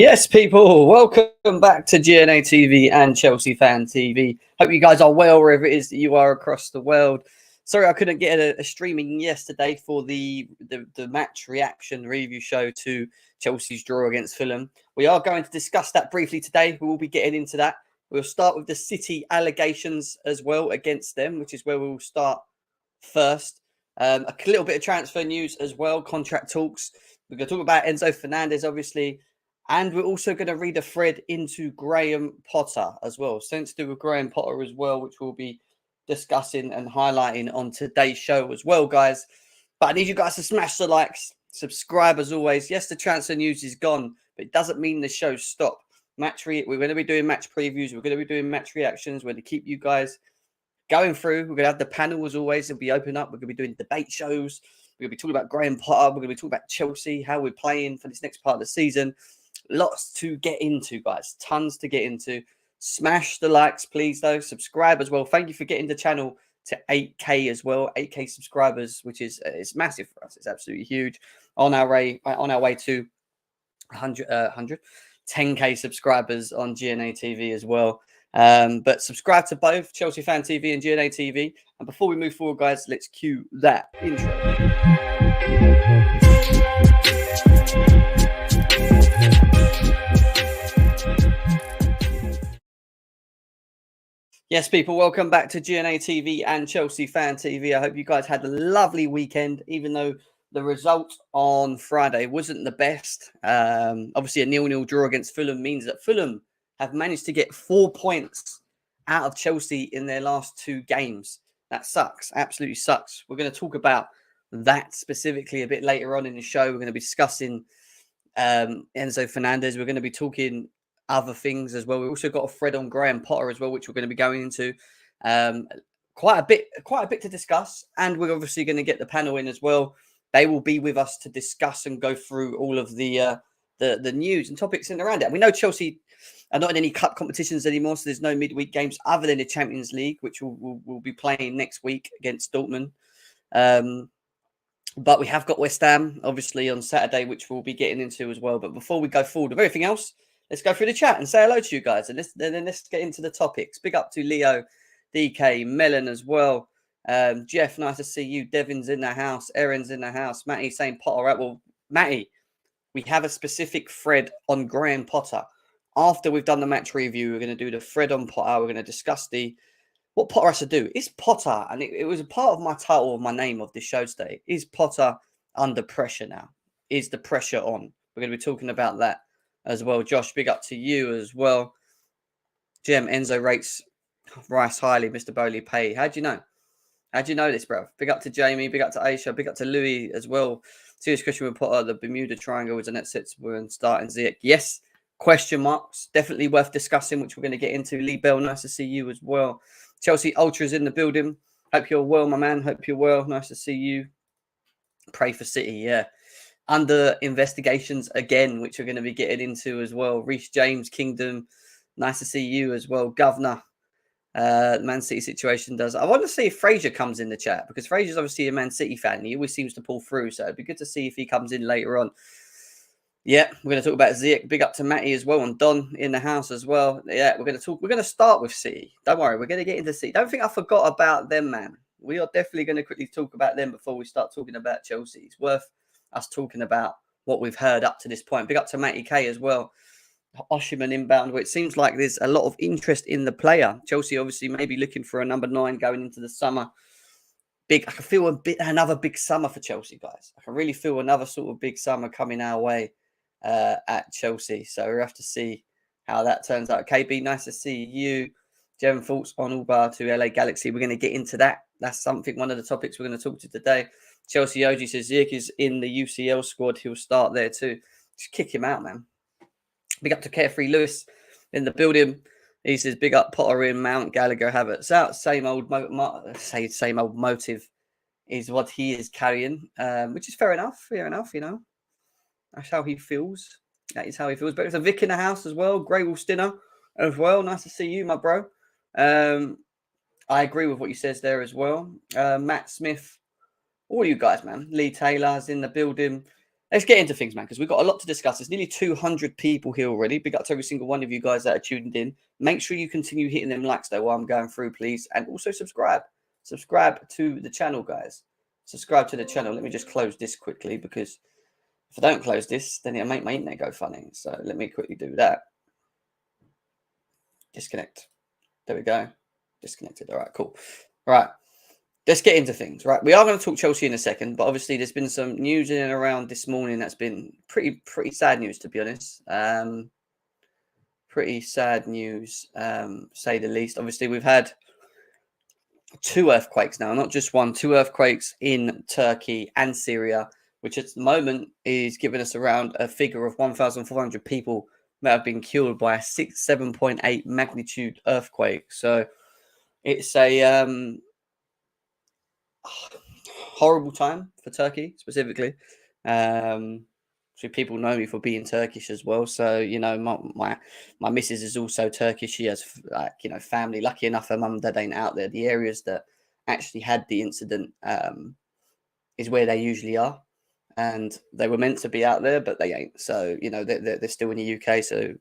Yes, people, welcome back to GNA TV and Chelsea Fan TV. Hope you guys are well wherever it is that you are across the world. Sorry, I couldn't get a streaming yesterday for the match reaction review show to Chelsea's draw against Fulham. We are going to discuss that briefly today. We will be getting into that. We'll start with the City allegations as well against them, which is where we will start first. A little bit of transfer news as well, contract talks. We're going to talk about Enzo Fernandez, obviously. And we're also going to read a thread into Graham Potter as well. Something to do with Graham Potter as well, which we'll be discussing and highlighting on today's show as well, guys. But I need you guys to smash the likes, subscribe as always. Yes, the transfer news is gone, but it doesn't mean the show stopped. We're going to be doing match previews. We're going to be doing match reactions. We're going to keep you guys going through. We're going to have the panel as always. It'll be open up. We're going to be doing debate shows. We're going to be talking about Graham Potter. We're going to be talking about Chelsea, how we're playing for this next part of the season. Lots to get into, guys. Tons to get into. Smash the likes, please, though. Subscribe as well. Thank you for getting the channel to 8K as well. 8K subscribers, which is it's massive for us. It's absolutely huge. On our way to 10K subscribers on GNA TV as well. But subscribe to both Chelsea Fan TV and GNA TV. And before we move forward, guys, let's cue that intro. Yes, people, welcome back to GNA TV and Chelsea Fan TV. I hope you guys had a lovely weekend, even though the result on Friday wasn't the best. Obviously, a 0-0 draw against Fulham means that Fulham have managed to get 4 points out of Chelsea in their last 2 games. That sucks. Absolutely sucks. We're going to talk about that specifically a bit later on in the show. We're going to be discussing Enzo Fernandez. We're going to be talking other things as well. We also got a thread on Graham Potter as well, which we're going to be going into. Quite a bit to discuss, and we're obviously going to get the panel in as well. They will be with us to discuss and go through all of the news and topics in and around it. And we know Chelsea are not in any cup competitions anymore, so there's no midweek games other than the Champions League, which we'll be playing next week against Dortmund. But we have got West Ham, obviously, on Saturday, which we'll be getting into as well. But before we go forward with everything else, let's go through the chat and say hello to you guys. And then let's get into the topics. Big up to Leo, DK, Melon as well. Jeff, nice to see you. Devin's in the house. Erin's in the house. Matty saying Potter. Right, well, Matty, we have a specific thread on Graham Potter. After we've done the match review, we're going to do the thread on Potter. We're going to discuss what Potter has to do. Is Potter, and it was a part of my title of my name of this show today, is Potter under pressure now? Is the pressure on? We're going to be talking about that as well. Josh, big up to you as well. GM Enzo rates Rice highly. Mr. Bowley pay. How do you know? How do you know this, bro? Big up to Jamie. Big up to Aisha. Big up to Louis as well. Serious question with Potter. The Bermuda Triangle is a net sets when starting Ziyech. Yes. Question marks. Definitely worth discussing, which we're going to get into. Lee Bell, nice to see you as well. Chelsea Ultras in the building. Hope you're well, my man. Hope you're well. Nice to see you. Pray for City. Yeah. Under investigations again, which we're going to be getting into as well. Reece James, Kingdom, nice to see you as well. Governor, Man City situation does. I want to see if Fraser comes in the chat, because Fraser's obviously a Man City fan. He always seems to pull through, so it'd be good to see if he comes in later on. Yeah, we're going to talk about Ziyech. Big up to Matty as well, and Don in the house as well. Yeah, we're going to start with City. Don't worry, we're going to get into City. Don't think I forgot about them, man. We are definitely going to quickly talk about them before we start talking about Chelsea. It's worth us talking about what we've heard up to this point. Big up to Matty K as well. Oshiman inbound, where it seems like there's a lot of interest in the player. Chelsea obviously maybe looking for a number 9 going into the summer. I can feel another big summer for Chelsea, guys. I can really feel another sort of big summer coming our way at Chelsea. So we'll have to see how that turns out. KB, nice to see you. Jem thoughts on Uber to LA Galaxy. We're going to get into that. That's one of the topics we're going to talk to today. Chelsea OG says Ziyech is in the UCL squad. He'll start there too. Just kick him out, man. Big up to Carefree Lewis in the building. He says big up Potter in, Mount, Gallagher, Havertz out. Same old motive is what he is carrying, which is fair enough. Fair enough, you know. That's how he feels. That is how he feels. But there's a Vic in the house as well. Graywell Stinner as well. Nice to see you, my bro. I agree with what you says there as well. Matt Smith. All you guys, man. Lee Taylor's in the building. let's get into things, man, because we've got a lot to discuss. There's nearly 200 people here already. Big up to every single one of you guys that are tuned in. Make sure you continue hitting them likes, though, while I'm going through, please. And also subscribe. Subscribe to the channel, guys. Subscribe to the channel. Let me just close this quickly, because if I don't close this, then it'll make my internet go funny. So let me quickly do that. Disconnect. There we go. Disconnected. All right, cool. All right. Let's get into things, right? We are going to talk Chelsea in a second, but obviously there's been some news in and around this morning that's been pretty sad news, to be honest. Pretty sad news, say the least. Obviously, we've had 2 earthquakes now, not just one, 2 earthquakes in Turkey and Syria, which at the moment is giving us around a figure of 1,400 people that have been killed by a 7.8 magnitude earthquake. So it's a horrible time for Turkey specifically. So people know me for being Turkish as well. So, you know, my missus is also Turkish. She has, like, you know, family. Lucky enough, her mum and dad ain't out there. The areas that actually had the incident is where they usually are. And they were meant to be out there, but they ain't. So, you know, they're still in the UK. So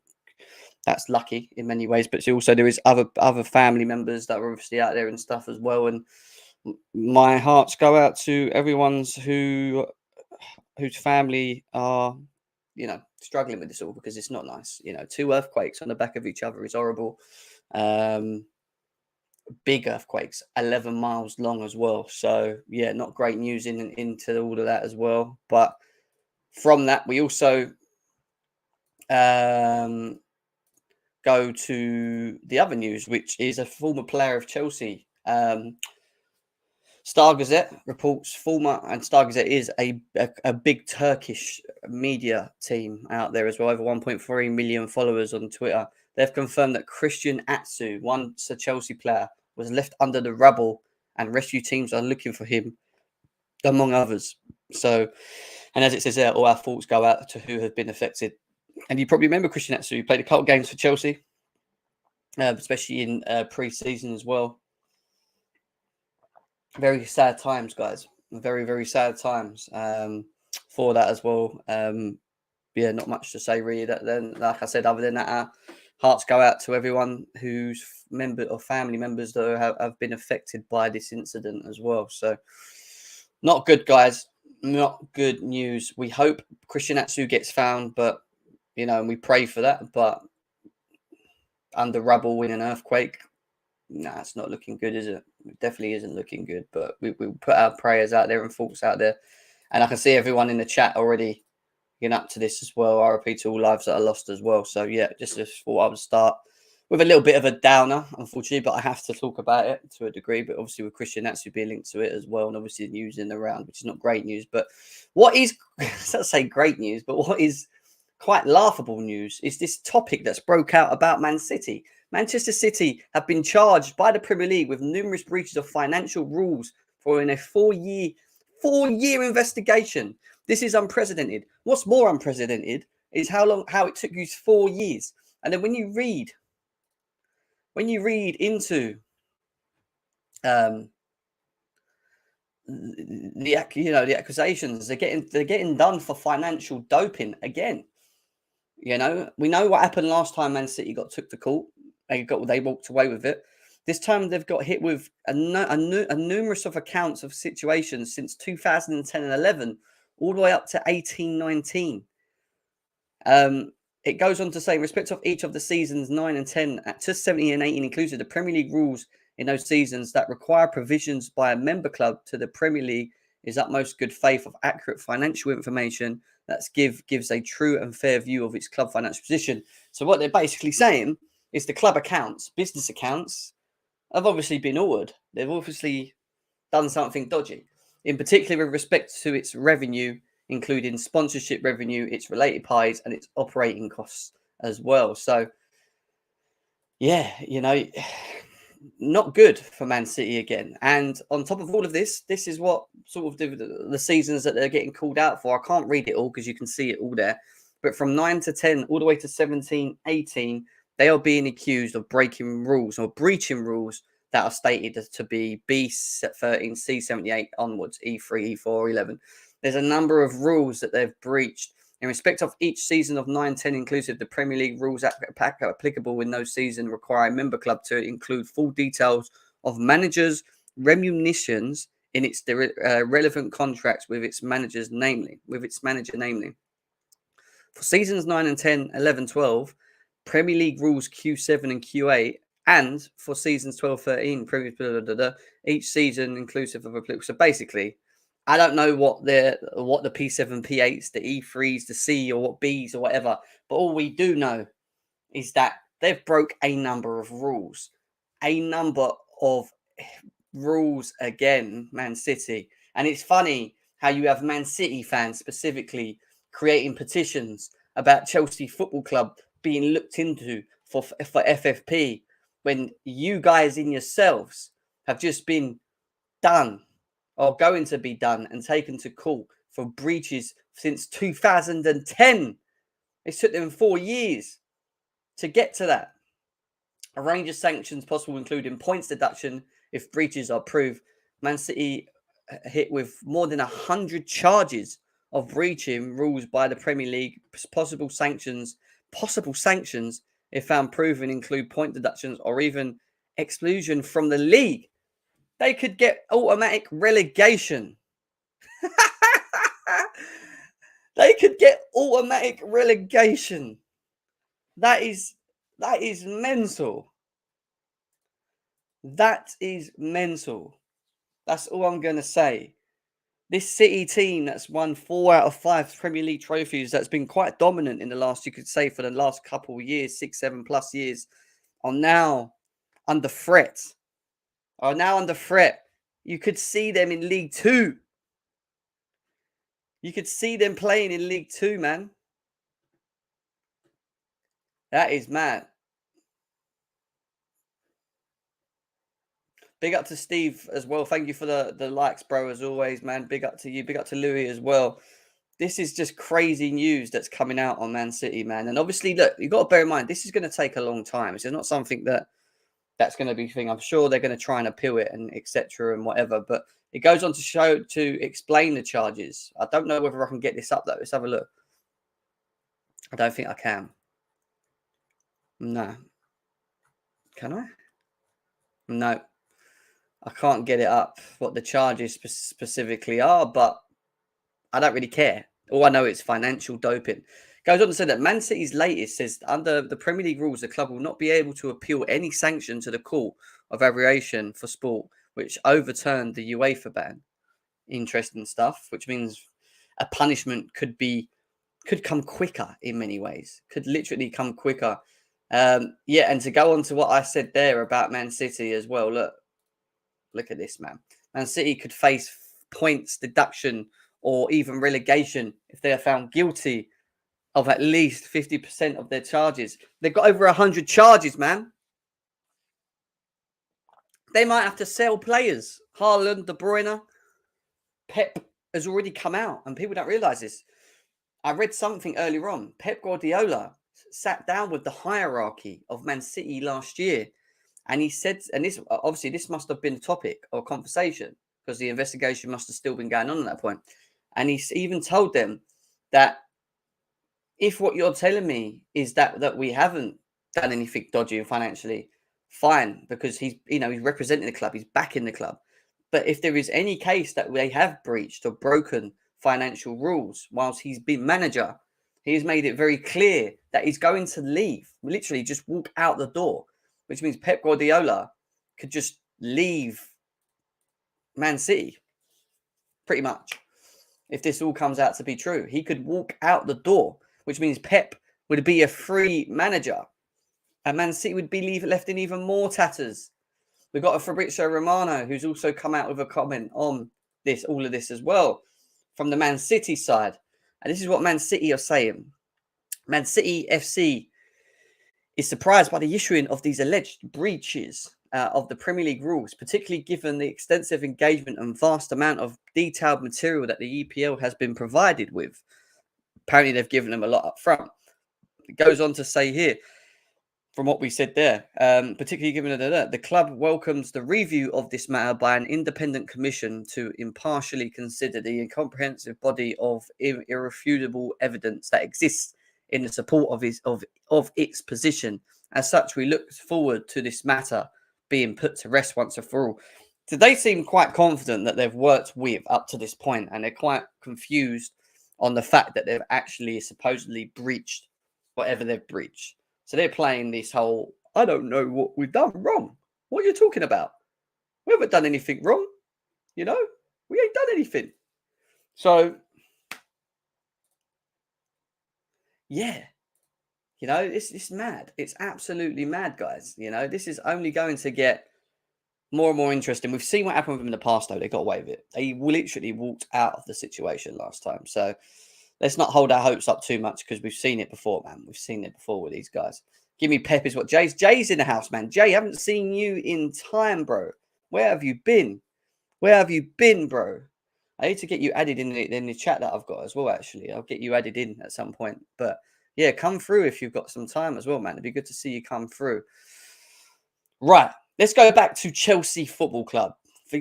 that's lucky in many ways. But also there is other family members that are obviously out there and stuff as well. And my hearts go out to everyone's whose family are, you know, struggling with this all, because it's not nice. You know, 2 earthquakes on the back of each other is horrible. Big earthquakes, 11 miles long as well. So yeah, not great news into all of that as well. But from that, we also go to the other news, which is a former player of Chelsea. Star Gazette reports Star Gazette is a big Turkish media team out there as well, over 1.3 million followers on Twitter. They've confirmed that Christian Atsu, once a Chelsea player, was left under the rubble and rescue teams are looking for him, among others. So, and as it says there, all our thoughts go out to who have been affected. And you probably remember Christian Atsu. He played a couple of games for Chelsea, especially in pre-season as well. Very sad times, guys. Very, very sad times for that as well. Yeah, not much to say really. Then, like I said, other than that, our hearts go out to everyone whose member or family members that have been affected by this incident as well. So, not good, guys. Not good news. We hope Christian Atsu gets found, but you know, and we pray for that. But under rubble in an earthquake, nah, it's not looking good, is it? It definitely isn't looking good. But we put our prayers out there and thoughts out there. And I can see everyone in the chat already getting up to this as well. RIP to all lives that are lost as well. So yeah, just thought I would start with a little bit of a downer, unfortunately, but I have to talk about it to a degree. But obviously with Christian Atsu being linked to it as well, and obviously the news in the round, which is not great news. But what is, let's say great news, but what is quite laughable news is this topic that's broke out about Man City. Manchester City have been charged by the Premier League with numerous breaches of financial rules following a four-year investigation. This is unprecedented. What's more unprecedented is how it took you 4 years. And then when you read into the accusations, they're getting done for financial doping again. You know, we know what happened last time Man City took to court. They walked away with it. This time they've got hit with a numerous of accounts of situations since 2010 and 11, all the way up to 18-19. It goes on to say, in respect of each of the seasons 9 and 10 to 17 and 18 included, the Premier League rules in those seasons that require provisions by a member club to the Premier League is utmost good faith of accurate financial information that gives a true and fair view of its club financial position. So what they're basically saying is the club accounts, business accounts, have obviously been ordered. They've obviously done something dodgy, in particular with respect to its revenue, including sponsorship revenue, its related parties, and its operating costs as well. So, yeah, you know, not good for Man City again. And on top of all of this, this is what sort of the seasons that they're getting called out for. I can't read it all because you can see it all there. But from 9 to 10, all the way to 17, 18, they are being accused of breaking rules or breaching rules that are stated to be B13, C78 onwards, E3, E4, 11. There's a number of rules that they've breached. In respect of each season of 9-10 inclusive, the Premier League rules applicable in those seasons require a member club to include full details of managers' remunerations in its relevant contracts with its manager, namely. For seasons 9 and 10, 11, 12, Premier League rules Q7 and Q8, and for seasons 12, 13, each season inclusive of a. So basically, I don't know what the P7, P8s, the E3s, the C, or what Bs or whatever, but all we do know is that they've broke a number of rules. Again, Man City. And it's funny how you have Man City fans specifically creating petitions about Chelsea Football Club being looked into for FFP when you guys in yourselves have just been done or going to be done and taken to court for breaches since 2010. It took them 4 years to get to that. A range of sanctions possible, including points deduction if breaches are proved. Man City hit with more than 100 charges of breaching rules by the Premier League. Possible sanctions if found proven include point deductions or even exclusion from the league. They could get automatic relegation. They could get automatic relegation. That is mental. That is mental. That's all I'm going to say. This City team that's won 4 out of 5 Premier League trophies, that's been quite dominant in the last, you could say, for the last couple of years, 6, 7 plus years, are now under threat. You could see them in League 2. You could see them playing in League 2, man. That is mad. Big up to Steve as well. Thank you for the likes, bro, as always, man. Big up to you. Big up to Louis as well. This is just crazy news that's coming out on Man City, man. And obviously, look, you've got to bear in mind, this is going to take a long time. It's not something that's going to be thing. I'm sure they're going to try and appeal it and etc. and whatever. But it goes on to explain the charges. I don't know whether I can get this up, though. Let's have a look. I don't think I can. No. Can I? No. I can't get it up, what the charges specifically are, but I don't really care. All I know is financial doping. Goes on to say that Man City's latest says under the Premier League rules, the club will not be able to appeal any sanction to the Court of Arbitration for Sport, which overturned the UEFA ban. Interesting stuff, which means a punishment could come quicker in many ways, could literally come quicker. And to go on to what I said there about Man City as well, look at this, man. Man City could face points deduction or even relegation if they are found guilty of at least 50% of their charges. They've got over 100 charges, man. They might have to sell players. Haaland, De Bruyne, Pep has already come out, and people don't realise this. I read something earlier on. Pep Guardiola sat down with the hierarchy of Man City last year, and he said, and this obviously this must have been a topic or conversation because the investigation must have still been going on at that point. And he even told them that if what you're telling me is that we haven't done anything dodgy financially, fine, because he's representing the club, he's backing the club. But if there is any case that they have breached or broken financial rules whilst he's been manager, he's made it very clear that he's going to leave, literally just walk out the door, which means Pep Guardiola could just leave Man City, pretty much. If this all comes out to be true, he could walk out the door, which means Pep would be a free manager, and Man City would be left in even more tatters. We've got a Fabrizio Romano who's also come out with a comment on all of this as well, from the Man City side. And this is what Man City are saying. Man City FC is surprised by the issuing of these alleged breaches of the Premier League rules, particularly given the extensive engagement and vast amount of detailed material that the EPL has been provided with. Apparently, they've given them a lot up front. It goes on to say here, from what we said there, particularly given that the club welcomes the review of this matter by an independent commission to impartially consider the comprehensive body of irrefutable evidence that exists in the support of its position. As such, we look forward to this matter being put to rest once and for all. So they seem quite confident that they've worked with up to this point, and they're quite confused on the fact that they've actually supposedly breached whatever they've breached. So they're playing this whole, I don't know what we've done wrong. What are you talking about? We haven't done anything wrong. You know, we ain't done anything. So, yeah, you know, it's mad. It's absolutely mad, guys. You know, this is only going to get more and more interesting. We've seen what happened with them in the past, though. They got away with it. They literally walked out of the situation last time. So let's not hold our hopes up too much because we've seen it before, man. We've seen it before with these guys. Give me pep is what Jay's in the house, man. Jay, haven't seen you in time, bro. Where have you been? Where have you been, bro? I need to get you added in the chat that I've got as well, actually. I'll get you added in at some point. But yeah, come through if you've got some time as well, man. It'd be good to see you come through. Right. Let's go back to Chelsea Football Club.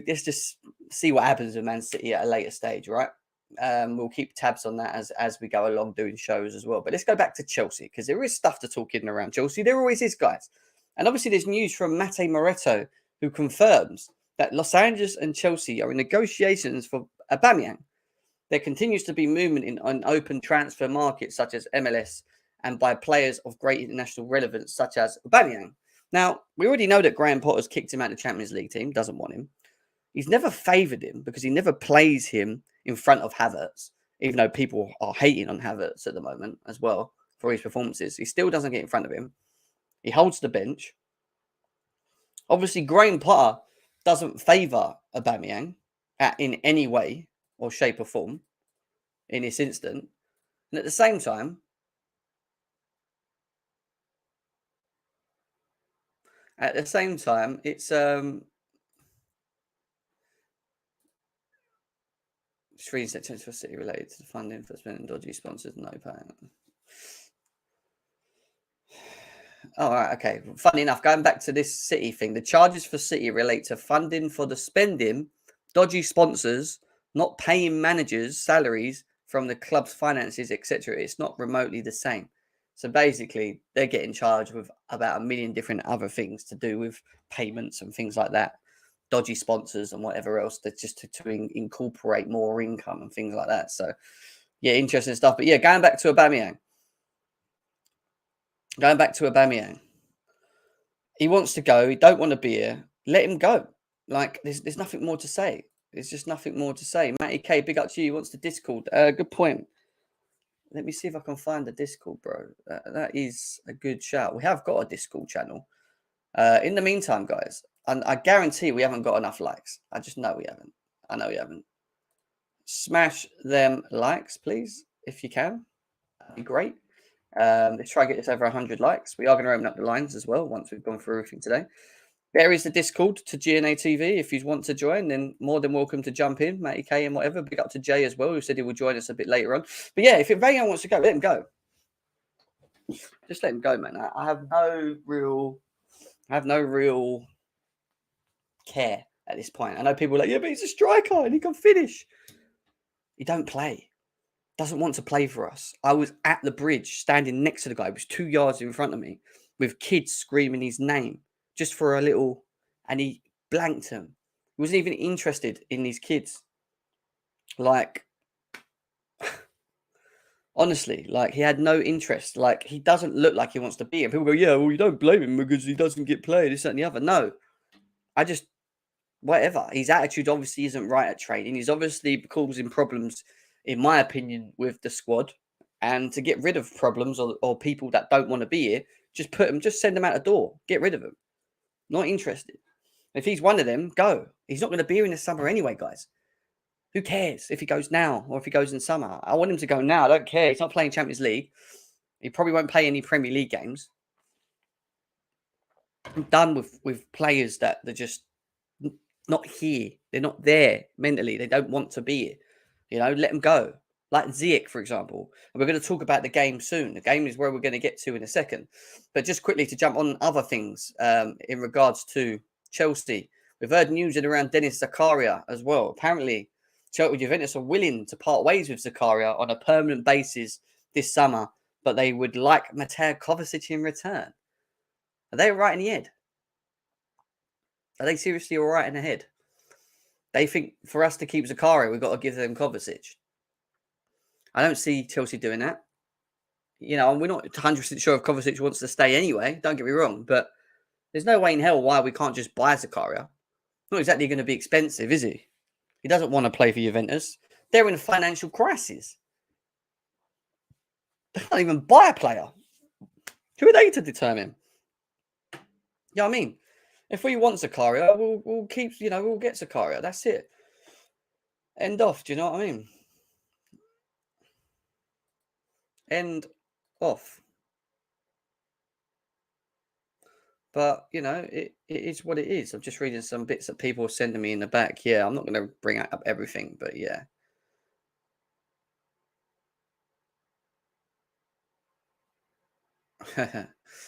Let's just see what happens with Man City at a later stage, right? We'll keep tabs on that as we go along doing shows as well. But let's go back to Chelsea because there is stuff to talk in around Chelsea. There always is, guys. And obviously there's news from Mate Moretto who confirms that Los Angeles and Chelsea are in negotiations for Aubameyang. There continues to be movement in an open transfer markets such as MLS and by players of great international relevance such as Aubameyang. Now, we already know that Graham Potter's kicked him out of the Champions League team, doesn't want him. He's never favoured him because he never plays him in front of Havertz, even though people are hating on Havertz at the moment as well for his performances. He still doesn't get in front of him. He holds the bench. Obviously, Graham Potter doesn't favour Aubameyang in any way or shape or form in this instant. And at the same time, it's Three sections for City related to the funding for spending dodgy sponsors, no paying. All right, okay. Funny enough, going back to this City thing, the charges for City relate to funding for the spending, dodgy sponsors, not paying managers' salaries from the club's finances, etc. It's not remotely the same. So basically, they're getting charged with about a million different other things to do with payments and things like that. Dodgy sponsors and whatever else, that's just to incorporate more income and things like that. So, yeah, interesting stuff. But yeah, going back to Aubameyang. He wants to go. He don't want to be here. Let him go. Like, there's nothing more to say. There's just nothing more to say. Matty K, big up to you. He wants to Discord. Good point. Let me see if I can find a Discord, bro. That is a good shout. We have got a Discord channel. In the meantime, guys, and I guarantee we haven't got enough likes. I just know we haven't. I know we haven't. Smash them likes, please, if you can. That'd be great. Let's try and get this over 100 likes. We are going to open up the lines as well once we've gone through everything today. There is the Discord to GNA TV. If you want to join, then more than welcome to jump in, Matty K and whatever. Big up to Jay as well, who said he will join us a bit later on. But yeah, if Aubameyang wants to go, let him go. Just let him go, man. I have no real care at this point. I know people are like, yeah, but he's a striker and he can finish. He don't play. Doesn't want to play for us. I was at the bridge standing next to the guy who was 2 yards in front of me with kids screaming his name just for a little, and he blanked him. He wasn't even interested in these kids. Like, honestly, like, he had no interest. Like, he doesn't look like he wants to be here. People go, yeah, well, you don't blame him because he doesn't get played, this, that, and the other. No, whatever. His attitude obviously isn't right at training. He's obviously causing problems, in my opinion, with the squad. And to get rid of problems or people that don't want to be here, just send them out the door. Get rid of them. Not interested. If he's one of them, go. He's not going to be here in the summer anyway, guys. Who cares if he goes now or if he goes in summer? I want him to go now. I don't care. He's not playing Champions League. He probably won't play any Premier League games. I'm done with players that they're just not here. They're not there mentally. They don't want to be here. You know, let them go. like Ziyech, for example. And we're going to talk about the game soon. The game is where we're going to get to in a second. But just quickly to jump on other things in regards to Chelsea. We've heard news in around Denis Zakaria as well. Apparently, Juventus are willing to part ways with Zakaria on a permanent basis this summer, but they would like Mateo Kovacic in return. Are they right in the head? Are they seriously all right in the head? They think for us to keep Zakaria, we've got to give them Kovacic. I don't see Chelsea doing that. You know, and we're not 100% sure if Kovacic wants to stay anyway. Don't get me wrong, but there's no way in hell why we can't just buy Zakaria. Not exactly going to be expensive, is he? He doesn't want to play for Juventus. They're in a financial crisis. They can't even buy a player. Who are they to determine? You know what I mean? If we want Zakaria, we'll keep, we'll get Zakaria. That's it. End off. Do you know what I mean? End off. But, it is what it is. I'm just reading some bits that people are sending me in the back. Yeah, I'm not going to bring up everything, but yeah.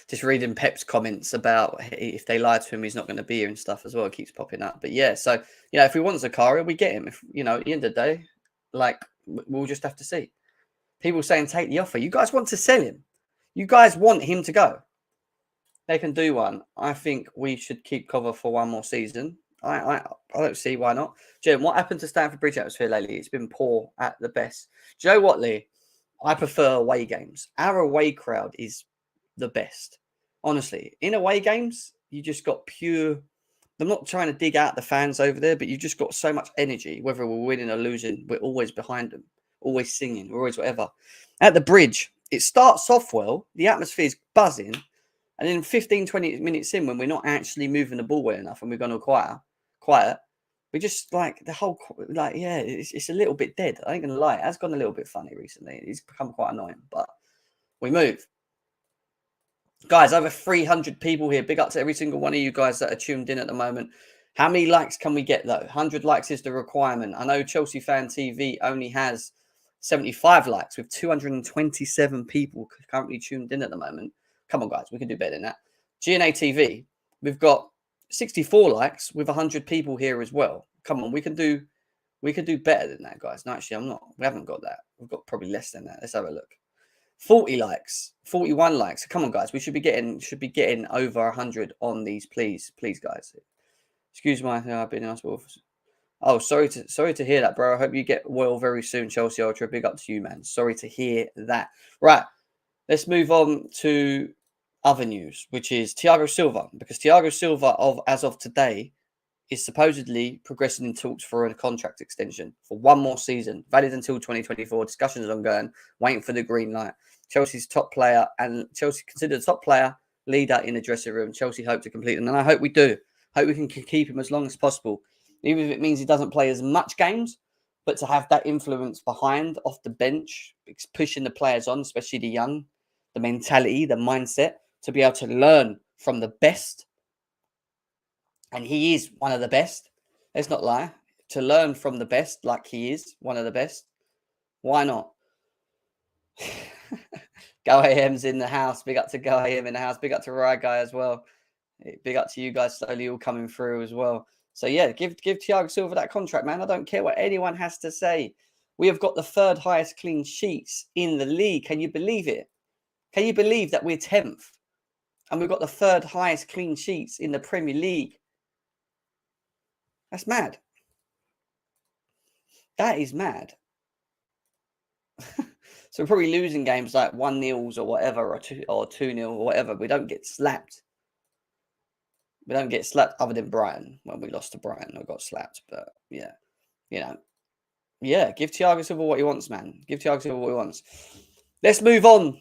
Just reading Pep's comments about if they lie to him, he's not going to be here and stuff as well. It keeps popping up. But yeah, so, if we want Zakaria, we get him. If, at the end of the day, we'll just have to see. People saying take the offer. You guys want to sell him. You guys want him to go. They can do one. I think we should keep cover for one more season. I don't see why not. Jim, what happened to Stamford Bridge atmosphere lately? It's been poor at the best. Do you know what, Lee? I prefer away games. Our away crowd is the best. Honestly, in away games, you just got pure. I'm not trying to dig out the fans over there, but you just got so much energy. Whether we're winning or losing, we're always behind them, always singing, we're always whatever. At the Bridge, it starts off well. The atmosphere is buzzing. And then 15, 20 minutes in, when we're not actually moving the ball well enough and we're going to quiet, we just the whole, it's a little bit dead. I ain't going to lie. It has gone a little bit funny recently. It's become quite annoying, but we move. Guys, over 300 people here. Big up to every single one of you guys that are tuned in at the moment. How many likes can we get, though? 100 likes is the requirement. I know Chelsea Fan TV only has 75 likes with 227 people currently tuned in at the moment. Come on, guys. We can do better than that. GNA TV, we've got 64 likes with 100 people here as well. Come on, we can do better than that, guys. No, actually, we haven't got that. We've got probably less than that. Let's have a look. 40 likes, 41 likes. Come on, guys. We should be getting over 100 on these, please, guys. Excuse my, I've been in hospital. Oh, sorry to hear that, bro. I hope you get well very soon, Chelsea Ultra. Big up to you, man. Sorry to hear that. Right. Let's move on to other news, which is Thiago Silva, because Thiago Silva, as of today, is supposedly progressing in talks for a contract extension for one more season, valid until 2024. Discussions are ongoing, waiting for the green light. Chelsea's top player, and Chelsea considered top player, leader in the dressing room. Chelsea hope to complete them, and I hope we do. Hope we can keep him as long as possible, even if it means he doesn't play as much games. But to have that influence behind, off the bench, pushing the players on, especially the young, the mentality, the mindset, to be able to learn from the best. And he is one of the best. Let's not lie. To learn from the best, like he is one of the best. Why not? Go AM's in the house. Big up to Go AM in the house. Big up to Rye Guy as well. Big up to you guys slowly all coming through as well. So yeah, give Thiago Silva that contract, man. I don't care what anyone has to say. We have got the third highest clean sheets in the league. Can you believe it? Can you believe that we're 10th? And we've got the third highest clean sheets in the Premier League. That's mad. That is mad. So we're probably losing games like 1-0 or whatever, or 2-0 or whatever. We don't get slapped. We don't get slapped other than Brighton. When we lost to Brighton, we got slapped. But yeah, give Thiago Silva what he wants, man. Give Thiago Silva what he wants. Let's move on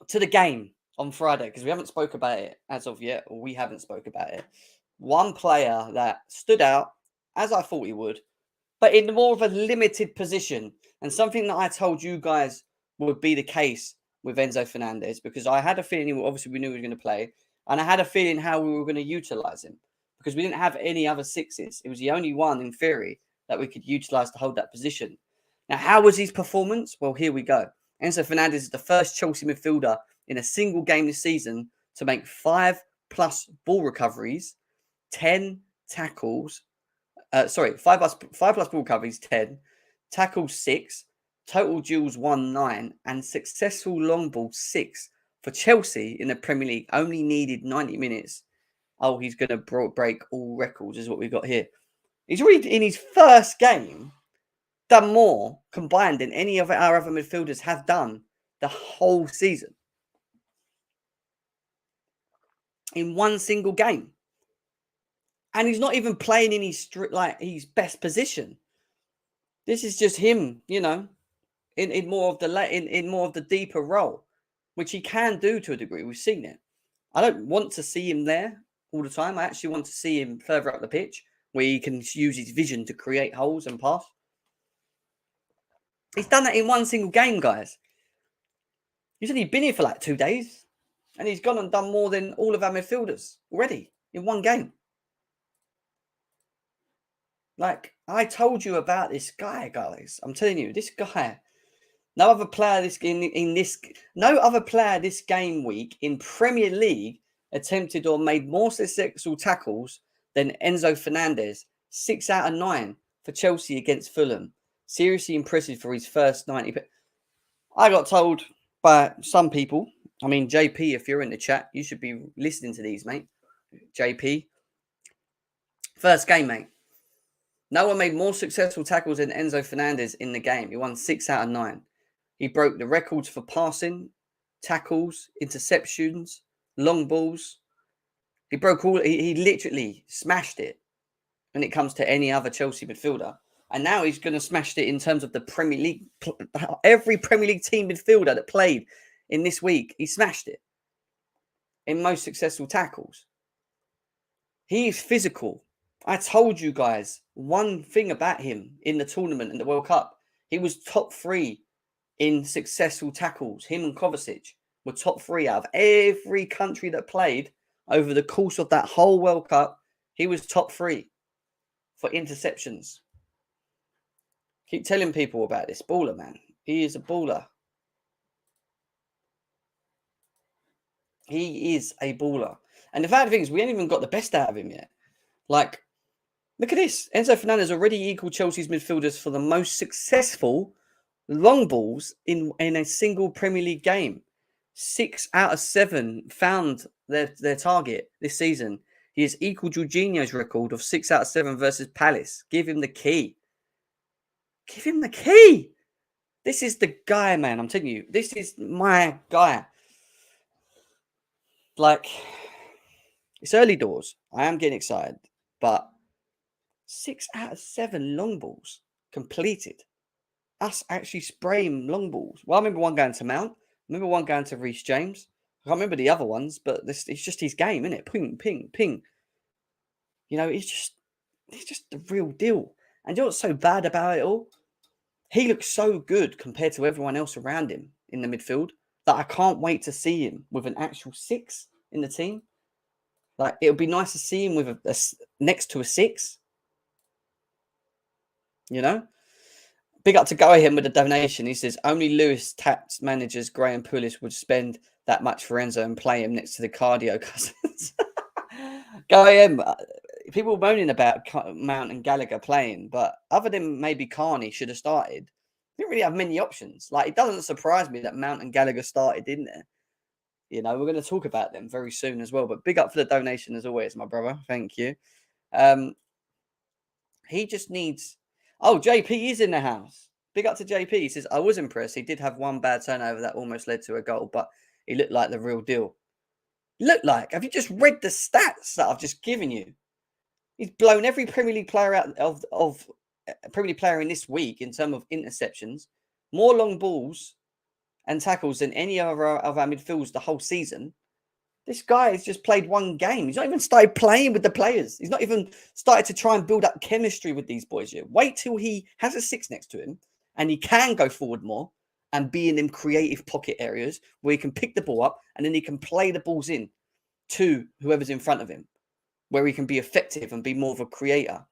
to the game on Friday, because we haven't spoke about it as of yet, or we haven't spoke about it. One player that stood out, as I thought he would, but in more of a limited position, and something that I told you guys would be the case with Enzo Fernandez, because I had a feeling, obviously we knew he was going to play, and I had a feeling how we were going to utilise him, because we didn't have any other sixes. It was the only one, in theory, that we could utilise to hold that position. Now, how was his performance? Well, here we go. Enzo Fernandez is the first Chelsea midfielder in a single game this season to make 5+ ball recoveries, 10 tackles. 5+ ball recoveries, 10 tackles, 6 total duels, 9 and successful long ball, 6 for Chelsea in the Premier League. Only needed 90 minutes. Oh, he's going to break all records, is what we've got here. He's already in his first game done more combined than any of our other midfielders have done the whole season in one single game. And he's not even playing in his best position. This is just him, you know, in more of the deeper role, which he can do to a degree. We've seen it. I don't want to see him there all the time. I actually want to see him further up the pitch where he can use his vision to create holes and pass. He's done that in one single game, guys. He's only been here for like 2 days, and he's gone and done more than all of our midfielders already in one game. Like, I told you about this guy, guys. I'm telling you, this guy. No other player this game week in Premier League attempted or made more successful tackles than Enzo Fernandez. 6 out of 9 for Chelsea against Fulham. Seriously impressive for his first 90. I got told by some people, I mean, JP, if you're in the chat, you should be listening to these, mate. JP. First game, mate. No one made more successful tackles than Enzo Fernandez in the game. He won 6 out of 9. He broke the records for passing, tackles, interceptions, long balls. He broke all. He literally smashed it when it comes to any other Chelsea midfielder. And now he's going to smash it in terms of the Premier League. Every Premier League team midfielder that played in this week, he smashed it in most successful tackles. He is physical. I told you guys one thing about him in the tournament and the World Cup. He was top 3 in successful tackles. Him and Kovacic were top 3 out of every country that played over the course of that whole World Cup. He was top 3 for interceptions. Keep telling people about this baller, man. He is a baller. He is a baller. And the fact of the thing is, we ain't even got the best out of him yet. Like, look at this. Enzo Fernandez already equaled Chelsea's midfielders for the most successful long balls in a single Premier League game. 6 out of 7 found their target this season. He has equaled Jorginho's record of 6 out of 7 versus Palace. Give him the key. Give him the key. This is the guy, man. I'm telling you, this is my guy. Like, it's early doors. I am getting excited, but 6 out of 7 long balls completed. Us actually spraying long balls. Well, I remember one going to Mount. I remember one going to Reece James. I can't remember the other ones, but it's just his game, isn't it? Ping, ping, ping. You know, he's just the real deal. And you know what's so bad about it all? He looks so good compared to everyone else around him in the midfield that I can't wait to see him with an actual 6 in the team. Like, it would be nice to see him with a next to a 6. You know? Big up to Gallagher with a donation. He says, only Lewis tapped managers Graham Pulis would spend that much for Enzo and play him next to the cardio cousins. Gallagher, people moaning about Mount and Gallagher playing, but other than maybe Carney should have started, didn't really have many options. Like, it doesn't surprise me that Mount and Gallagher started, didn't there? You know, we're going to talk about them very soon as well. But big up for the donation as always, my brother. Thank you. He just needs... Oh, JP is in the house. Big up to JP. He says, I was impressed. He did have one bad turnover that almost led to a goal, but he looked like the real deal. Looked like? Have you just read the stats that I've just given you? He's blown every Premier League player out of Premier League player in this week in terms of interceptions, more long balls and tackles than any of our midfields the whole season. This guy has just played one game. He's not even started playing with the players. He's not even started to try and build up chemistry with these boys yet. Wait till he has a 6 next to him and he can go forward more and be in them creative pocket areas where he can pick the ball up and then he can play the balls in to whoever's in front of him, where he can be effective and be more of a creator.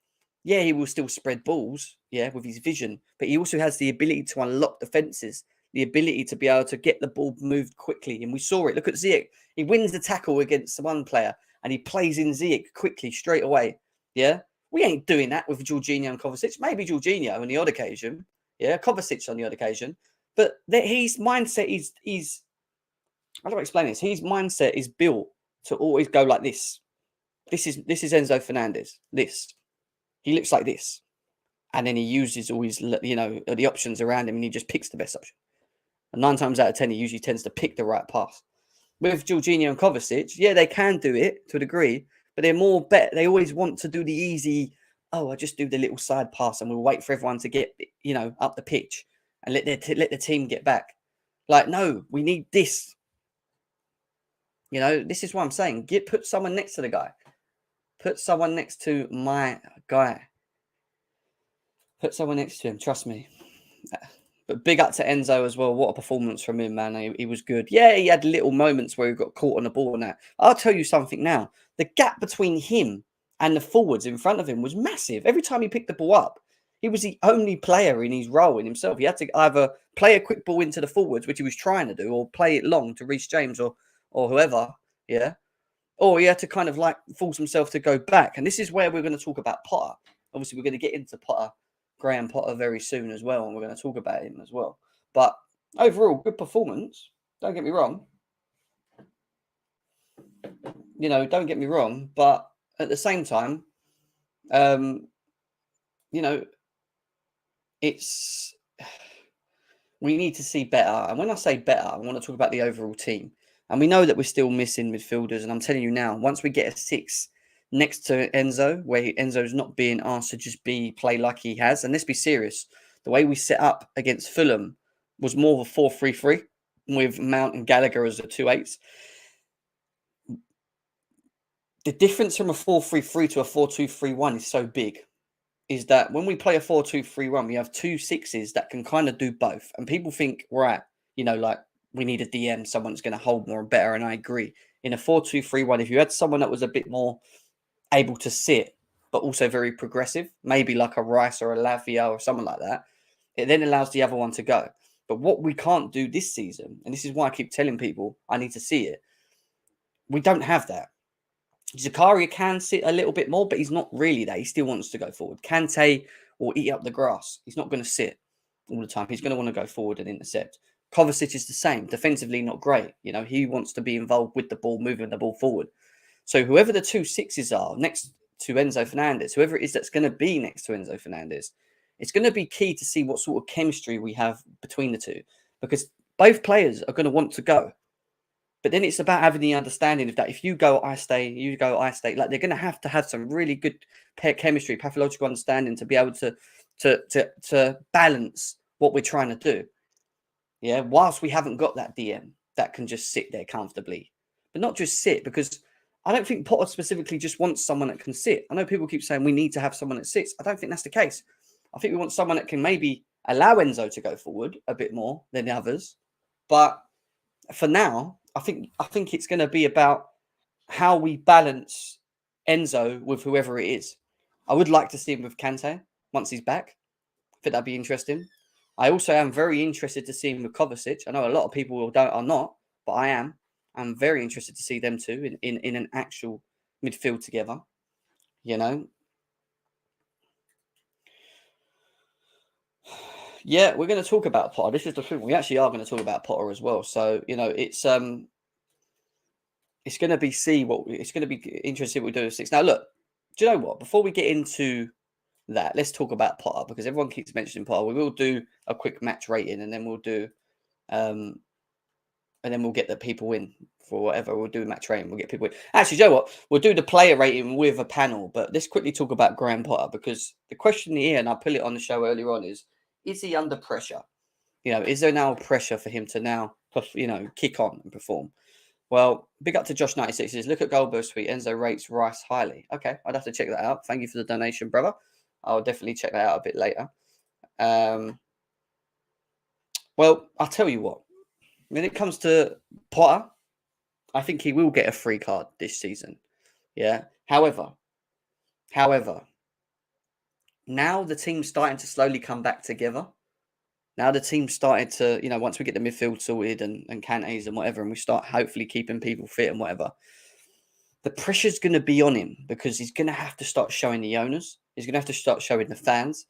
Yeah, he will still spread balls, yeah, with his vision, but he also has the ability to unlock defenses, the ability to be able to get the ball moved quickly. And we saw it. Look at Ziyech. He wins the tackle against one player and he plays in Ziyech quickly straight away. Yeah, we ain't doing that with Jorginho and Kovacic. Maybe Jorginho on the odd occasion, yeah, Kovacic on the odd occasion, but his mindset is how do I explain this? His mindset is built to always go like this. This is Enzo Fernandez. He looks like this, and then he uses all his the options around him, and he just picks the best option. And 9 times out of 10, he usually tends to pick the right pass. With Jorginho and Kovacic, yeah, they can do it to a degree, but they're more bet. They always want to do the easy. Oh, I just do the little side pass, and we'll wait for everyone to get up the pitch and let the team get back. Like, no, we need this. This is what I'm saying. Put someone next to the guy. Put someone next to my guy. Put someone next to him. Trust me. But big up to Enzo as well. What a performance from him, man. He was good. Yeah, he had little moments where he got caught on the ball and that. I'll tell you something now. The gap between him and the forwards in front of him was massive. Every time he picked the ball up, he was the only player in his role in himself. He had to either play a quick ball into the forwards, which he was trying to do, or play it long to Reece James or whoever, yeah? Or he had to kind of like force himself to go back. And this is where we're going to talk about Potter. Obviously, we're going to get into Graham Potter very soon as well, and we're going to talk about him as well. But overall, good performance. Don't get me wrong. Don't get me wrong. But at the same time, it's we need to see better. And when I say better, I want to talk about the overall team. And we know that we're still missing midfielders. And I'm telling you now, once we get a 6 next to Enzo, where Enzo's not being asked to just play like he has, and let's be serious, the way we set up against Fulham was more of a 4-3-3 with Mount and Gallagher as the 2-8s. The difference from a 4-3-3 to a 4-2-3-1 is so big. Is that when we play a 4-2-3-1, we have 2 6s that can kind of do both. And people think, right, like we need a DM, someone's going to hold more and better. And I agree. In a 4-2-3-1, if you had someone that was a bit more able to sit, but also very progressive, maybe like a Rice or a Lavia or someone like that, it then allows the other one to go. But what we can't do this season, and this is why I keep telling people I need to see it, we don't have that. Zakaria can sit a little bit more, but he's not really that. He still wants to go forward. Kante will eat up the grass. He's not going to sit all the time. He's going to want to go forward and intercept. Kovacic is the same. Defensively, not great. He wants to be involved with the ball, moving the ball forward. So whoever the 2 6s are next to Enzo Fernandez, whoever it is that's going to be next to Enzo Fernandez, it's going to be key to see what sort of chemistry we have between the two, because both players are going to want to go. But then it's about having the understanding of that. If you go, I stay, you go, I stay. Like, they're going to have some really good chemistry, pathological understanding to be able to balance what we're trying to do. Yeah, whilst we haven't got that DM that can just sit there comfortably, but not just sit, because I don't think Potter specifically just wants someone that can sit. I know people keep saying we need to have someone that sits. I don't think that's the case. I think we want someone that can maybe allow Enzo to go forward a bit more than the others. But for now, I think it's going to be about how we balance Enzo with whoever it is. I would like to see him with Kante once he's back. I think that'd be interesting. I also am very interested to see him with Kovacic. I know a lot of people are not, but I am. I'm very interested to see them two in an actual midfield together. Yeah, we're going to talk about Potter. This is the thing. We actually are going to talk about Potter as well. So, it's going to be it's going to be interesting what we do with 6. Now, look, do you know what? Before we get into that, let's talk about Potter, because everyone keeps mentioning Potter. We will do a quick match rating, and then we'll do, and then we'll get the people in for whatever. We'll do a match rating. We'll get people in. Actually, do you know what? We'll do the player rating with a panel, but let's quickly talk about Graham Potter, because the question here, and I put it on the show earlier on, is he under pressure? Is there now pressure for him to now, kick on and perform? Well, big up to Josh 96. He says, look at Goldberg Suite. Enzo rates Rice highly. Okay, I'd have to check that out. Thank you for the donation, brother. I'll definitely check that out a bit later. Well, I'll tell you what. When it comes to Potter, I think he will get a free card this season. Yeah. However, Now the team's starting to slowly come back together. Now the team's started to, once we get the midfield sorted and Kante's and whatever, and we start hopefully keeping people fit and whatever, the pressure's going to be on him because he's going to have to start showing the owners, he's going to have to start showing the fans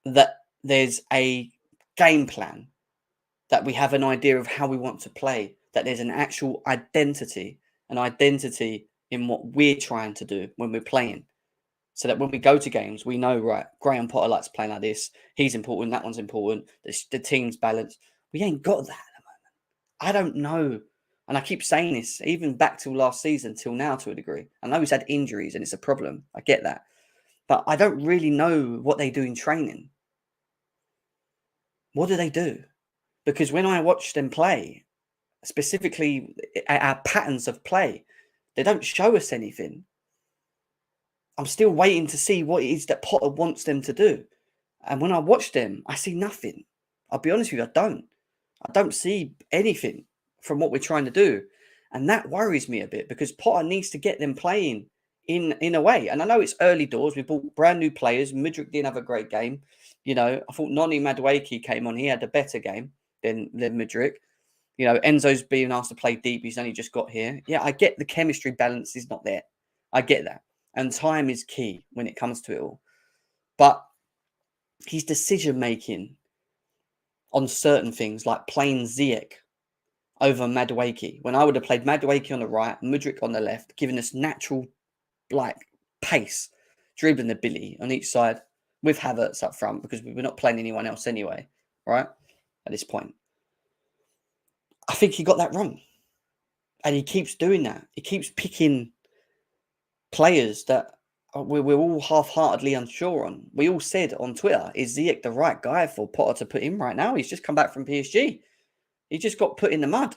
that there's a game plan, that we have an idea of how we want to play, that there's an actual identity, in what we're trying to do when we're playing. So that when we go to games, we know, right, Graham Potter likes playing like this. He's important. That one's important. The team's balanced. We ain't got that at the moment. I don't know. And I keep saying this, even back till last season, till now to a degree. I know he's had injuries and it's a problem. I get that. But I don't really know what they do in training. What do they do? Because when I watch them play, specifically our patterns of play, they don't show us anything. I'm still waiting to see what it is that Potter wants them to do. And when I watch them, I see nothing. I'll be honest with you, I don't see anything from what we're trying to do. And that worries me a bit because Potter needs to get them playing in a way. And I know it's early doors. We bought brand new players. Mudryk didn't have a great game. I thought Noni Madueke came on. He had a better game than Mudryk. Enzo's being asked to play deep. He's only just got here. Yeah, I get the chemistry balance is not there. I get that. And time is key when it comes to it all. But his decision-making on certain things, like playing Ziyech over Madueke, when I would have played Madueke on the right, Mudryk on the left, giving us natural, pace, dribbling ability on each side with Havertz up front because we were not playing anyone else anyway, right, at this point. I think he got that wrong. And he keeps doing that. He keeps picking players that we're all half-heartedly unsure on. We all said on Twitter, is Ziyech the right guy for Potter to put in right now? He's just come back from PSG. He just got put in the mud.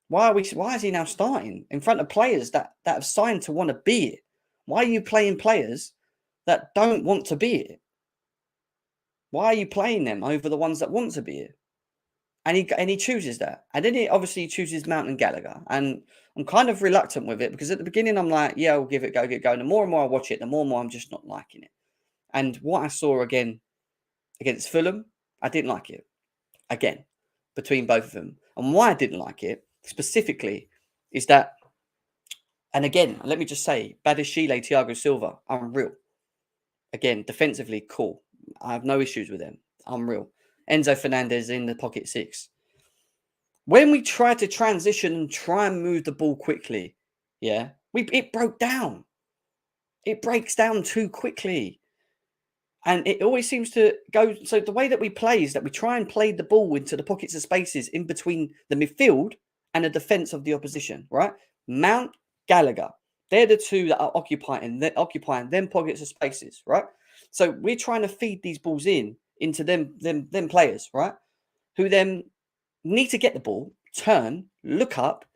Why is he now starting in front of players that have signed to want to be it? Why are you playing players that don't want to be it? Why are you playing them over the ones that want to be it? And he chooses that. And then he obviously chooses Mount and Gallagher. And I'm kind of reluctant with it because at the beginning I'm like, yeah, I'll give it go, get going. The more and more I watch it, the more and more I'm just not liking it. And what I saw again against Fulham, I didn't like it. Again, between both of them. And why I didn't like it specifically is that, and again, let me just say, Badashile, Thiago Silva, unreal. Again, defensively, cool. I have no issues with them. Unreal. Enzo Fernandez in the pocket six. When we try to transition and try and move the ball quickly, it broke down. It breaks down too quickly. And it always seems to go. So the way that we play is that we try and play the ball into the pockets of spaces in between the midfield and the defense of the opposition, right? Mount, Gallagher. They're the two that are occupying them pockets of spaces, right? So we're trying to feed these balls into them players, right? Who then need to get the ball, turn, look up,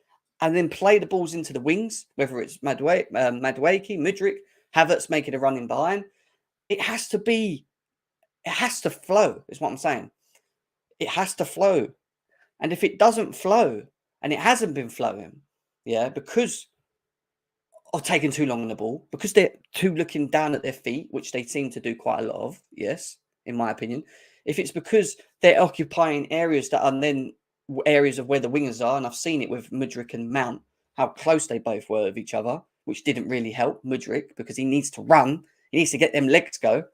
and then play the balls into the wings, whether it's Madueke, Mudryk, Havertz making a run in behind. It has to flow, is what I'm saying. It has to flow. And if it doesn't flow, and it hasn't been flowing, because of taking too long on the ball, because they're too looking down at their feet, which they seem to do quite a lot of, yes, in my opinion. If it's because they're occupying areas that are then areas of where the wingers are, and I've seen it with Mudryk and Mount, how close they both were of each other, which didn't really help Mudryk because he needs to run. He needs to get them legs go.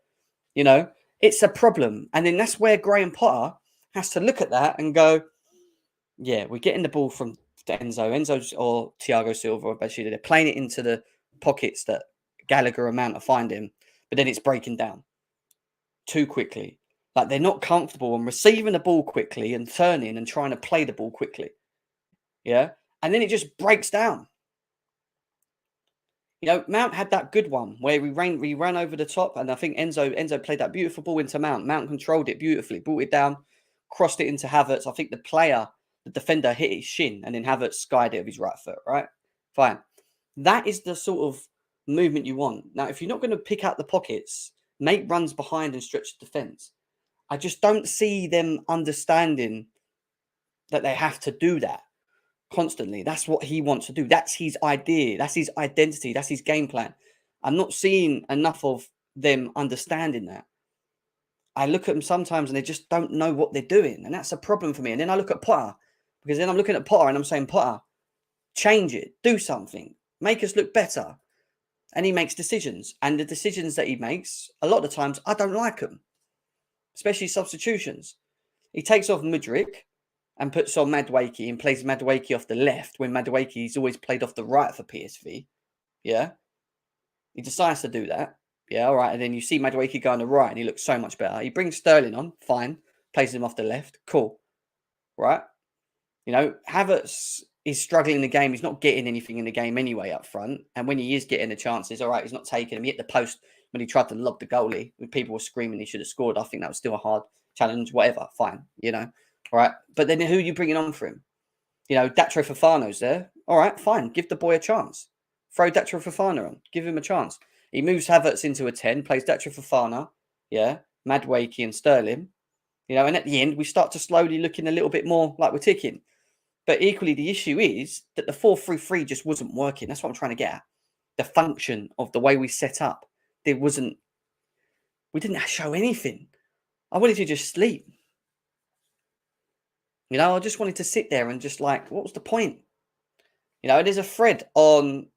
It's a problem. And then that's where Graham Potter has to look at that and go, yeah, we're getting the ball from Enzo or Thiago Silva, basically. They're playing it into the pockets that Gallagher and Mount are finding, but then it's breaking down too quickly. Like they're not comfortable on receiving the ball quickly and turning and trying to play the ball quickly. Yeah. And then it just breaks down. Mount had that good one where we ran over the top, and I think Enzo played that beautiful ball into Mount. Mount controlled it beautifully, brought it down, crossed it into Havertz. I think the defender hit his shin, and then Havertz skied it with his right foot, right? Fine. That is the sort of movement you want. Now, if you're not going to pick out the pockets, make runs behind and stretch the defence. I just don't see them understanding that they have to do that constantly. That's what he wants to do. That's his idea. That's his identity. That's his game plan. I'm not seeing enough of them understanding that. I look at them sometimes and they just don't know what they're doing. And that's a problem for me. And then I look at Potter, because then I'm looking at Potter and I'm saying, Potter, change it, do something, make us look better. And he makes decisions. And the decisions that he makes, a lot of the times, I don't like them, especially substitutions. He takes off Mudryk and puts on Madueke and plays Madueke off the left when Madueke's always played off the right for PSV. Yeah. He decides to do that. Yeah, all right. And then you see Madueke go on the right and he looks so much better. He brings Sterling on, fine. Plays him off the left. Cool. Right? You know, Havertz is struggling in the game. He's not getting anything in the game anyway up front. And when he is getting the chances, all right, he's not taking them. He hit the post when he tried to lob the goalie. When people were screaming he should have scored. I think that was still a hard challenge. Whatever. Fine. You know. All right. But then who are you bringing on for him? You know, Datro Fofana's there. All right, fine. Give the boy a chance. Throw Datro Fofana on. Give him a chance. He moves Havertz into a 10, plays Datro Fofana, yeah, Madueke and Sterling. You know, and at the end, we start to slowly looking a little bit more like we're ticking. But equally, the issue is that the 4-3-3 just wasn't working. That's what I'm trying to get at. The function of the way we set up, we didn't show anything. I wanted to just sleep. You know, I just wanted to sit there and just like, what was the point? You know, there's a thread on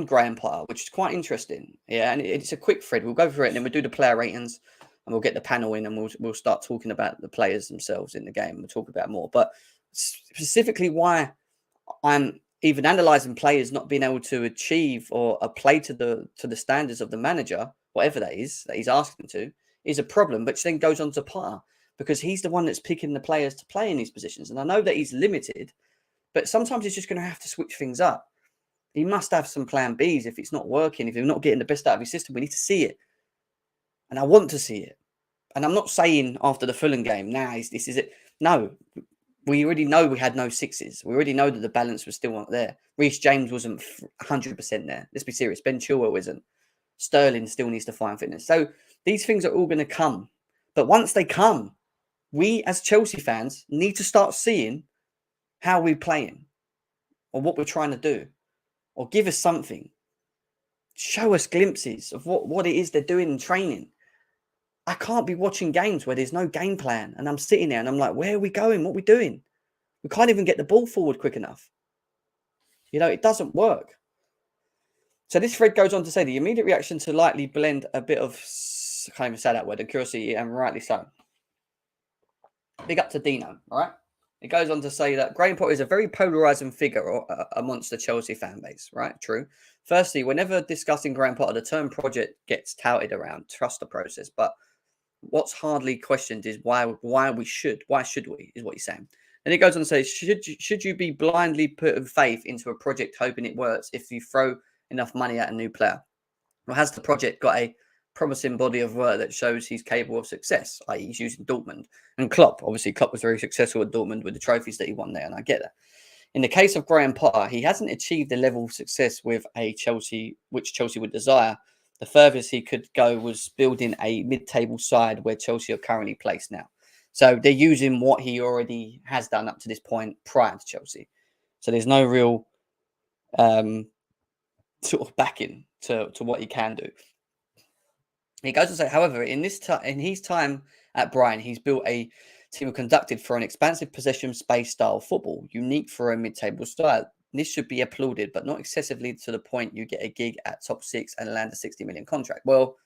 Graham Potter, which is quite interesting. Yeah, and it's a quick thread. We'll go through it and then we'll do the player ratings and we'll get the panel in and we'll start talking about the players themselves in the game. We'll talk about more. But specifically why I'm even analysing players not being able to achieve or play to the standards of the manager, whatever that is, that he's asking to, is a problem, which then goes on to Potter because he's the one that's picking the players to play in these positions. And I know that he's limited, but sometimes he's just going to have to switch things up. He must have some plan Bs if it's not working. If you're not getting the best out of his system, we need to see it. And I want to see it. And I'm not saying after the Fulham game, this is it. No, we already know we had no sixes. We already know that the balance was still not there. Reece James wasn't 100% there. Let's be serious. Ben Chilwell isn't. Sterling still needs to find fitness. So these things are all going to come. But once they come, we as Chelsea fans need to start seeing how we're playing or what we're trying to do. Or give us something. Show us glimpses of what it is they're doing in training. I can't be watching games where there's no game plan. And I'm sitting there and I'm like, where are we going? What are we doing? We can't even get the ball forward quick enough. You know, it doesn't work. So this thread goes on to say the immediate reaction to likely blend a bit of, I can't even say that word, curiosity, and rightly so. Big up to Dino, all right? It goes on to say that Graham Potter is a very polarising figure amongst the Chelsea fan base, right? True. Firstly, whenever discussing Graham Potter, the term project gets touted around. Trust the process. But what's hardly questioned is why should we, is what he's saying. And it goes on to say, should you be blindly putting faith into a project hoping it works if you throw enough money at a new player? Well, has the project got a promising body of work that shows he's capable of success, i.e. he's using Dortmund? And Klopp, obviously Klopp was very successful at Dortmund with the trophies that he won there, and I get that. In the case of Graham Potter, he hasn't achieved the level of success with which Chelsea would desire. The furthest he could go was building a mid-table side where Chelsea are currently placed now. So they're using what he already has done up to this point prior to Chelsea. So there's no real sort of backing to what he can do. He goes to say, however, in his time at Brighton, he's built a team conducted for an expansive possession space style football, unique for a mid-table style. This should be applauded, but not excessively to the point you get a gig at top six and land a 60 million contract. Well,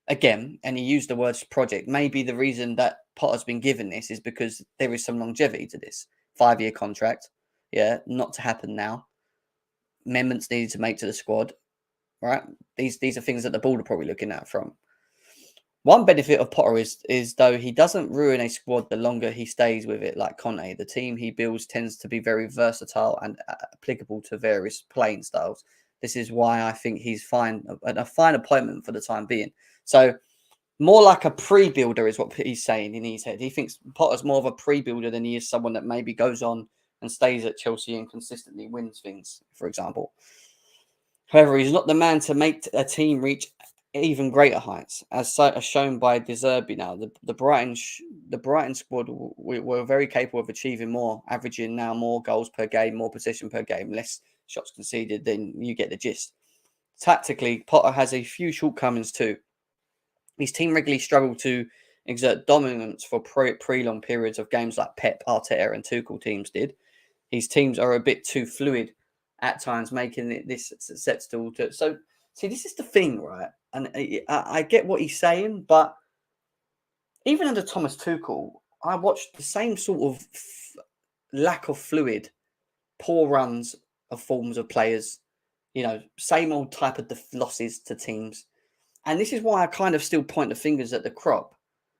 again, and he used the words project. Maybe the reason that Potter's been given this is because there is some longevity to this 5-year contract. Yeah, not to happen now. Amendments needed to make to the squad. Right? These are things that the board are probably looking at from. One benefit of Potter is though he doesn't ruin a squad the longer he stays with it, like Conte. The team he builds tends to be very versatile and applicable to various playing styles. This is why I think he's a fine appointment for the time being. So more like a pre-builder is what he's saying in his head. He thinks Potter's more of a pre-builder than he is someone that maybe goes on and stays at Chelsea and consistently wins things, for example. However, he's not the man to make a team reach even greater heights, as shown by De Zerbi now. The Brighton squad were very capable of achieving more, averaging now more goals per game, more possession per game, less shots conceded. Then you get the gist. Tactically, Potter has a few shortcomings too. His team regularly struggle to exert dominance for pre-long periods of games like Pep, Arteta and Tuchel teams did. His teams are a bit too fluid at times, making this susceptible to... So, see, this is the thing, right? And I get what he's saying, but even under Thomas Tuchel, I watched the same sort of lack of fluid, poor runs of forms of players, same old type of losses to teams. And this is why I kind of still point the fingers at the crop,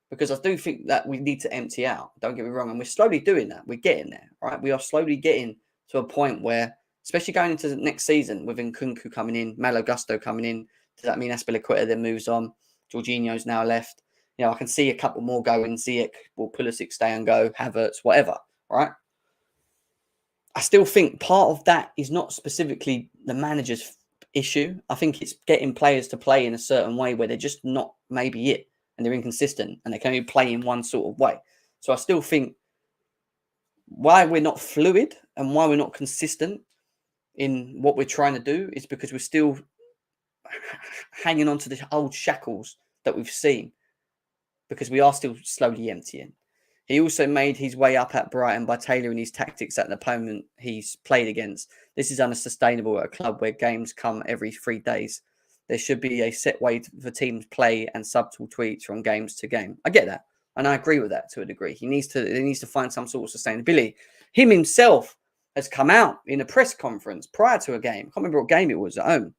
because I do think that we need to empty out. Don't get me wrong. And we're slowly doing that. We're getting there, right? We are slowly getting to a point where, especially going into the next season, with Nkunku coming in, Malo Gusto coming in, does that mean Azpilicueta then moves on? Jorginho's now left. I can see a couple more going. Ziyech, will Pulisic stay and go? Havertz, whatever, right? I still think part of that is not specifically the manager's issue. I think it's getting players to play in a certain way where they're just not maybe it, and they're inconsistent, and they can only play in one sort of way. So I still think why we're not fluid and why we're not consistent in what we're trying to do is because we're still hanging on to the old shackles that we've seen, because we are still slowly emptying. He also made his way up at Brighton by tailoring his tactics at an opponent he's played against. This is unsustainable at a club where games come every 3 days. There should be a set way for teams play and subtle tweaks from games to game. I get that, and I agree with that to a degree. He needs to find some sort of sustainability. Him himself has come out in a press conference prior to a game. I can't remember what game it was at home.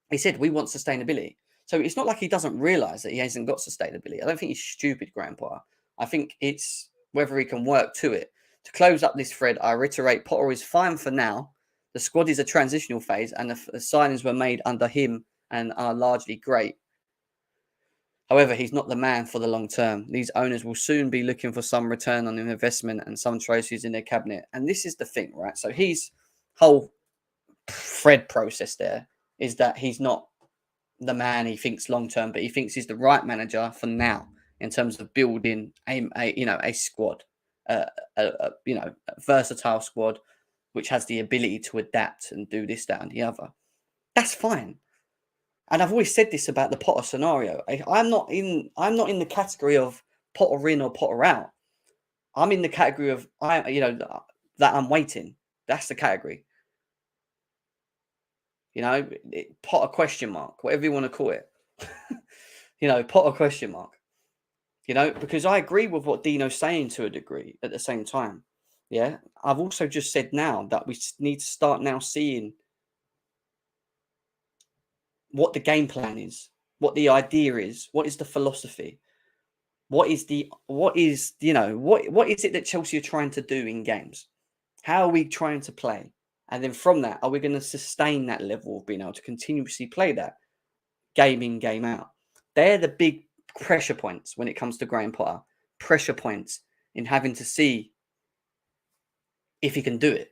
He said, we want sustainability. So it's not like he doesn't realise that he hasn't got sustainability. I don't think he's stupid, Grandpa. I think it's whether he can work to it. To close up this thread, I reiterate, Potter is fine for now. The squad is a transitional phase, and the signings were made under him and are largely great. However, he's not the man for the long term. These owners will soon be looking for some return on investment and some trophies in their cabinet. And this is the thing, right? So his whole thread process there is that he's not the man he thinks long term, but he thinks he's the right manager for now in terms of building a squad, a versatile squad which has the ability to adapt and do this, that, and the other. That's fine. And I've always said this about the Potter scenario. I'm not in the category of Potter in or Potter out. I'm in the category of that I'm waiting. That's the category. Potter question mark, whatever you want to call it. Potter question mark. Because I agree with what Dino's saying to a degree at the same time. Yeah. I've also just said now that we need to start now seeing what the game plan is, what the idea is, what is the philosophy, what is it that Chelsea are trying to do in games? How are we trying to play? And then from that, are we going to sustain that level of being able to continuously play that game in, game out? They're the big pressure points when it comes to Graham Potter. Pressure points in having to see if he can do it.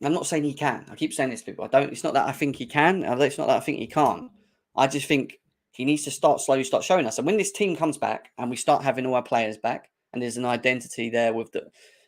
I'm not saying he can. I keep saying this to people. It's not that I think he can. It's not that I think he can't. I just think he needs to slowly start showing us. And when this team comes back and we start having all our players back and there's an identity there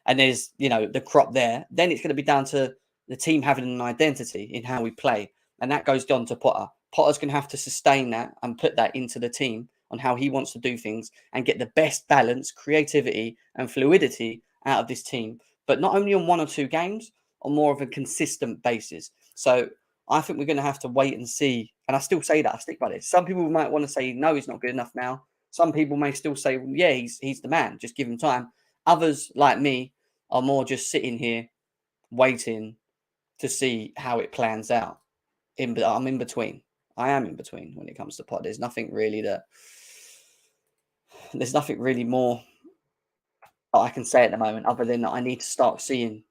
and there's, the crop there, then it's going to be down to the team having an identity in how we play. And that goes down to Potter. Potter's going to have to sustain that and put that into the team on how he wants to do things and get the best balance, creativity and fluidity out of this team. But not only on 1 or 2 games, on more of a consistent basis. So I think we're going to have to wait and see. And I still say that. I stick by this. Some people might want to say, no, he's not good enough now. Some people may still say, well, yeah, he's the man. Just give him time. Others, like me, are more just sitting here waiting to see how it plans out. I'm in between. I am in between when it comes to Pod. There's nothing really more that I can say at the moment other than that I need to start seeing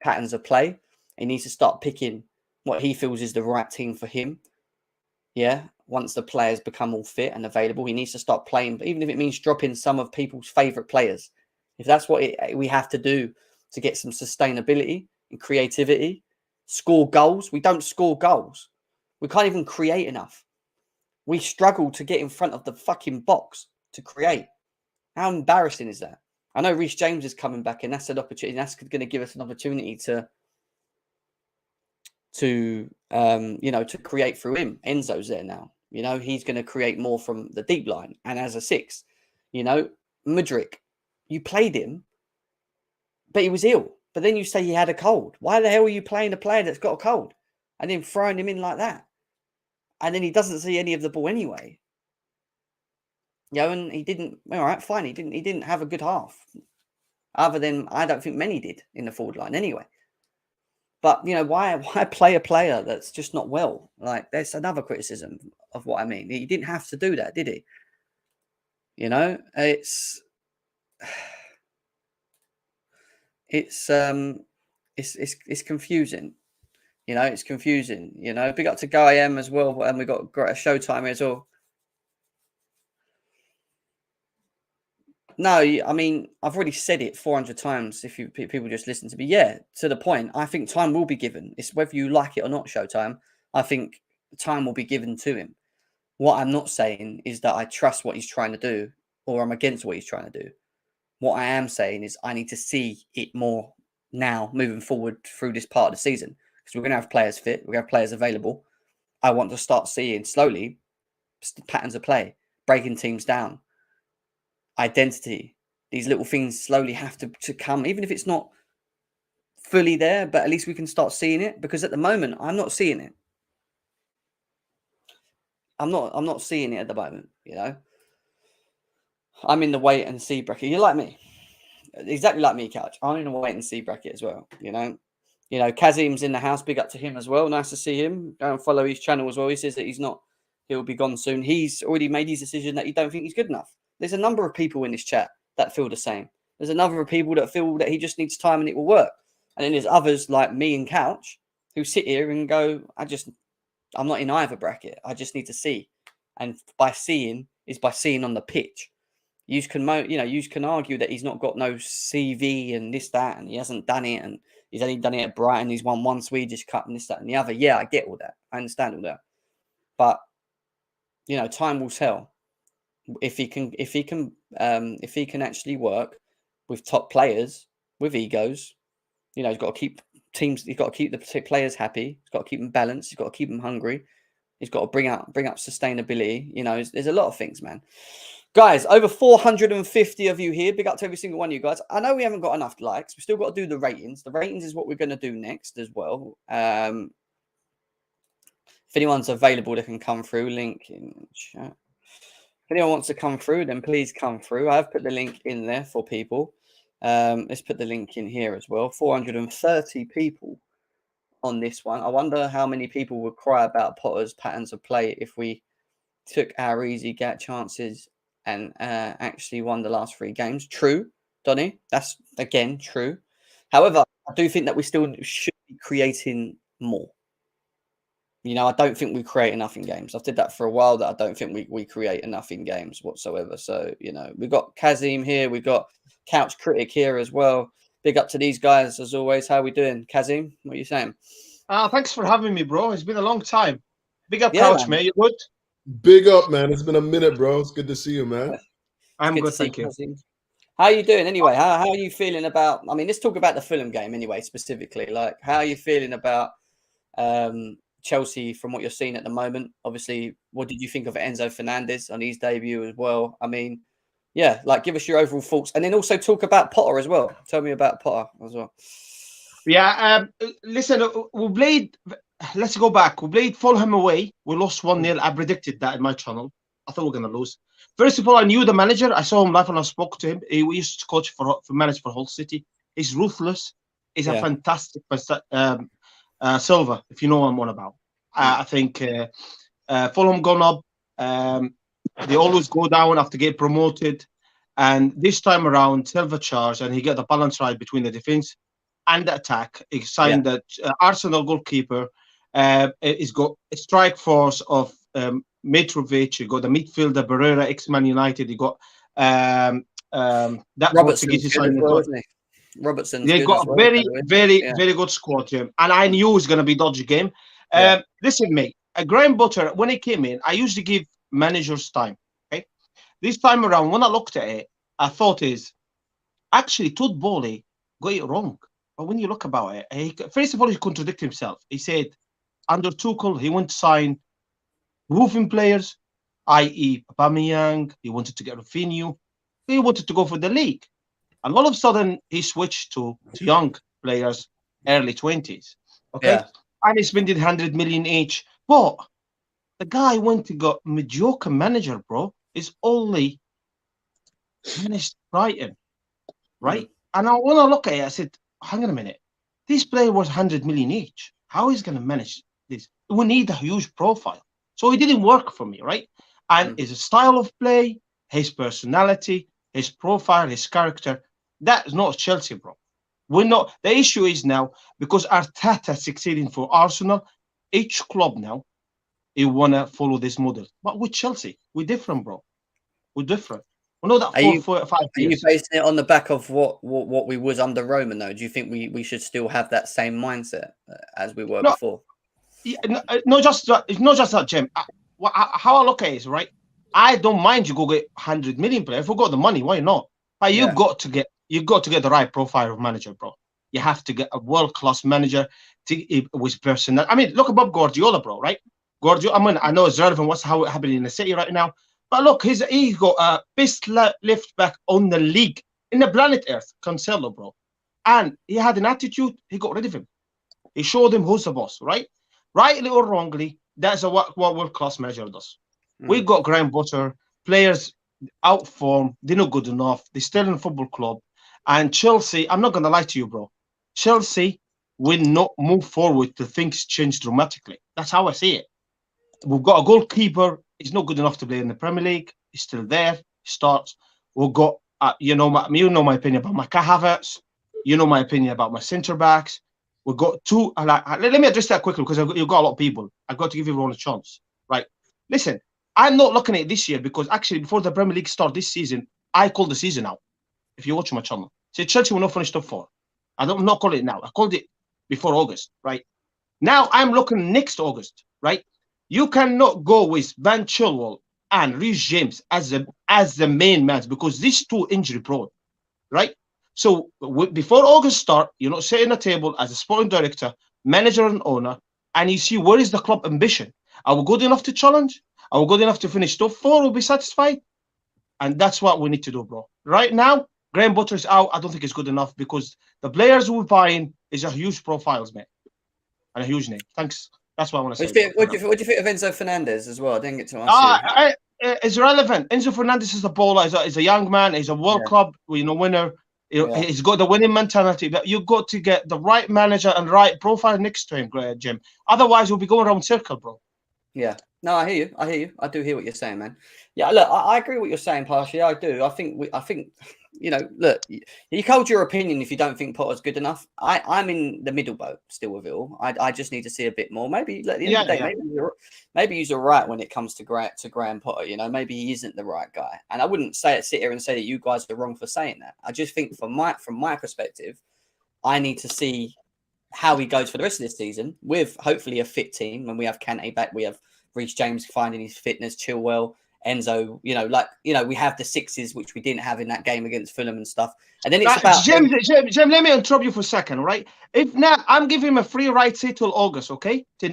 patterns of play. He needs to start picking what he feels is the right team for him. Yeah. Once the players become all fit and available, he needs to start playing. But even if it means dropping some of people's favourite players, if that's what we have to do to get some sustainability and creativity, score goals. We don't score goals. We can't even create enough. We struggle to get in front of the fucking box to create. How embarrassing is that? I know Reece James is coming back, and that's an opportunity. That's going to give us an opportunity to to create through him. Enzo's there now. He's going to create more from the deep line and as a 6. Mudryk, you played him, but he was ill. But then you say he had a cold. Why the hell are you playing a player that's got a cold and then throwing him in like that? And then he doesn't see any of the ball anyway. And he didn't. All right, fine. He didn't have a good half. Other than I don't think many did in the forward line anyway. But why play a player that's just not well? Like, there's another criticism of what I mean. He didn't have to do that, did he? It's confusing. It's confusing. Big up to Guy M as well, and we got great Showtime as well. No, I mean, I've already said it 400 times. If people just listen to me, to the point. I think time will be given. It's whether you like it or not. Showtime. I think time will be given to him. What I'm not saying is that I trust what he's trying to do, or I'm against what he's trying to do. What I am saying is I need to see it more now, moving forward through this part of the season, because we're going to have players fit, we're going to have players available. I want to start seeing slowly patterns of play, breaking teams down. Identity, these little things slowly have to come, even if it's not fully there, but at least we can start seeing it, because at the moment I'm not seeing it. I'm not seeing it at the moment. I'm in the wait and see bracket. You're like me, exactly like me, Couch. I'm in a wait and see bracket as well. Kazim's in the house. Big up to him as well. Nice to see him. Go and follow his channel as well. He says that he'll be gone soon. He's already made his decision that he don't think he's good enough. There's a number of people in this chat that feel the same. There's a number of people that feel that he just needs time and it will work. And then there's others like me and Couch who sit here and go, I'm not in either bracket. I just need to see. And by seeing is by seeing on the pitch. You can argue that he's not got no CV and this, that, and he hasn't done it. And he's only done it at Brighton. He's won one Swedish Cup and this, that, and the other. Yeah, I get all that. I understand all that. But, time will tell. If he can actually work with top players with egos, he's got to keep teams. He's got to keep the players happy. He's got to keep them balanced. He's got to keep them hungry. He's got to bring up sustainability. There's a lot of things, man. Guys, over 450 of you here. Big up to every single one of you guys. I know we haven't got enough likes. We've still got to do the ratings. The ratings is what we're going to do next as well. If anyone's available, they can come through. Link in chat. If anyone wants to come through, then please come through. I've put the link in there for people. Let's put the link in here as well. 430 people on this one. I wonder how many people would cry about Potter's patterns of play if we took our easy chances and actually won the last 3 games. True, Donny. That's, again, true. However, I do think that we still should be creating more. I don't think we create enough in games. I've said that for a while, that I don't think we create enough in games whatsoever. So, we've got Kazim here. We've got Couch Critic here as well. Big up to these guys as always. How are we doing? Kazim, what are you saying? Thanks for having me, bro. It's been a long time. Big up, Couch, mate. You good? Big up, man. It's been a minute, bro. It's good to see you, man. I'm good, thank you. How are you doing anyway? How are you feeling about, let's talk about the Fulham game anyway, specifically. Like, how are you feeling about Chelsea from what you're seeing at the moment? Obviously, what did you think of Enzo Fernandez on his debut as well? Give us your overall thoughts, and then also talk about Potter as well. Tell me about Potter as well. Yeah, listen, we played. Let's go back. We played Fulham away. We lost 1-0. I predicted that in my channel. I thought we were going to lose. First of all, I knew the manager. I saw him live and I spoke to him. He used to coach manage for Hull City. He's ruthless. He's a fantastic Silva, if you know what I'm on about. I think Fulham gone up. They always go down after get promoted. And this time around, Silva charged and he got the balance right between the defense and the attack. He signed the Arsenal goalkeeper. He's got a strike force of Mitrovic. You got the midfielder Barrera, ex-Man United. You got that Robertson. They got a very good squad, Jim. And I knew it was going to be a dodgy game. Listen, mate, Graham Potter, when he came in, I usually give managers time. Okay, this time around, when I looked at it, I thought actually Todd Bowley got it wrong. But when you look about it, first of all, he contradicted himself. He said, under Tuchel, he went to sign roofing players, i.e. Aubameyang. He wanted to get Rafinha. He wanted to go for the league. And all of a sudden, he switched to young players, early 20s. Okay? Yeah. And he spent 100 million each. But the guy went to got mediocre manager, bro. Is only managed Brighton, right? And I want to look at it. I said, hang on a minute. This player was 100 million each. How is he going to manage this? We need a huge profile. So it didn't work for me, right? And his style of play, his personality, his profile, his character, that is not Chelsea, bro. We're not. The issue is now, because Arteta succeeding for Arsenal, each club now, they want to follow this model. But with Chelsea, we're different, bro. We're different. We know that 4, 5 years. Are you basing it on the back of what we was under Roman, though? Do you think we should still have that same mindset as we were before? Yeah, not just that, Jim. How I look at it is, right, I don't mind you go get 100 million players. If we got the money, why not? But you got to get the right profile of manager, bro. You have to get a world-class manager with personality. I mean, look above Guardiola, bro, right? Guardiola, I mean, I know it's relevant what's happening in the City right now, but look, he's got a best left back on the league, in the planet Earth, Cancelo, bro. And he had an attitude, he got rid of him. He showed him who's the boss, right? Rightly or wrongly, that's what world-class manager does. We got Graham Potter, players out form, they're not good enough, they're still in a football club. And Chelsea, I'm not going to lie to you, bro. Chelsea will not move forward till things change dramatically. That's how I see it. We've got a goalkeeper. He's not good enough to play in the Premier League. He's still there. He starts. We've got, you know my opinion about my Havertz. You know my opinion about my centre backs. We've got two. Let me address that quickly because you've got a lot of people. I've got to give everyone a chance, right? Listen, I'm not looking at it this year because actually before the Premier League start this season, I called the season out. If you watch my channel, say Chelsea will not finish top 4. I'm not calling it now. I called it before August, right? Now I'm looking next August, right? You cannot go with Van Chilwell and Reece James as the main man because these two injury prone, right? So before August start, you're not sitting at a table as a sporting director, manager and owner, and you see where is the club ambition. Are we good enough to challenge? Are we good enough to finish top 4? We'll be satisfied? And that's what we need to do, bro. Right now, Graham Potter is out. I don't think it's good enough because the players we're buying is a huge profiles, man, and a huge name. Thanks. That's what I want to say. What do you think of Enzo Fernandez as well? I didn't get to ask you. It's relevant. Enzo Fernandez is a baller. He's a young man. He's a World Cup winner. He's got the winning mentality. But you've got to get the right manager and right profile next to him, Jim. Otherwise, we'll be going around circle, bro. Yeah. No, I hear you. I do hear what you're saying, man. Yeah, look, I agree with what you're saying partially. I do. I think you know, look, you hold your opinion if you don't think Potter's good enough. I'm in the middle boat still with it all. I just need to see a bit more. Maybe at the end of the day, maybe he's all right when it comes to Graham Potter. You know, maybe he isn't the right guy. And I wouldn't sit here and say that you guys are wrong for saying that. I just think from my perspective, I need to see how he goes for the rest of this season with hopefully a fit team. When we have Kante back, we have Reece James finding his fitness, Chilwell, Enzo, we have the sixes, which we didn't have in that game against Fulham and stuff. And then it's about... Jim, let me interrupt you for a second, right? If now, I'm giving him a free right say till August, okay? To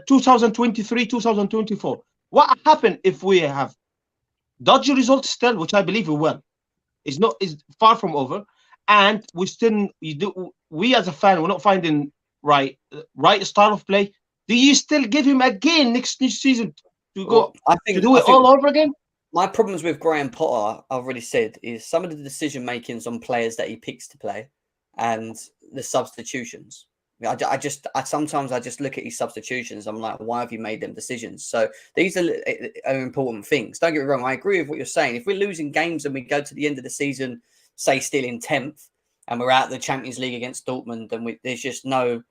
2023, 2024. What happened if we have dodgy results still, which I believe we will? Is far from over. And we as a fan, we're not finding right style of play. Do you still give him again next season to go to do it all over again? My problems with Graham Potter, I've already said, is some of the decision makings on players that he picks to play and the substitutions. Sometimes I just look at his substitutions. I'm like, why have you made them decisions? So these are important things. Don't get me wrong. I agree with what you're saying. If we're losing games and we go to the end of the season, say still in 10th, and we're out of the Champions League against Dortmund, then there's just no...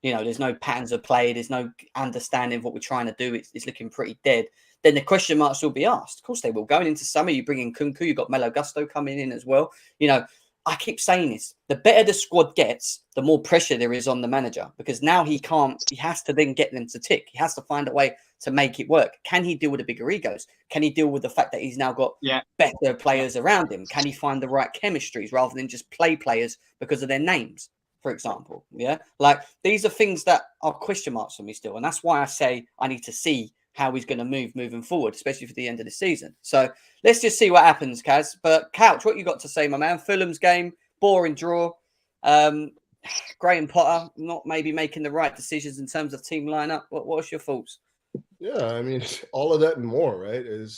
there's no patterns of play. There's no understanding of what we're trying to do. It's looking pretty dead. Then the question marks will be asked. Of course they will. Going into summer, you bring in Kunku. You've got Melo Gusto coming in as well. I keep saying this. The better the squad gets, the more pressure there is on the manager. Because now he has to then get them to tick. He has to find a way to make it work. Can he deal with the bigger egos? Can he deal with the fact that he's now got better players around him? Can he find the right chemistries rather than just play players because of their names? for example. Yeah, like these are things that are question marks for me still, and that's why I say I need to see how he's going to move moving forward, especially for the end of the season. So let's just see what happens, Kaz. But Couch, what you got to say, my man? Fulham's game, boring draw. Graham Potter not maybe making the right decisions in terms of team lineup. What's your thoughts? Yeah, I mean, all of that and more, right? It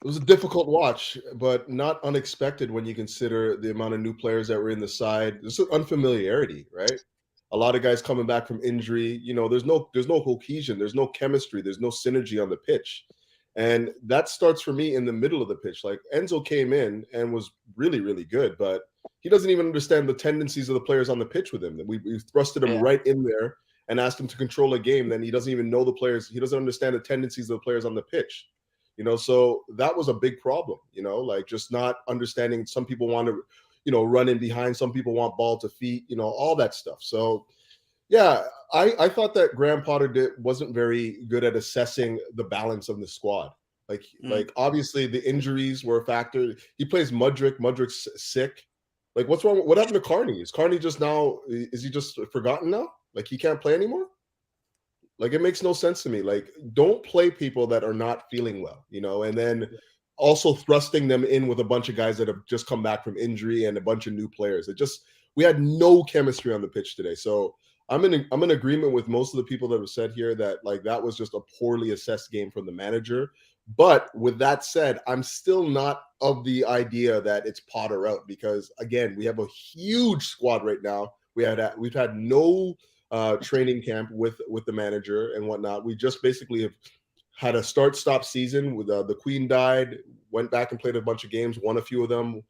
was a difficult watch, but not unexpected when you consider the amount of new players that were in the side. There's an unfamiliarity, right? A lot of guys coming back from injury. There's no cohesion, there's no chemistry, there's no synergy on the pitch. And that starts for me in the middle of the pitch. Like Enzo came in and was really, really good, but he doesn't even understand the tendencies of the players on the pitch with him. We thrusted him right in there and asked him to control a game. Then he doesn't even know the players. He doesn't understand the tendencies of the players on the pitch. So that was a big problem, like just not understanding. Some people want to, run in behind. Some people want ball to feet, all that stuff. So, yeah, I thought that Graham Potter wasn't very good at assessing the balance of the squad. Like obviously the injuries were a factor. He plays Mudryk. Mudryk's sick. Like, what's wrong? What happened to Carney? Is Carney is he just forgotten now? Like, he can't play anymore? Like, it makes no sense to me. Like, don't play people that are not feeling well, and then also thrusting them in with a bunch of guys that have just come back from injury and a bunch of new players. We had no chemistry on the pitch today. So I'm in agreement with most of the people that have said here that like that was just a poorly assessed game from the manager. But with that said, I'm still not of the idea that it's Potter out, because again, we have a huge squad right now. We've had no training camp with the manager and whatnot. We just basically have had a start-stop season with the Queen died, went back and played a bunch of games, won a few of them,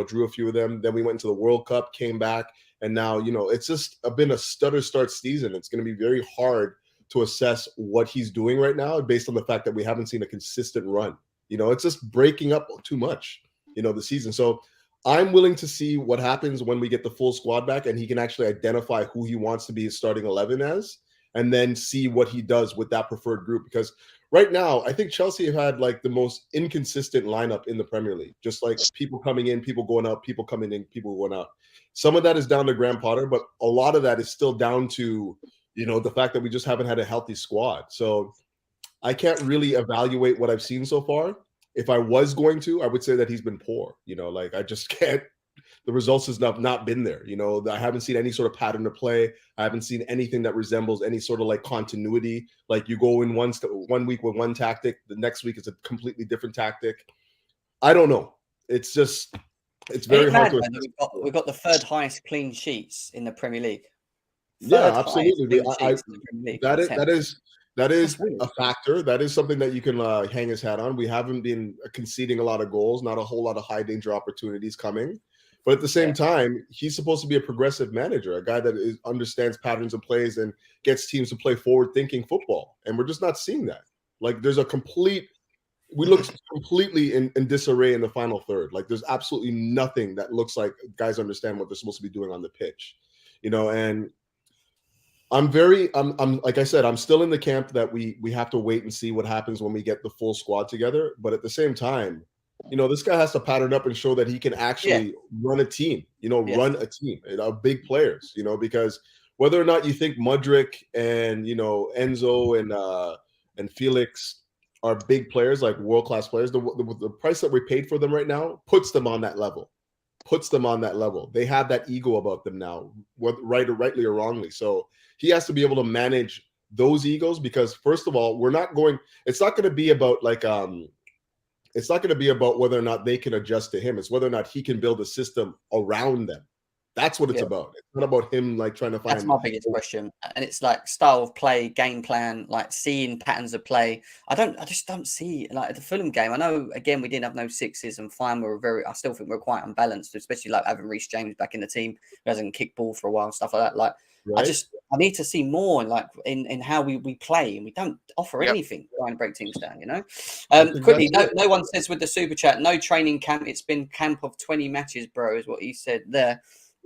drew a few of them. Then we went into the World Cup, came back, and now, it's just been a stutter start season. It's going to be very hard to assess what he's doing right now based on the fact that we haven't seen a consistent run. It's just breaking up too much, the season. So I'm willing to see what happens when we get the full squad back and he can actually identify who he wants to be his starting 11 as, and then see what he does with that preferred group. Because right now, I think Chelsea have had like the most inconsistent lineup in the Premier League. Just like people coming in, people going out, people coming in, people going out. Some of that is down to Graham Potter, but a lot of that is still down to, the fact that we just haven't had a healthy squad. So I can't really evaluate what I've seen so far. If I was going to, I would say that he's been poor. Like I just can't. The results has not been there. I haven't seen any sort of pattern to play. I haven't seen anything that resembles any sort of like continuity. Like you go in one week with one tactic, the next week is a completely different tactic. I don't know. It's very hard to. We've got the third highest clean sheets in the Premier League. Yeah, absolutely. That is a factor. That is something that you can hang his hat on. We haven't been conceding a lot of goals, not a whole lot of high danger opportunities coming. But at the same time, he's supposed to be a progressive manager, a guy that understands patterns of plays and gets teams to play forward-thinking football. And we're just not seeing that. Like there's we looked completely in disarray in the final third. Like there's absolutely nothing that looks like guys understand what they're supposed to be doing on the pitch, and I'm like I said, I'm still in the camp that we have to wait and see what happens when we get the full squad together. But at the same time, this guy has to pattern up and show that he can actually run a team, run a team of big players, because whether or not you think Mudryk and, Enzo and Felix are big players, like world-class players, the price that we paid for them right now puts them on that level. They have that ego about them now, rightly or wrongly. So he has to be able to manage those egos, because first of all, it's not going to be about like, it's not going to be about whether or not they can adjust to him. It's whether or not he can build a system around them. That's what it's about. It's not about him like trying to find. That's my biggest question. And it's like style of play, game plan, like seeing patterns of play. I just don't see like the Fulham game. I know again we didn't have no sixes and fine. I still think we're quite unbalanced, especially like having Reece James back in the team who hasn't kicked ball for a while, stuff like that. Like I need to see more like in how we play, and we don't offer anything trying to break teams down, Quickly, no one says with the super chat, no training camp. It's been camp of 20 matches, bro, is what he said there.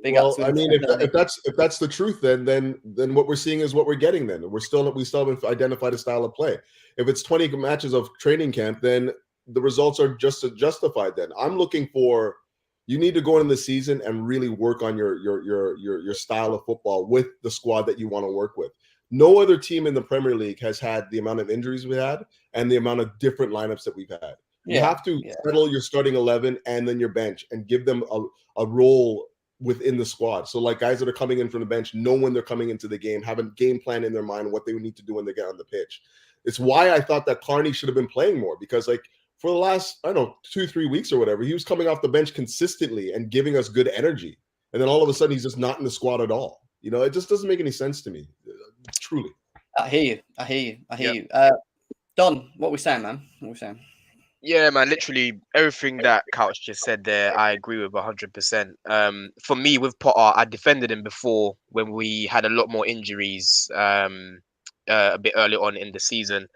Well, I mean, if that's the truth, then what we're seeing is what we're getting. Then we still haven't identified a style of play. If it's 20 matches of training camp, then the results are just justified. Then I'm looking for You need to go into the season and really work on your style of football with the squad that you want to work with. No other team in the Premier League has had the amount of injuries we had and the amount of different lineups that we've had. You have to settle your starting 11 and then your bench and give them a role within the squad. So like guys that are coming in from the bench know when they're coming into the game, have a game plan in their mind, what they need to do when they get on the pitch. It's why I thought that Carney should have been playing more, because like for the last, I don't know, 2-3 weeks or whatever, he was coming off the bench consistently and giving us good energy. And then all of a sudden he's just not in the squad at all. You know, it just doesn't make any sense to me. Truly. I hear you. Don, what are we saying, man? What are we saying? Yeah, man, literally everything that Couch just said there, I agree with 100%. For me, with Potter, I defended him before when we had a lot more injuries a bit early on in the season.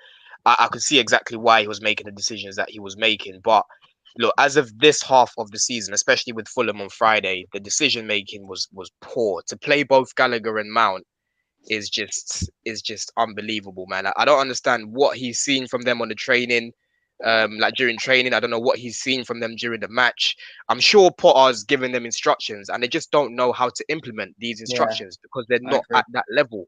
I could see exactly why he was making the decisions that he was making. But look, as of this half of the season, especially with Fulham on Friday, the decision making was poor. To play both Gallagher and Mount is just unbelievable, man. I don't understand what he's seen from them on the training. Like during training, I don't know what he's seen from them during the match. I'm sure Potter's giving them instructions and they just don't know how to implement these instructions because they're not at that level.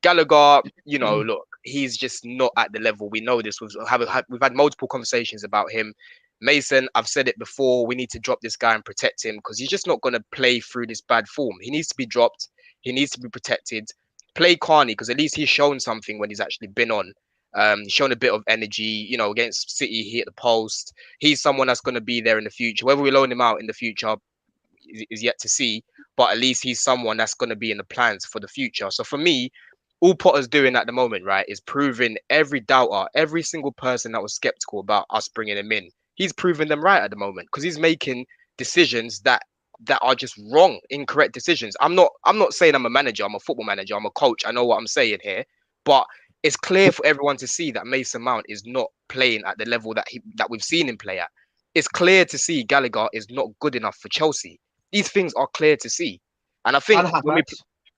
Gallagher, you know, look, he's just not at the level. We know this. We've had multiple conversations about him. Mason, I've said it before, we need to drop this guy and protect him because he's just not going to play through this bad form. He needs to be dropped. He needs to be protected. Play Carney because at least he's shown something when he's actually been on. Shown a bit of energy, you know, against City, he hit the post. He's someone that's going to be there in the future. Whether we loan him out in the future is yet to see, but at least he's someone that's going to be in the plans for the future. So for me, all Potter's doing at the moment, right, is proving every doubter, every single person that was skeptical about us bringing him in, he's proving them right at the moment because he's making decisions that are just wrong, incorrect decisions. I'm not saying I'm a manager, I'm a football manager, I'm a coach. I know what I'm saying here, but it's clear for everyone to see that Mason Mount is not playing at the level that we've seen him play at. It's clear to see Gallagher is not good enough for Chelsea. These things are clear to see. And I think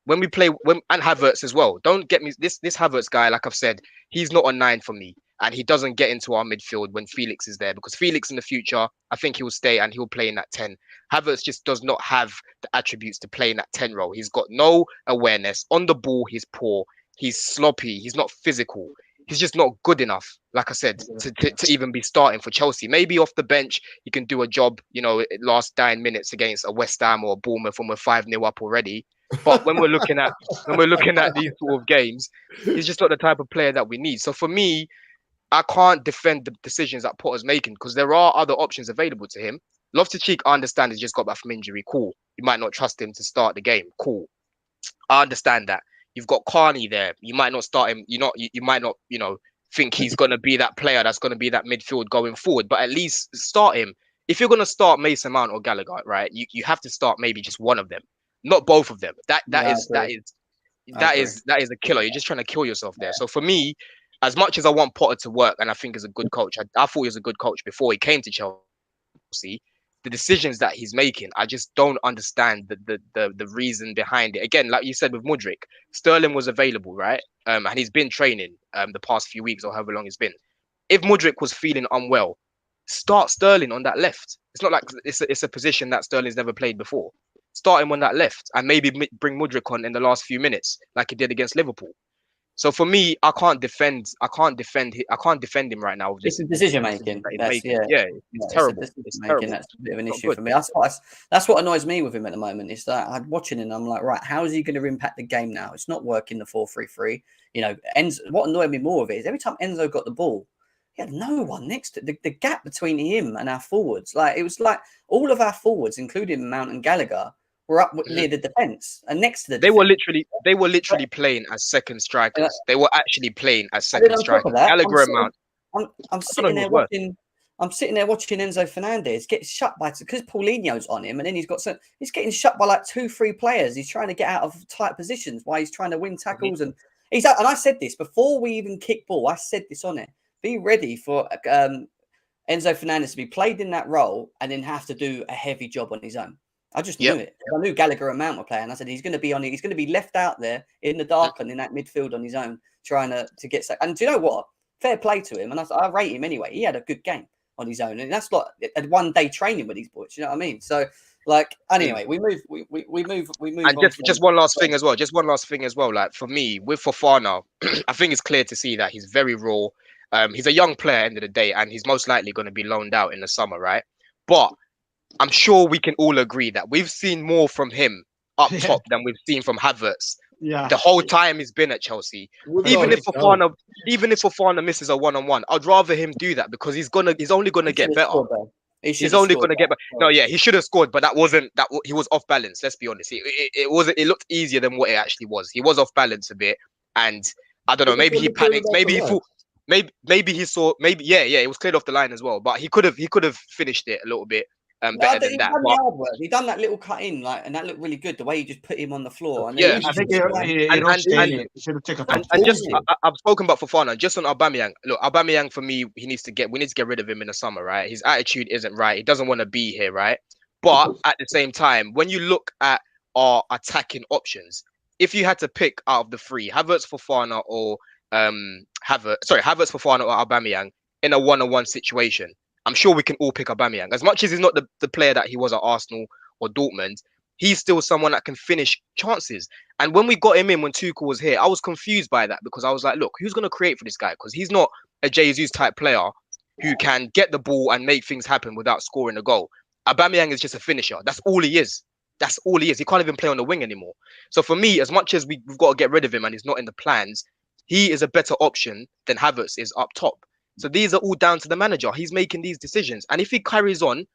when we play and Havertz as well, don't get me, this Havertz guy, like I've said, he's not a 9 for me. And he doesn't get into our midfield when Felix is there because Felix in the future, I think he'll stay and he'll play in that 10. Havertz just does not have the attributes to play in that 10 role. He's got no awareness. On the ball, he's poor. He's sloppy. He's not physical. He's just not good enough, like I said, to even be starting for Chelsea. Maybe off the bench, he can do a job, you know, last 9 minutes against a West Ham or a Bournemouth when we're 5-0 up already. But when we're looking at these sort of games, he's just not the type of player that we need. So for me, I can't defend the decisions that Potter's making because there are other options available to him. Loftus-Cheek, I understand, he's just got back from injury. Cool. You might not trust him to start the game. Cool. I understand that. You've got Carney there. You might not start him. You might not, you know, think he's going to be that player that's going to be that midfield going forward. But at least start him. If you're going to start Mason Mount or Gallagher, right, you have to start maybe just one of them, not both of them. That is a killer. You're just trying to kill yourself there. So for me, as much as I want Potter to work, and I think he's a good coach, I thought he was a good coach before he came to Chelsea. The decisions that he's making, I just don't understand the reason behind it. Again, like you said with Mudryk, Sterling was available, right? And he's been training the past few weeks or however long it's been. If Mudryk was feeling unwell, start Sterling on that left. It's not like it's a position that Sterling's never played before. Start him on that left and maybe bring Mudryk on in the last few minutes like he did against Liverpool. So for me, I can't defend him right now. It's a decision making. It's terrible. It's terrible. That's a bit of an issue for me. That's what annoys me with him at the moment. Is that I'm watching him and I'm like, right, how is he going to impact the game now? It's not working the 4-3-3. You know, Enzo, what annoyed me more of it is every time Enzo got the ball, he had no one next to the gap between him and our forwards. Like it was like all of our forwards, including Mount and Gallagher, were up near the defense and next to the They were literally playing as second strikers. They were actually playing as second strikers. Gallagher and Mount. I'm sitting there watching Enzo Fernandez get shut by because Paulinho's on him, and then he's getting shut by like 2-3 players. He's trying to get out of tight positions while he's trying to win tackles, and I said this before we even kick ball. I said this on it. Be ready for Enzo Fernandez to be played in that role and then have to do a heavy job on his own. I just knew it. I knew Gallagher and Mount were playing. I said he's going to be on it. He's going to be left out there in the dark and in that midfield on his own, trying to get. And do you know what? Fair play to him, and I rate him anyway. He had a good game, on his own, and that's like a 1 day training with these boys. You know what I mean? So, like, anyway, we move. And on just one last thing as well. Just one last thing as well. Like for me, with Fofana, I think it's clear to see that he's very raw. He's a young player at the end of the day, and he's most likely going to be loaned out in the summer, right? But I'm sure we can all agree that we've seen more from him up top than we've seen from Havertz. Yeah. The whole time he's been at Chelsea. Even if Fofana misses a 1-on-1, I'd rather him do that because he's only gonna get better. He's only going to get better. No, yeah, he should have scored, but he was off balance. Let's be honest. It looked easier than what it actually was. He was off balance a bit, and I don't know. Maybe he panicked. Maybe he thought. Maybe he saw. Maybe it was cleared off the line as well. But he could have finished it a little bit better than that. He done that little cut in, and that looked really good. The way he just put him on the floor. And I think he should have taken a and just I've spoken about Fofana. Just on Aubameyang. Look, Aubameyang for me, we need to get rid of him in the summer, right? His attitude isn't right. He doesn't want to be here, right? But at the same time, when you look at our attacking options, if you had to pick out of the three, Havertz, Fofana, or Havertz, Fofana, or Aubameyang in a 1-on-1 situation, I'm sure we can all pick Aubameyang. As much as he's not the player that he was at Arsenal or Dortmund, he's still someone that can finish chances. And when we got him in when Tuchel was here, I was confused by that because I was like, look, who's going to create for this guy? Because he's not a Jesus type player who can get the ball and make things happen without scoring a goal. Aubameyang is just a finisher. That's all he is. That's all he is. He can't even play on the wing anymore. So for me, as much as we've got to get rid of him and he's not in the plans, he is a better option than Havertz is up top. So these are all down to the manager. He's making these decisions. And if he carries on,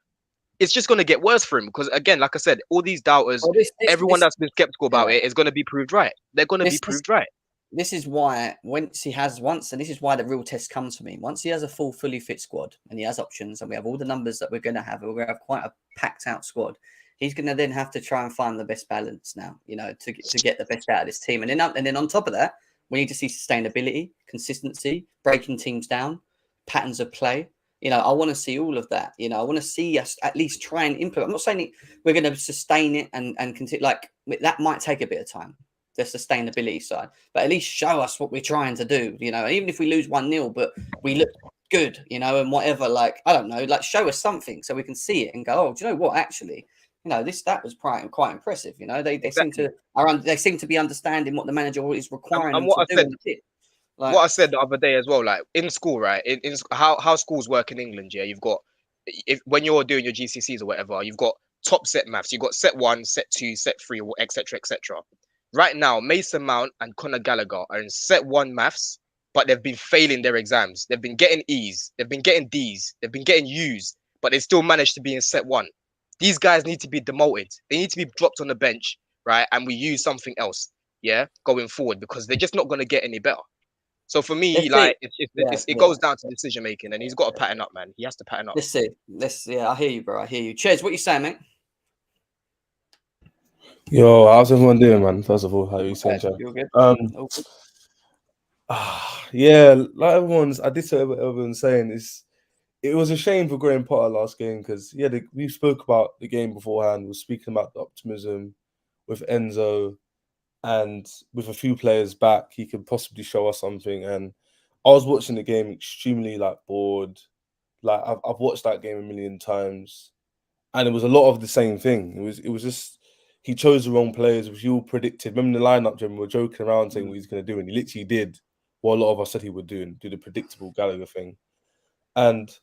it's just going to get worse for him. Because again, like I said, all these doubters, everyone that's been skeptical about it is going to be proved right. They're going to be proved right. This is why and this is why the real test comes for me. Once he has a fully fit squad and he has options and we have all the numbers that we're going to have, we're going to have quite a packed out squad. He's going to then have to try and find the best balance now, to get the best out of this team. And then on top of that, we need to see sustainability, consistency, breaking teams down, patterns of play. I want to see all of that. I want to see us at least try and implement. I'm not saying we're going to sustain it and continue. Like that might take a bit of time, the sustainability side, but at least show us what we're trying to do. Even if we lose 1-0, but we look good, and whatever. Like I don't know, like show us something so we can see it and go, oh, do you know what? Actually, that was quite impressive. They seem to be understanding what the manager is requiring them to do. What I said the other day as well, like in school, right? In how schools work in England, yeah, you've got when you're doing your GCSEs or whatever, you've got top set maths, you've got set 1, set 2, set 3, etc., etc. Right now, Mason Mount and Conor Gallagher are in set 1 maths, but they've been failing their exams. They've been getting E's, they've been getting D's, they've been getting U's, but they still managed to be in set 1. These guys need to be demoted. They need to be dropped on the bench, right? And we use something else, going forward because they're just not going to get any better. So for me, it goes down to decision making, and he's got to pattern up, man. He has to pattern up. Let's see. I hear you, bro. I hear you. Cheers. What you saying, mate? Yo, how's everyone doing, man? First of all, how are you saying, Jack? You're good. Yeah, like I did say what everyone's saying. It was a shame for Graham Potter last game because we spoke about the game beforehand. We're speaking about the optimism with Enzo. And with a few players back, he could possibly show us something. And I was watching the game extremely bored. Like I've watched that game a million times, and it was a lot of the same thing. It was just he chose the wrong players, which you all predicted. Remember the lineup, Jim? We were joking around saying what he's going to do, and he literally did what a lot of us said he would do the predictable Gallagher thing. And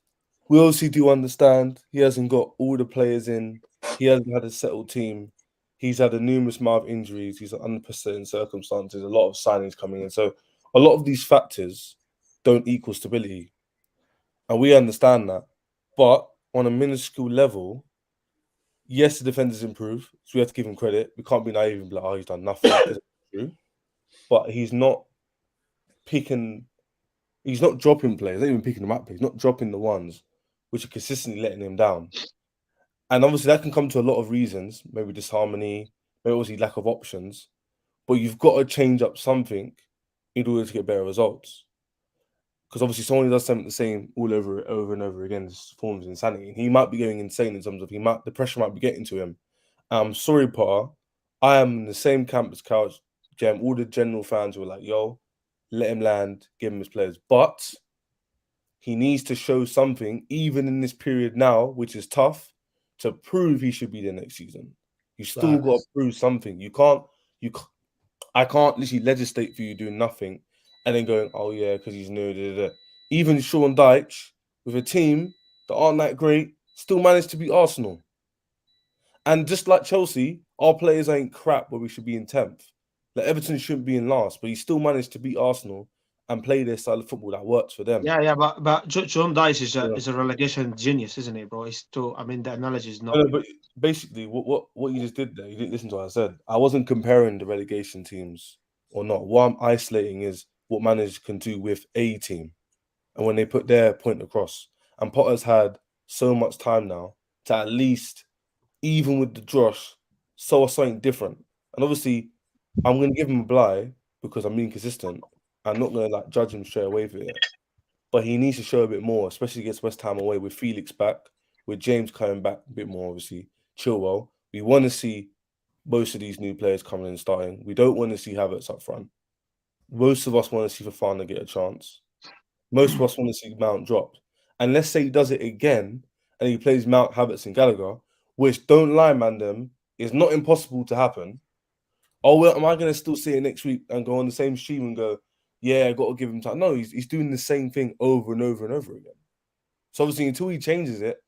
we obviously do understand he hasn't got all the players in. He hasn't had a settled team. He's had a numerous amount of injuries. He's under unprecedented circumstances, a lot of signings coming in. So a lot of these factors don't equal stability. And we understand that. But on a minuscule level, yes, the defenders improve. So we have to give him credit. We can't be naive and be like, oh, he's done nothing. But he's not dropping players. He's not even picking them up. He's not dropping the ones which are consistently letting him down. And obviously that can come to a lot of reasons, maybe disharmony, maybe obviously lack of options. But you've got to change up something in order to get better results. Because obviously someone who does something the same all over and over again is forms of insanity. He might be going insane in terms of the pressure might be getting to him. I'm sorry, Potter. I am in the same camp as Couch Gem. All the general fans were like, yo, let him land, give him his players. But he needs to show something, even in this period now, which is tough, to prove he should be there next season. You still got to prove something. I can't literally legislate for you doing nothing and then going, oh yeah, because he's new. Da, da, da. Even Sean Dyche, with a team that aren't that great, still managed to beat Arsenal. And just like Chelsea, our players ain't crap where we should be in 10th. Like Everton shouldn't be in last, but he still managed to beat Arsenal and play their style of football that works for them. Yeah, but John Dice is a relegation genius, isn't it, bro? It's too. I mean, the analogy is not. No, but basically, what you just did there, you didn't listen to what I said. I wasn't comparing the relegation teams or not. What I'm isolating is what managers can do with a team, and when they put their point across. And Potter's had so much time now to at least, even with the Josh, saw something different. And obviously, I'm going to give him a bly because I'm being consistent. I'm not going to like judge him straight away for it. But he needs to show a bit more, especially against West Ham away with Felix back, with James coming back a bit more, obviously. Chilwell. We want to see most of these new players coming and starting. We don't want to see Havertz up front. Most of us want to see Fofana get a chance. Most of us want to see Mount dropped. And let's say he does it again and he plays Mount, Havertz and Gallagher, which, don't lie, man, them, is not impossible to happen. Oh, well, am I going to still see it next week and go on the same stream and go, yeah, I got to give him time? No, he's doing the same thing over and over and over again. So obviously, until he changes it,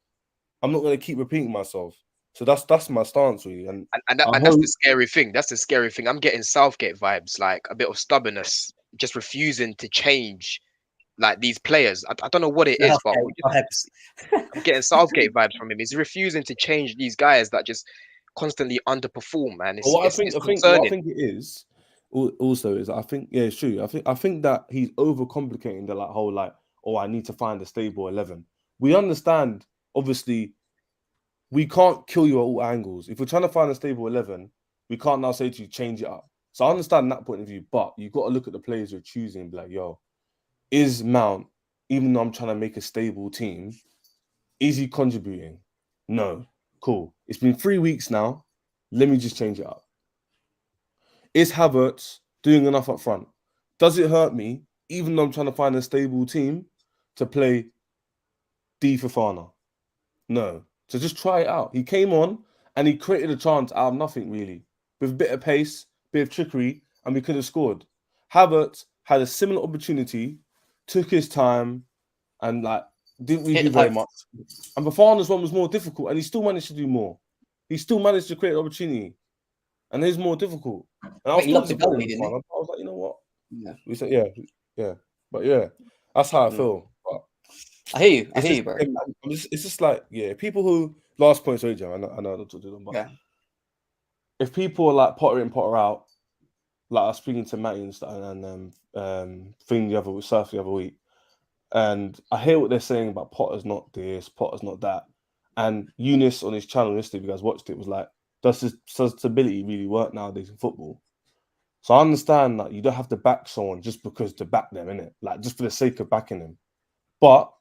I'm not going to keep repeating myself. So that's my stance, really. And that's the scary thing. That's the scary thing. I'm getting Southgate vibes, like a bit of stubbornness, just refusing to change like these players. I don't know what it is, but I'm getting Southgate vibes from him. He's refusing to change these guys that just constantly underperform, man. What I think it is also is I think it's true. I think that he's overcomplicating the like whole like, oh, I need to find a stable 11. We understand, obviously, we can't kill you at all angles. If we're trying to find a stable 11, we can't now say to you, change it up. So I understand that point of view, but you've got to look at the players you're choosing and be like, yo, is Mount, even though I'm trying to make a stable team, is he contributing? No. Cool. It's been 3 weeks now. Let me just change it up. Is Havertz doing enough up front? Does it hurt me, even though I'm trying to find a stable team, to play D Fofana? No. So just try it out. He came on and he created a chance out of nothing, really. With a bit of pace, bit of trickery, and we could have scored. Havertz had a similar opportunity, took his time, and like didn't really do very much. And Fofana's one was more difficult, and he still managed to do more. He still managed to create an opportunity, and it's more difficult. And I was like, you know what? Yeah. We said, yeah. But yeah, that's how I feel. But I hear you, bro. It's just like, people who last point, sorry, Jam, I know to do them, but if people are like Potter in, Potter out, like I was speaking to Matty and thing Surf the other week, and I hear what they're saying about Potter's not this, Potter's not that. And Eunice on his channel yesterday, if you guys watched it, was like, does stability really work nowadays in football? So I understand that you don't have to back someone just because to back them, innit? Like just for the sake of backing them. But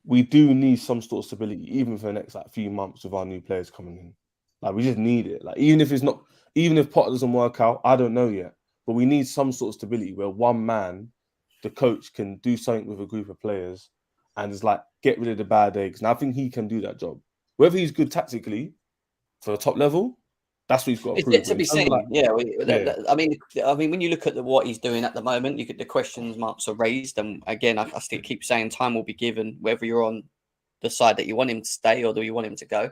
we do need some sort of stability, even for the next like few months with our new players coming in. Like we just need it. Like even if Potter doesn't work out, I don't know yet. But we need some sort of stability where one man, the coach, can do something with a group of players and just like get rid of the bad eggs. And I think he can do that job. Whether he's good tactically for the top level, that's what he's got to prove. It's yet to be seen. I mean, when you look at what he's doing at the moment, you get the questions marks are raised. And again, I still keep saying time will be given, whether you're on the side that you want him to stay or do you want him to go.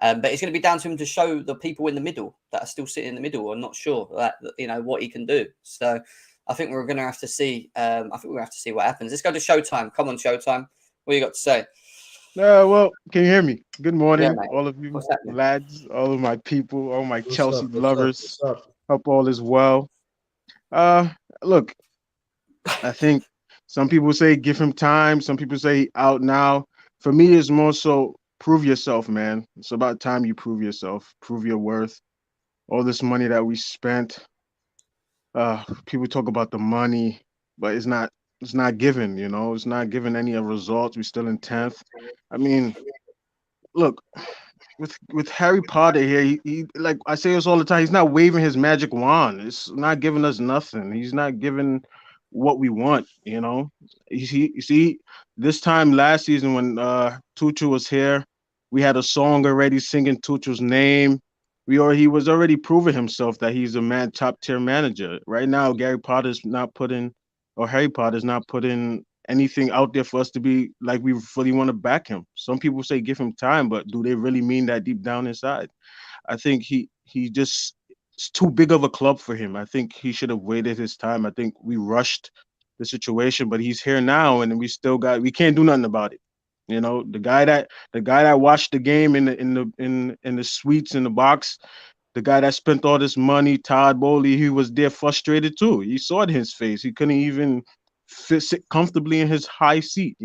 But it's going to be down to him to show the people in the middle that are still sitting in the middle or not sure that what he can do. So I think we're going to have to see. I think we're going to have to see what happens. Let's go to Showtime. Come on, Showtime. What you got to say? Well, can you hear me? Good morning, all of you lads, all of my people, all my Chelsea lovers. Hope all is well. Look, I think some people say give him time. Some people say out now. For me, it's more so prove yourself, man. It's about time you prove yourself, prove your worth. All this money that we spent, people talk about the money, but it's not given, it's not given any results. We're still in 10th. I mean, look, with Harry Potter here, he like I say this all the time, he's not waving his magic wand. It's not giving us nothing. He's not giving what we want. You see, this time last season when Tuchel was here, we had a song already singing Tuchel's name. He was already proving himself that he's a top tier manager. Right now, Harry Potter's not putting anything out there for us to be like we fully want to back him. Some people say give him time, but do they really mean that deep down inside? I think it's too big of a club for him. I think he should have waited his time. I think we rushed the situation, but he's here now, and we can't do nothing about it. The guy that watched the game in the suites in the box, the guy that spent all this money, Todd Bowley, he was there frustrated too. You saw it in his face. He couldn't even sit comfortably in his high seat.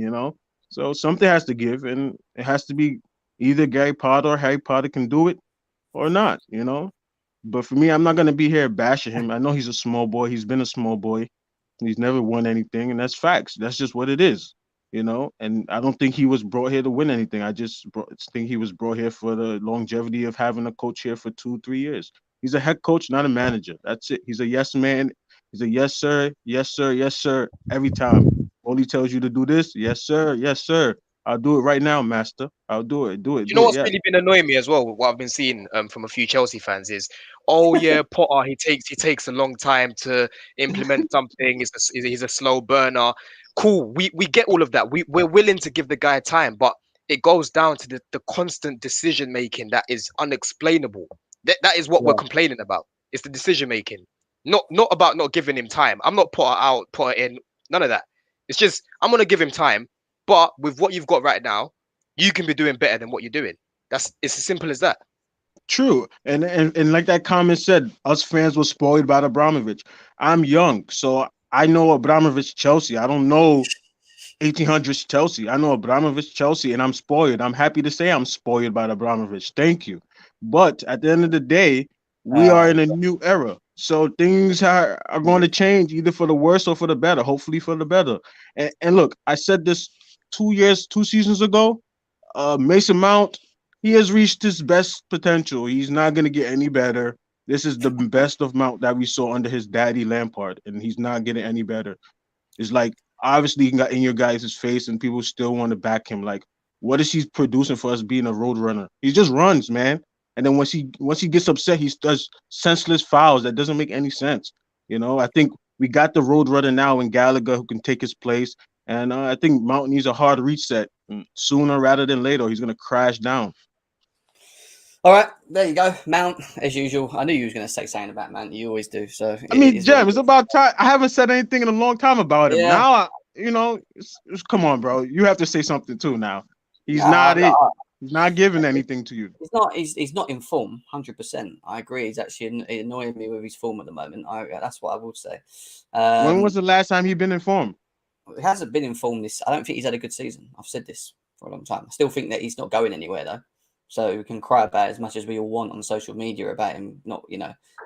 So something has to give, and it has to be either Gary Potter or Harry Potter can do it or not. But for me, I'm not gonna be here bashing him. I know he's a small boy. He's been a small boy. He's never won anything, and that's facts. That's just what it is. And I don't think he was brought here to win anything. I just think he was brought here for the longevity of having a coach here for 2-3 years. He's a head coach, not a manager. That's it. He's a yes man. He's a yes sir, yes sir, yes sir every time. All he tells you to do this, yes sir. I'll do it right now, master. I'll do it. Do it. You know what's really been annoying me as well? What I've been seeing from a few Chelsea fans is, oh yeah, Potter, he takes a long time to implement something. He's a slow burner. Cool, we get all of that. We're willing to give the guy time, but it goes down to the constant decision making that is unexplainable. That is what we're complaining about. It's the decision making, not about not giving him time. I'm not Potter out, Potter in, none of that. It's just I'm gonna give him time, but with what you've got right now, you can be doing better than what you're doing. It's as simple as that. True, and like that comment said, us fans were spoiled by Abramovich. I'm young, so I know Abramovich Chelsea. I don't know 1800s Chelsea. I know Abramovich Chelsea, and I'm spoiled. I'm happy to say I'm spoiled by Abramovich. Thank you. But at the end of the day, we are in a new era. So things are going to change either for the worse or for the better, hopefully for the better. And look, I said this 2 seasons ago. Mason Mount, he has reached his best potential. He's not going to get any better. This is the best of Mount that we saw under his daddy Lampard, and he's not getting any better. It's like, obviously, he got in your guys' face, and people still want to back him. Like, what is he producing for us being a road runner? He just runs, man. And then once he gets upset, he does senseless fouls that doesn't make any sense. I think we got the road runner now in Gallagher who can take his place. And I think Mount needs a hard reset sooner rather than later. He's going to crash down. All right, there you go. Mount, as usual. I knew you was going to say something about Mount. You always do. So I mean, Jem, it's about time. I haven't said anything in a long time about him. Now, come on, bro. You have to say something too now. He's not giving anything to you. He's not in form, 100%. I agree. He's actually annoying me with his form at the moment. That's what I would say. When was the last time he'd been in form? He hasn't been in form this. I don't think he's had a good season. I've said this for a long time. I still think that he's not going anywhere though. So we can cry about it as much as we all want on social media about him.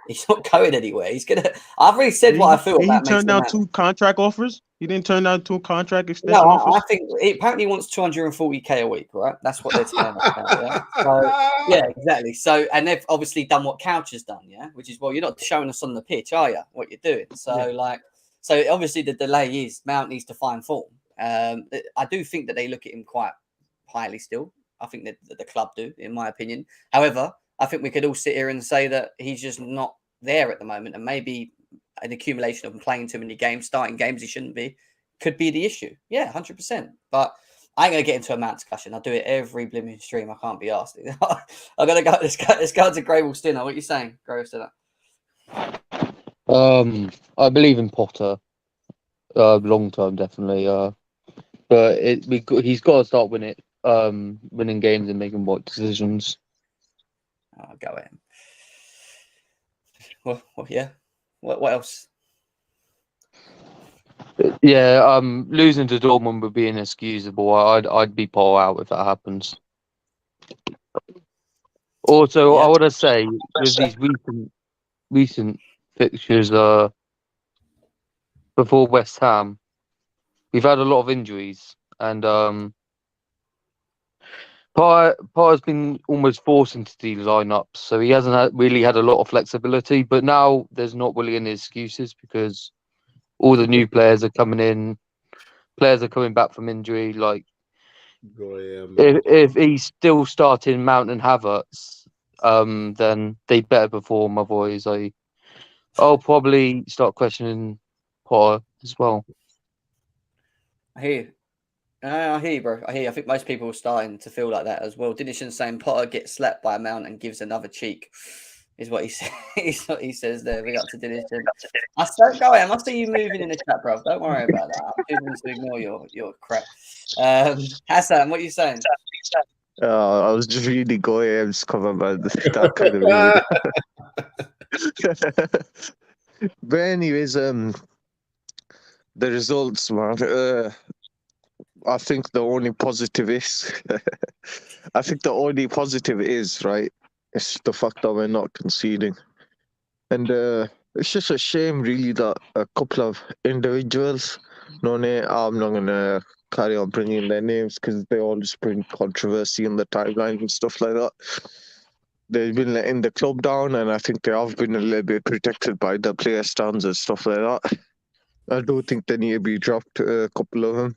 He's not going anywhere. He's gonna. I've already said what I feel about. He turned down 2 contract offers. He didn't turn down 2 contract extension offers. I think apparently he wants 240K a week. Right, that's what they're telling us. Yeah? So, yeah, exactly. So, and they've obviously done what Couch has done. Yeah, which is, well, you're not showing us on the pitch, are you? What you're doing. So, so obviously the delay is Mount needs to find form. I do think that they look at him quite highly still. I think that the club do, in my opinion. However, I think we could all sit here and say that he's just not there at the moment, and maybe an accumulation of playing too many games, starting games he shouldn't be, could be the issue. Yeah, 100%. But I ain't gonna get into a Mount discussion. I do it every blooming stream. I can't be asked. I'm gonna go. Let's go to Grey Wall Stinner. What are you saying, Grey Wall Stinner? I believe in Potter, long term definitely. But he's got to start winning games and making right decisions. I'll go at him. Well, yeah. What else? Yeah, losing to Dortmund would be inexcusable. I'd be Paul out if that happens. Also, I want to say with these recent fixtures before West Ham, we've had a lot of injuries, and Potter's been almost forced into these lineups, so he hasn't really had a lot of flexibility. But now there's not really any excuses because all the new players are coming in. Players are coming back from injury. Like, if he's still starting Mount and Havertz, then they better perform. Otherwise, I'll probably start questioning Potter as well. I hear you. I hear you, bro. I hear you. I think most people are starting to feel like that as well. Dinishan saying Potter gets slapped by a Mount and gives another cheek, is what he says. Is what he says there. Big up to Dinishan. Go ahead. I see you moving in the chat, bro. Don't worry about that. I'm choosing to ignore your crap. Hassan, what are you saying? I was just reading Goyam's comment about that kind of mood. But anyways, the results, man. I think the only positive is, right, it's the fact that we're not conceding. And it's just a shame, really, that a couple of individuals, I'm not going to carry on bringing their names because they always bring controversy in the timeline and stuff like that. They've been letting the club down, and I think they have been a little bit protected by the player stands and stuff like that. I do think they need to be dropped, a couple of them.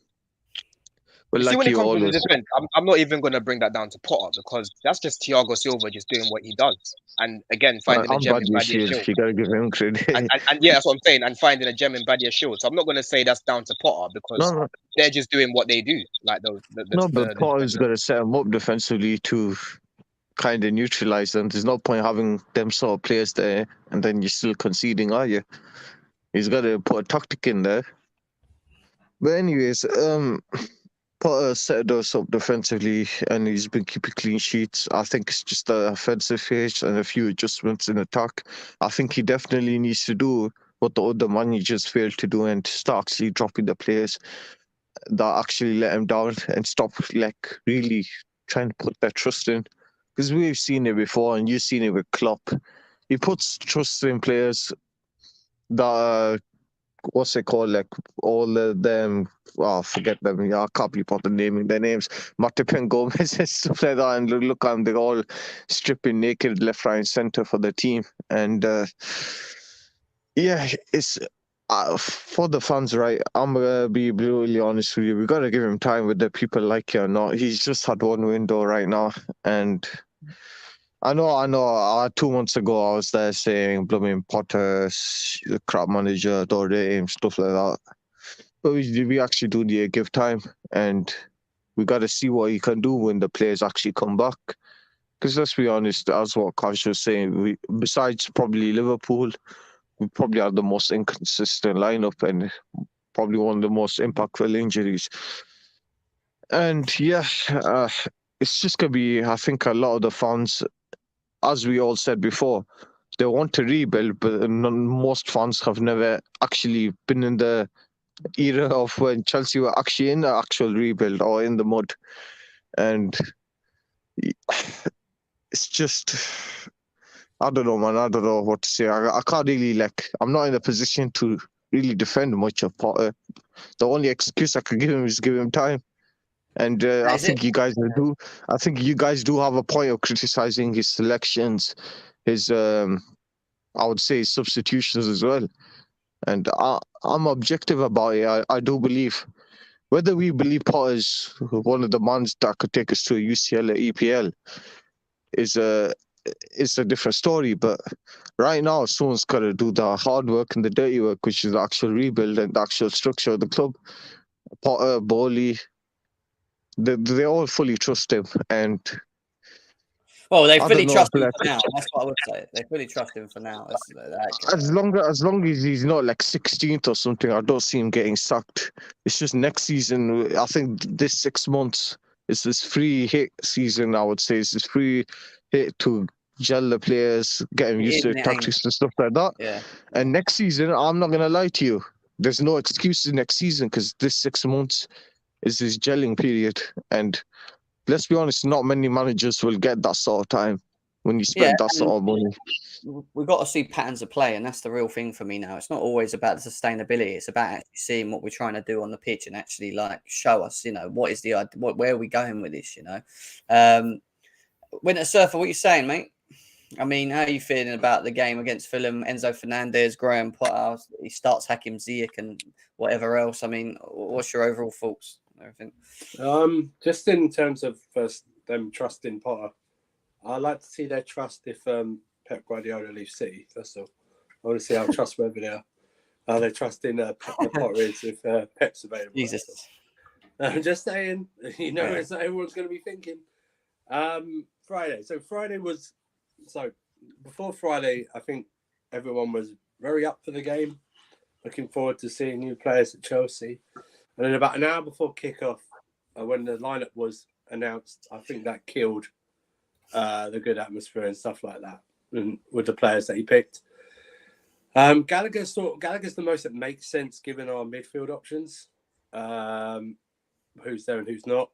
But you like see, when it comes to the always, defense, I'm not even going to bring that down to Potter because that's just Thiago Silva just doing what he does. And again, finding a gem in Badia's shield. You got to give him credit. And yeah, that's what I'm saying. And finding a gem in Badia's shield. So I'm not going to say that's down to Potter because they're just doing what they do. Like but Potter's got to set them up defensively to kind of neutralize them. There's no point having them sort of players there and then you're still conceding, are you? He's got to put a tactic in there. But anyways, Potter set us up defensively and he's been keeping clean sheets. I think it's just the offensive phase and a few adjustments in attack. I think he definitely needs to do what the other managers failed to do and start actually dropping the players that actually let him down and stop like really trying to put their trust in. Because we've seen it before and you've seen it with Klopp. He puts trust in players that what's it called? Like all of them, forget them. Yeah, I can't be bothered naming their names. Matip and Gomez and stuff like that. And look at them, they're all stripping naked left, right, and centre for the team. And it's for the fans, right? I'm gonna be brutally honest with you. We gotta give him time, whether people like it or not. He's just had one window right now, and I know. 2 months ago, I was there saying, "Blooming Potter, the crap manager, don't rate him," stuff like that. But we actually do need to give time, and we got to see what he can do when the players actually come back. Because let's be honest, as what Kash was saying, besides probably Liverpool, we probably have the most inconsistent lineup and probably one of the most impactful injuries. And it's just gonna be. I think a lot of the fans, as we all said before, they want to rebuild, but most fans have never actually been in the era of when Chelsea were actually in the actual rebuild or in the mud. And it's just, I don't know, man. I don't know what to say. I can't really, I'm not in a position to really defend much of Potter. The only excuse I could give him is give him time. And I think you guys do. I think you guys do have a point of criticizing his selections, his I would say his substitutions as well. And I'm objective about it. I do believe, whether we believe Potter is one of the ones that could take us to a UCL or EPL, is a different story. But right now, someone's got to do the hard work and the dirty work, which is the actual rebuild and the actual structure of the club. Potter, Bowley. They all fully trust him, and they fully trust him for now. That's what I would say. They fully trust him for now. As long as he's not 16th or something, I don't see him getting sacked. It's just next season. I think this 6 months is this free hit season. I would say it's this free hit to gel the players, get them used to tactics and stuff like that. Yeah. And next season, I'm not gonna lie to you. There's no excuses next season because this 6 months is this gelling period, and let's be honest, not many managers will get that sort of time when you spend that sort of money. We've got to see patterns of play, and that's the real thing for me now. It's not always about the sustainability; it's about actually seeing what we're trying to do on the pitch and actually show us, what is where are we going with this? Winter Surfer, what are you saying, mate? I mean, how are you feeling about the game against Fulham? Enzo Fernandez, Graham Potter, he starts Hakim Ziyech and whatever else. I mean, what's your overall thoughts? Everything. Just in terms of first them trusting Potter, I'd like to see their trust if Pep Guardiola leaves City. That's all. I want to see how trustworthy they are. How they trust in Potter is if Pep's available. Jesus. I'm just saying, it's not everyone's going to be thinking. Friday. So before Friday, I think everyone was very up for the game. Looking forward to seeing new players at Chelsea. And then about an hour before kickoff, when the lineup was announced, I think that killed the good atmosphere and stuff like that, and with the players that he picked. Gallagher's the most that makes sense given our midfield options. Who's there and who's not.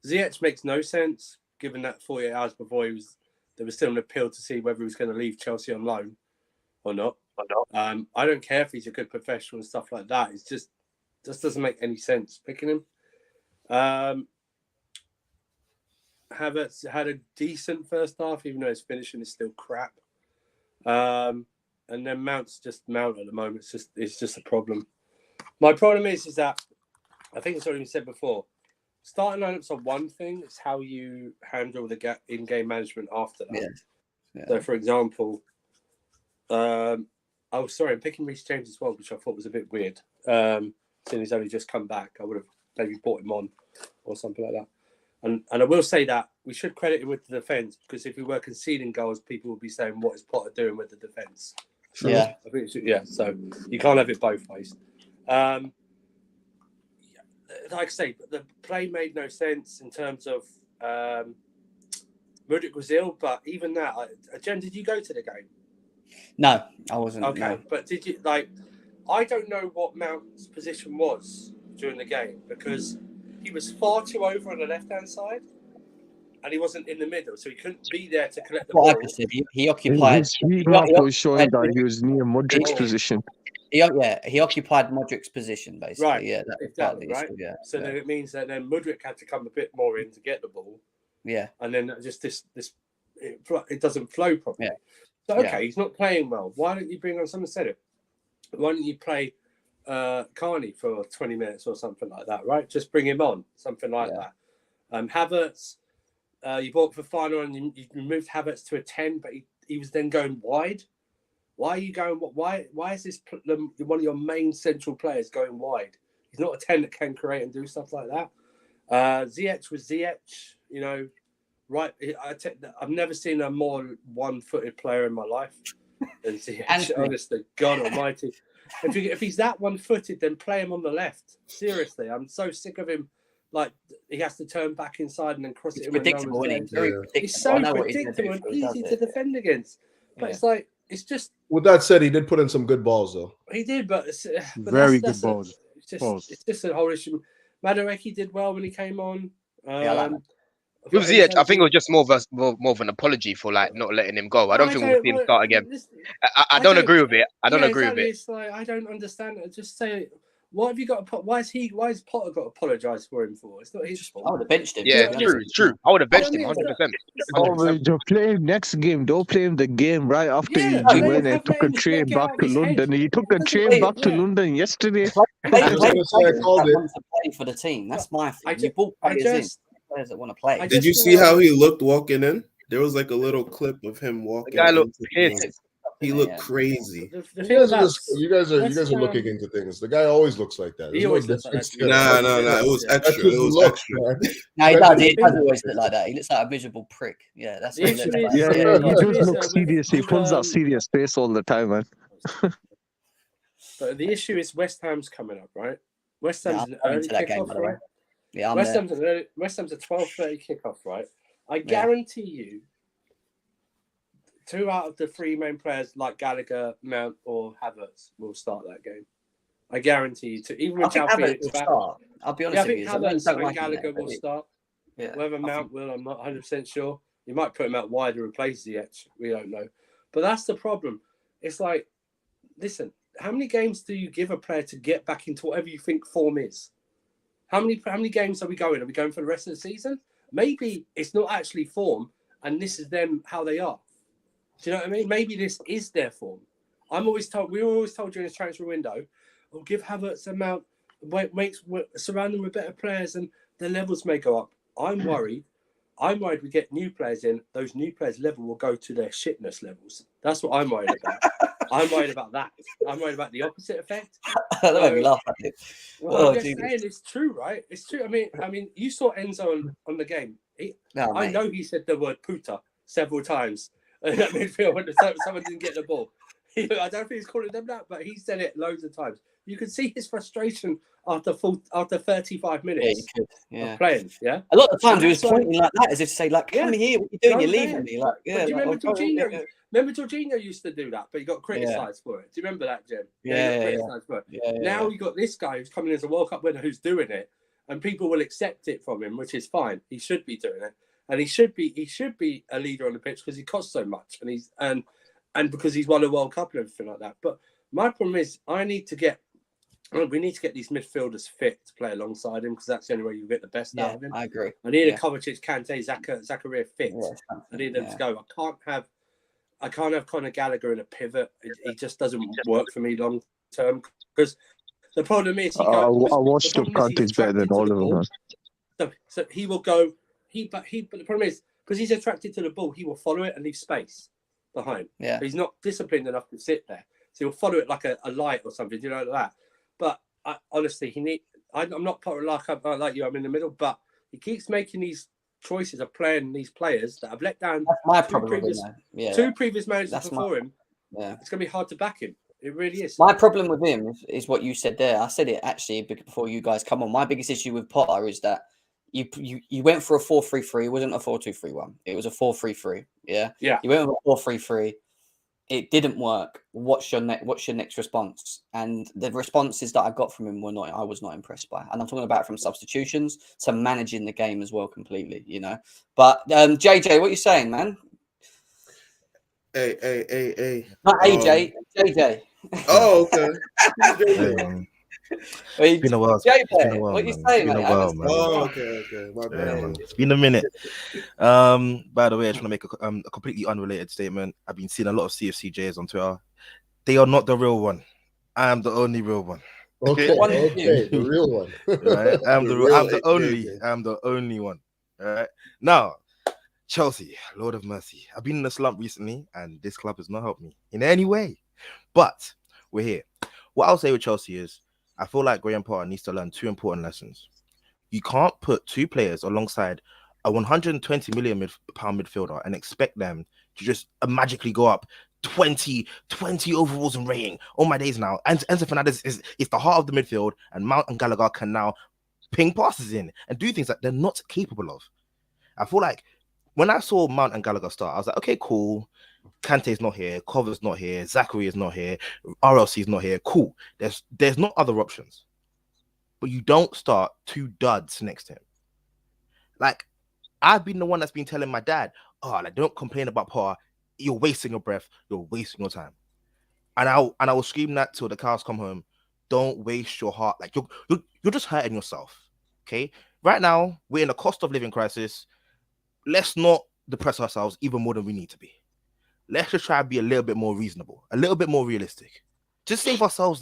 Ziyech makes no sense given that 48 hours before there was still an appeal to see whether he was going to leave Chelsea on loan or not. I don't care if he's a good professional and stuff like that. It's just doesn't make any sense picking him. Havertz had a decent first half, even though his finishing is still crap. And then Mount's just Mount at the moment. It's just a problem. My problem is that I think it's already been said before. Starting lineups are one thing. It's how you handle the in-game management after that. Yeah. So, for example, I'm picking Reece James as well, which I thought was a bit weird. Seeing he's only just come back, I would have maybe brought him on or something like that. And I will say that we should credit him with the defence, because if we were conceding goals, people would be saying, "What is Potter doing with the defence?" Yeah, I think so you can't have it both ways. Like I say, the play made no sense in terms of Mudryk was ill, but even that, Jen, did you go to the game? No, I wasn't. Okay, no. but did you I don't know what Mount's position was during the game, because he was far too over on the left-hand side, and he wasn't in the middle, so he couldn't be there to collect the ball. He occupied. His heat map was showing that he was near Modric's position. He occupied Modric's position, basically. Right. Yeah, that was part of the issue. Yeah. So then it means that then Mudryk had to come a bit more in to get the ball. Yeah. And then just it doesn't flow properly. Yeah. So okay, he's not playing well. Why don't you bring on? Someone said it. Why don't you play Carney for 20 minutes or something like that? Right, just bring him on, something like that. Havertz, you bought for final and you moved Havertz to a 10, but he was then going wide. Why are you going? Why is this one of your main central players going wide? He's not a 10 that can create and do stuff like that. Ziyech was Ziyech, right? I've never seen a more one-footed player in my life than Ziyech. Honestly, God Almighty! If he's that one-footed, then play him on the left. Seriously, I'm so sick of him. Like, he has to turn back inside and then cross it. Predictable, isn't he? Very predictable. He's so predictable and easy to defend against. But it's just. With that said, he did put in some good balls, though. He did, but very good balls. It's just a whole issue. Madueke did well when he came on. With Ziyech, I think it was just more of an apology for not letting him go. I don't think we'll see him start again. I don't agree with it. I don't agree with it. It's I don't understand it. Just say, what have you got? Why has Potter got to apologise for him for? It's not his fault. I would have benched him. Yeah, it's true. I would have benched him 100%. Don't play him next game. Don't play him the game right after he went and took a train back to London. He took a train back to London yesterday. Play for the team. That's my thing. You bought players that want to play. Did you see how he looked walking in? There was a little clip of him walking. The guy looked pissed. He looked crazy. You guys are looking into things. The guy always looks like that. He always looks like that. No. It was extra. It was extra. No, he does. He does always look like that. He looks like a miserable prick. Yeah, that's what he looks like. He does look serious. He pulls that serious face all the time, man. But the issue is West Ham's coming up, right? West Ham's an early kickoff, right? Yeah, West Ham's a 12:30 kickoff, right? I guarantee you, 2 out of the 3 main players like Gallagher, Mount, or Havertz will start that game. I guarantee you. Even with Havertz will start. I'll be honest with you. I think Havertz and Gallagher will start. Yeah. Whether Mount will, I'm not 100% sure. You might put him out wide and replace Ziyech. We don't know. But that's the problem. It's like, listen, how many games do you give a player to get back into whatever you think form is? How many games are we going? Are we going for the rest of the season? Maybe it's not actually form, and this is them how they are. Do you know what I mean? Maybe this is their form. We were always told during this transfer window, "Oh, give Havertz a mount, surround them with better players, and their levels may go up." I'm worried we get new players in. Those new players' level will go to their shitness levels. That's what I'm worried about. I'm worried about that. I'm worried about the opposite effect. That made me laugh at it. Well, I'm just saying it's true, right? It's true. I mean, you saw Enzo on the game. I know he said the word "puta" several times in that midfield when someone didn't get the ball. I don't think he's calling them that, but he said it loads of times. You could see his frustration after 35 minutes of playing. Yeah, a lot of times he was pointing like that, as if to say, "Like, come here, what are you doing? You're leaving me." Like, do you remember Jorginho? Remember Jorginho used to do that, but he got criticised for it. Do you remember that, Jim? Now you got this guy who's coming as a World Cup winner who's doing it, and people will accept it from him, which is fine. He should be doing it, and he should be a leader on the pitch because he costs so much, and because he's won a World Cup and everything like that. But my problem is, we need to get these midfielders fit to play alongside him because that's the only way you get the best out of him. I agree. I need a Kovacic, Kante, Zakaria fit. I need them to go. I can't have Conor Gallagher in a pivot. It just doesn't work for me long term because the problem is I watched the Kante's better than all of them. So he will go. But the problem is because he's attracted to the ball, he will follow it and leave space behind. Yeah, he's not disciplined enough to sit there, so he'll follow it like a light or something. You know like that. But honestly, I'm not like you. I'm in the middle, but he keeps making these choices of playing these players that have let down two previous managers before him. Yeah, it's gonna be hard to back him. It really is. My problem with him is what you said there. I said it actually before you guys come on. My biggest issue with Potter is that you went for a 4-3-3. It wasn't a 4-2-3-1. It was a 4-3-3. Yeah. You went with a 4-3-3. It didn't work. What's your next response? And the responses that I got from him I was not impressed by. And I'm talking about from substitutions to managing the game as well completely, you know. But JJ, what are you saying, man? Hey. Not AJ, JJ. Oh, okay. It's been a while. JJ, what are you saying, mate? Oh, okay. My bad. It's been a minute. By the way, I just want to make a completely unrelated statement. I've been seeing a lot of CFCJs on Twitter. They are not the real one. I am the only real one. Okay, the real one. Right? I'm the only one. All right. Now, Chelsea, Lord of mercy. I've been in a slump recently, and this club has not helped me in any way. But we're here. What I'll say with Chelsea is, I feel like Graham Potter needs to learn two important lessons. You can't put two players alongside a 120 million pound midfielder and expect them to just magically go up 20 overalls in rating. All my days now. And Enzo Fernandez is the heart of the midfield, and Mount and Gallagher can now ping passes in and do things that they're not capable of. I feel like when I saw Mount and Gallagher start, I was like, okay, cool. Kante's not here, Cover's not here, Zachary is not here, RLC is not here. Cool. There's no other options. But you don't start two duds next to him. Like, I've been the one that's been telling my dad, don't complain about Potter. You're wasting your breath. You're wasting your time. And I will scream that till the cows come home. Don't waste your heart. Like, you're just hurting yourself. Okay? Right now, we're in a cost of living crisis. Let's not depress ourselves even more than we need to be. Let's just try and be a little bit more reasonable, a little bit more realistic. Just save ourselves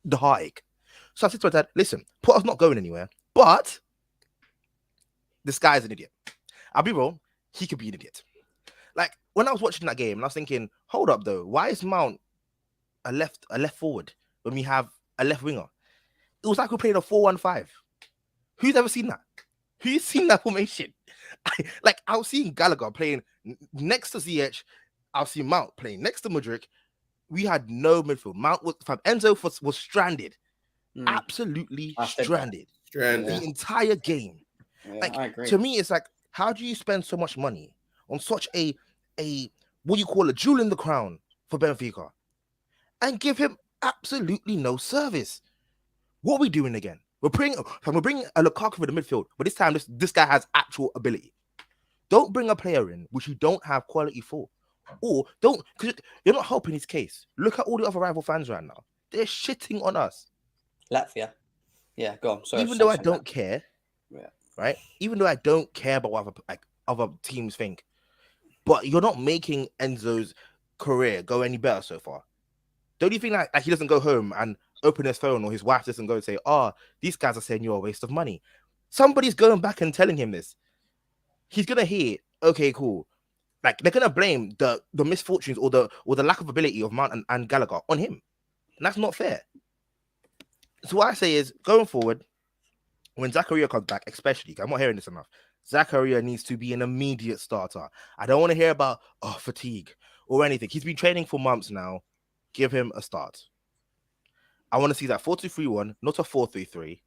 the heartache. So I said to my dad, listen, Potter's not going anywhere, but this guy's an idiot. I'll be wrong, he could be an idiot. Like, when I was watching that game, and I was thinking, hold up though, why is Mount a left forward when we have a left winger? It was like we're playing a 4-1-5. Who's ever seen that? Who's seen that formation? I was seeing Gallagher playing next to Ziyech. I was seeing Mount playing next to Mudryk. We had no midfield. Enzo was stranded. Absolutely stranded. The entire game. Yeah, I agree. To me, it's like, how do you spend so much money on such a what you call a jewel in the crown for Benfica and give him absolutely no service? What are we doing again? We're bringing a Lukaku for the midfield, but this time this guy has actual ability. Don't bring a player in which you don't have quality for. Or don't, because you're not helping his case. Look at all the other rival fans right now. They're shitting on us. Latvia. Yeah, go on. Sorry, even though I don't care, right? Even though I don't care about what other teams think, but you're not making Enzo's career go any better so far? Don't you think like he doesn't go home and open his phone, or his wife doesn't go and say, "Oh, these guys are saying you're a waste of money"? Somebody's going back and telling him this. He's gonna hear, okay, cool. Like they're gonna blame the misfortunes or the lack of ability of Mount and Gallagher on him, and that's not fair. So what I say is, going forward, when Zakaria comes back, especially, I'm not hearing this enough. Zakaria needs to be an immediate starter. I don't want to hear about fatigue or anything. He's been training for months now. Give him a start. I want to see that 4-2-3-1, not a 4-3-3,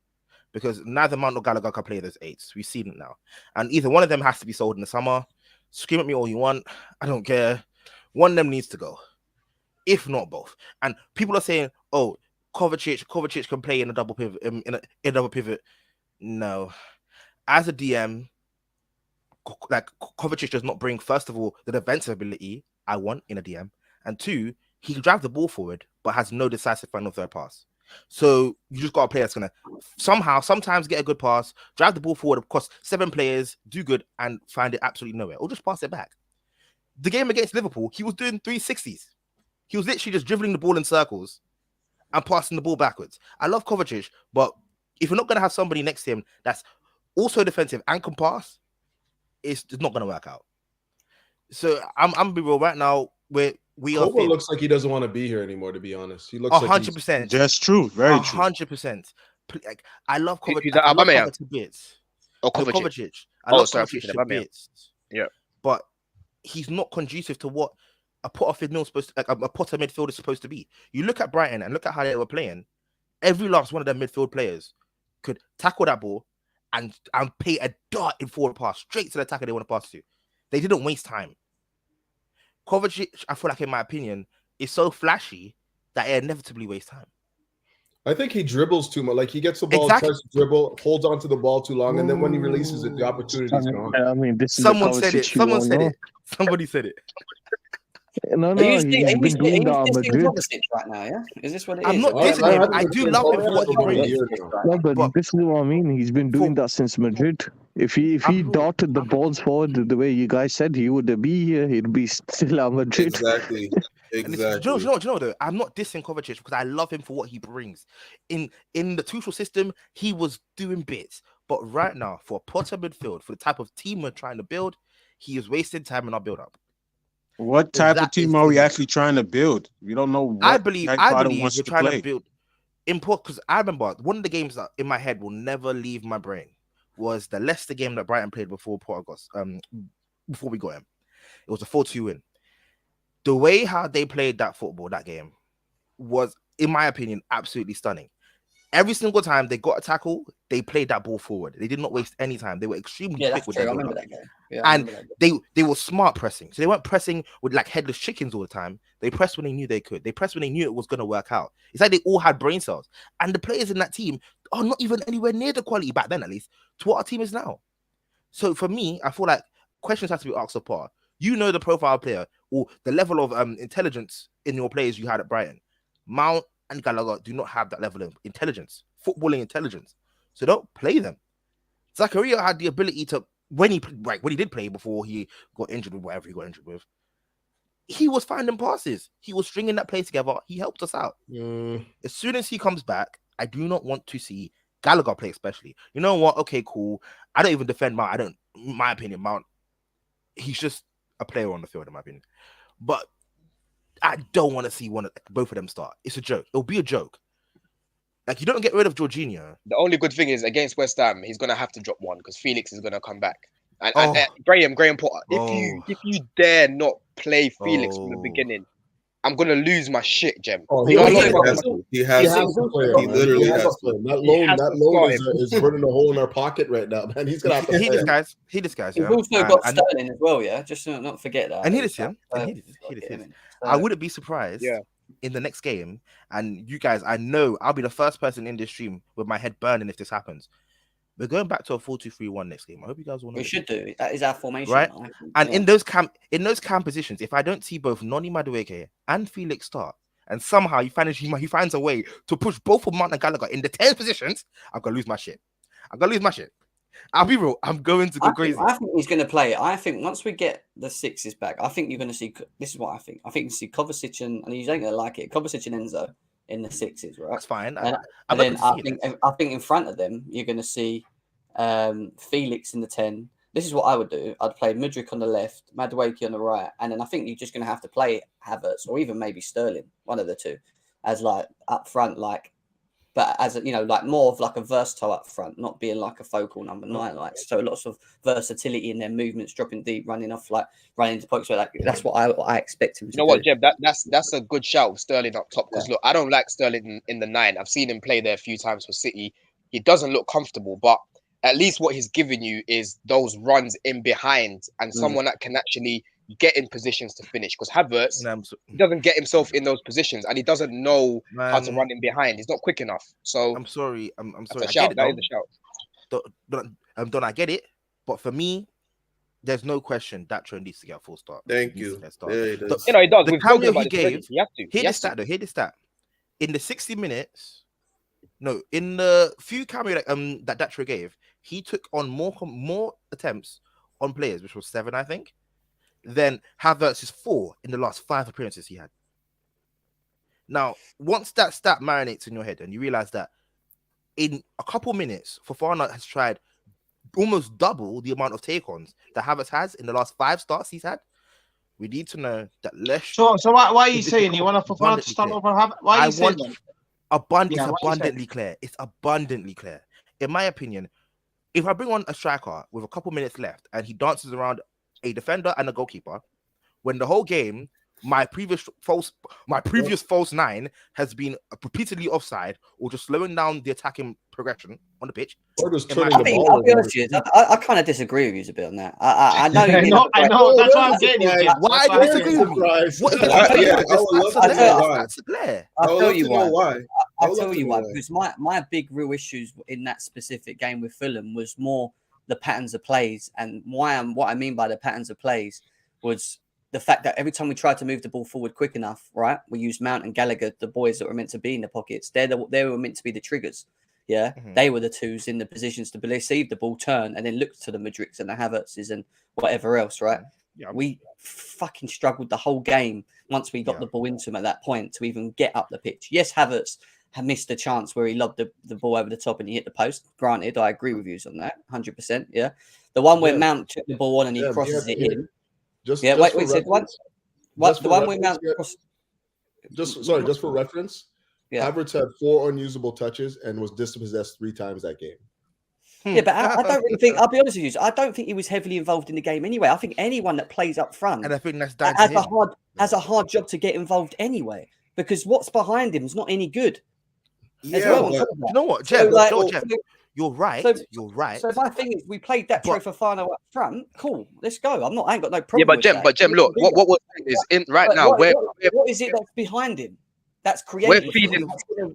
because neither Mount nor Gallagher can play those eights. We've seen it now. And either one of them has to be sold in the summer. Scream at me all you want. I don't care. One of them needs to go, if not both. And people are saying, "Oh, Kovacic can play in a double pivot." In a double pivot, no. As a DM, like Kovacic does not bring, first of all, the defensive ability I want in a DM, and two, he can drive the ball forward, but has no decisive final third pass. So you just got a player that's gonna sometimes get a good pass, drive the ball forward across 7 players, do good, and find it absolutely nowhere, or just pass it back. The game against Liverpool, he was doing 360s. He was literally just dribbling the ball in circles and passing the ball backwards. I love Kovacic, but if you're not gonna have somebody next to him that's also defensive and can pass, it's not gonna work out. So I'm gonna be real right now. Kova looks like he doesn't want to be here anymore, to be honest. He looks 100%. That's true. Very true. 100%. Like, I love Kovacic. I love Kovacic to bits. Or Kovacic. I love Kovacic to bits. Yeah. But he's not conducive to what a Potter midfield is supposed to be. You look at Brighton and look at how they were playing. Every last one of their midfield players could tackle that ball and pay a dart in forward pass straight to the attacker they want to pass to. They didn't waste time. Kovacic, I feel like, in my opinion, is so flashy that it inevitably wastes time. I think he dribbles too much. Like, he gets the ball, tries to dribble, holds on to the ball too long, and then when he releases it, the opportunity's gone. I mean, this is Someone said it. Somebody said it. No, He's been doing that at Madrid right now, yeah? Is this what it is? I'm not dissing him. I do love him for what he brings. No, but this is what I mean. He's been doing that since Madrid. If he darted the balls forward the way you guys said, he would be here. He'd be still at Madrid. Exactly. Do you know though? I'm not dissing Kovacic because I love him for what he brings. In the Tuchel system, he was doing bits. But right now, for a Potter midfield, for the type of team we're trying to build, he is wasting time in our build-up. What type of team are we actually trying to build? We don't know. I believe we're trying to build import, because I remember one of the games that in my head will never leave my brain was the Leicester game that Brighton played before we got him. It was a 4-2 win. The way how they played that football, that game, was, in my opinion, absolutely stunning. Every single time they got a tackle, they played that ball forward. They did not waste any time. They were extremely quick with their I remember that game. Yeah, and they were smart pressing. So they weren't pressing with like headless chickens all the time. They pressed when they knew they could. They pressed when they knew it was going to work out. It's like they all had brain cells. And the players in that team are not even anywhere near the quality, back then at least, to what our team is now. So for me, I feel like questions have to be asked apart. You know the profile player or the level of intelligence in your players you had at Brighton. Mount and Gallagher do not have that level of intelligence, footballing intelligence. So don't play them. Zakaria had the ability to, when he did play before he got injured with whatever he got injured with, he was finding passes. He was stringing that play together. He helped us out. As soon as he comes back, I do not want to see Gallagher play, especially. You know what? Okay, cool. I don't even defend Mount. In my opinion, Mount, he's just a player on the field, in my opinion. But I don't want to see both of them start. It's a joke. It'll be a joke. Like, you don't get rid of Jorginho. The only good thing is against West Ham, he's gonna have to drop one because Felix is gonna come back. And Graham Potter, if you dare not play Felix from the beginning, I'm gonna lose my shit, Jem. He has to play. He literally has to. That loan is burning a hole in our pocket right now, man. He's gonna have to. He disguised. He's also got Sterling as well, yeah. Just not forget that. And he did him. I wouldn't be surprised. In the next game, and you guys, I know I'll be the first person in this stream with my head burning if this happens. We're going back to a 4-2-3-1 next game. I hope you guys want to. We should do. That is our formation, right? And in those cam positions, if I don't see both Noni Madueke and Felix start, and somehow he finds a way to push both of Mount and Gallagher in the 10 positions, I'm gonna lose my shit. I'll be real. I'm going to go crazy. I think he's going to play. I think once we get the sixes back, I think you're going to see. This is what I think. I think you see Kovacic and you ain't going to like it. Kovacic and Enzo in the sixes, right? That's fine. And then I think in front of them, you're going to see Felix in the 10. This is what I would do. I'd play Mudryk on the left, Madueke on the right, and then I think you're just going to have to play Havertz or even maybe Sterling, one of the two, as like up front, like. But as a, like more of like a versatile up front, not being like a focal number 9, like so lots of versatility in their movements, dropping deep, running off, like running into pockets. So like that's what I expect him to do. You know what, Jeb? That's a good shout with Sterling up top because look, I don't like Sterling in the 9. I've seen him play there a few times for City. He doesn't look comfortable, but at least what he's giving you is those runs in behind and someone that can actually get in positions to finish. Because Havertz doesn't get himself in those positions and he doesn't know how to run in behind. He's not quick enough. So I'm sorry. I'm sorry. That is a shout. Don't I get it? But for me, there's no question that trend needs to get a full start. Thank you. Yeah, he does. The cameo he gave. Hear the stat. In the 60 minutes, no, in the few cameo that Datro gave, he took on more attempts on players, which was 7, I think, than Havertz's 4 in the last 5 appearances he had. Now, once that stat marinates in your head and you realize that in a couple minutes, Fofana has tried almost double the amount of take-ons that Havertz has in the last 5 starts he's had, we need to know that less. So why are you saying you want Fofana to start over Havertz? Why are you saying that? It's abundantly clear. It's abundantly clear. In my opinion, if I bring on a striker with a couple minutes left and he dances around a defender and a goalkeeper, when the whole game my previous false 9 has been repeatedly offside or just slowing down the attacking progression on the pitch. Or just turning the ball. I'll be honest with you, I kind of disagree with you a bit on that. I know you I know. That's why I'm getting you. Why do you disagree with me? I'll tell you why. I'll tell you why. Because my big real issues in that specific game with Fulham was more the patterns of plays, and what I mean by the patterns of plays was the fact that every time we tried to move the ball forward quick enough, right, we used Mount and Gallagher, the boys that were meant to be in the pockets. They were meant to be the triggers. Yeah, they were the twos in the positions to receive the ball, turn, and then look to the Mudryks and the Havertzes and whatever else, right? Yeah. We fucking struggled the whole game once we got the ball into him at that point to even get up the pitch. Yes, Havertz had missed a chance where he lobbed the ball over the top and he hit the post. Granted, I agree with you on that, 100%. Yeah, the one where Mount took the ball on and he crosses it in. Just for reference, Havertz had 4 unusable touches and was dispossessed 3 times that game. Yeah, but I don't really think, I'll be honest with you, I don't think he was heavily involved in the game anyway. I think anyone that plays up front and I think that's has a hard job to get involved anyway, because what's behind him is not any good. You know what, Jeff? You're right. You're right. So my thing is, we played that Fofana up front. Cool, let's go. I ain't got no problem. Yeah, but Jem, look, what we're saying is in right now. What is it that's behind him? That's creative. We're feeding.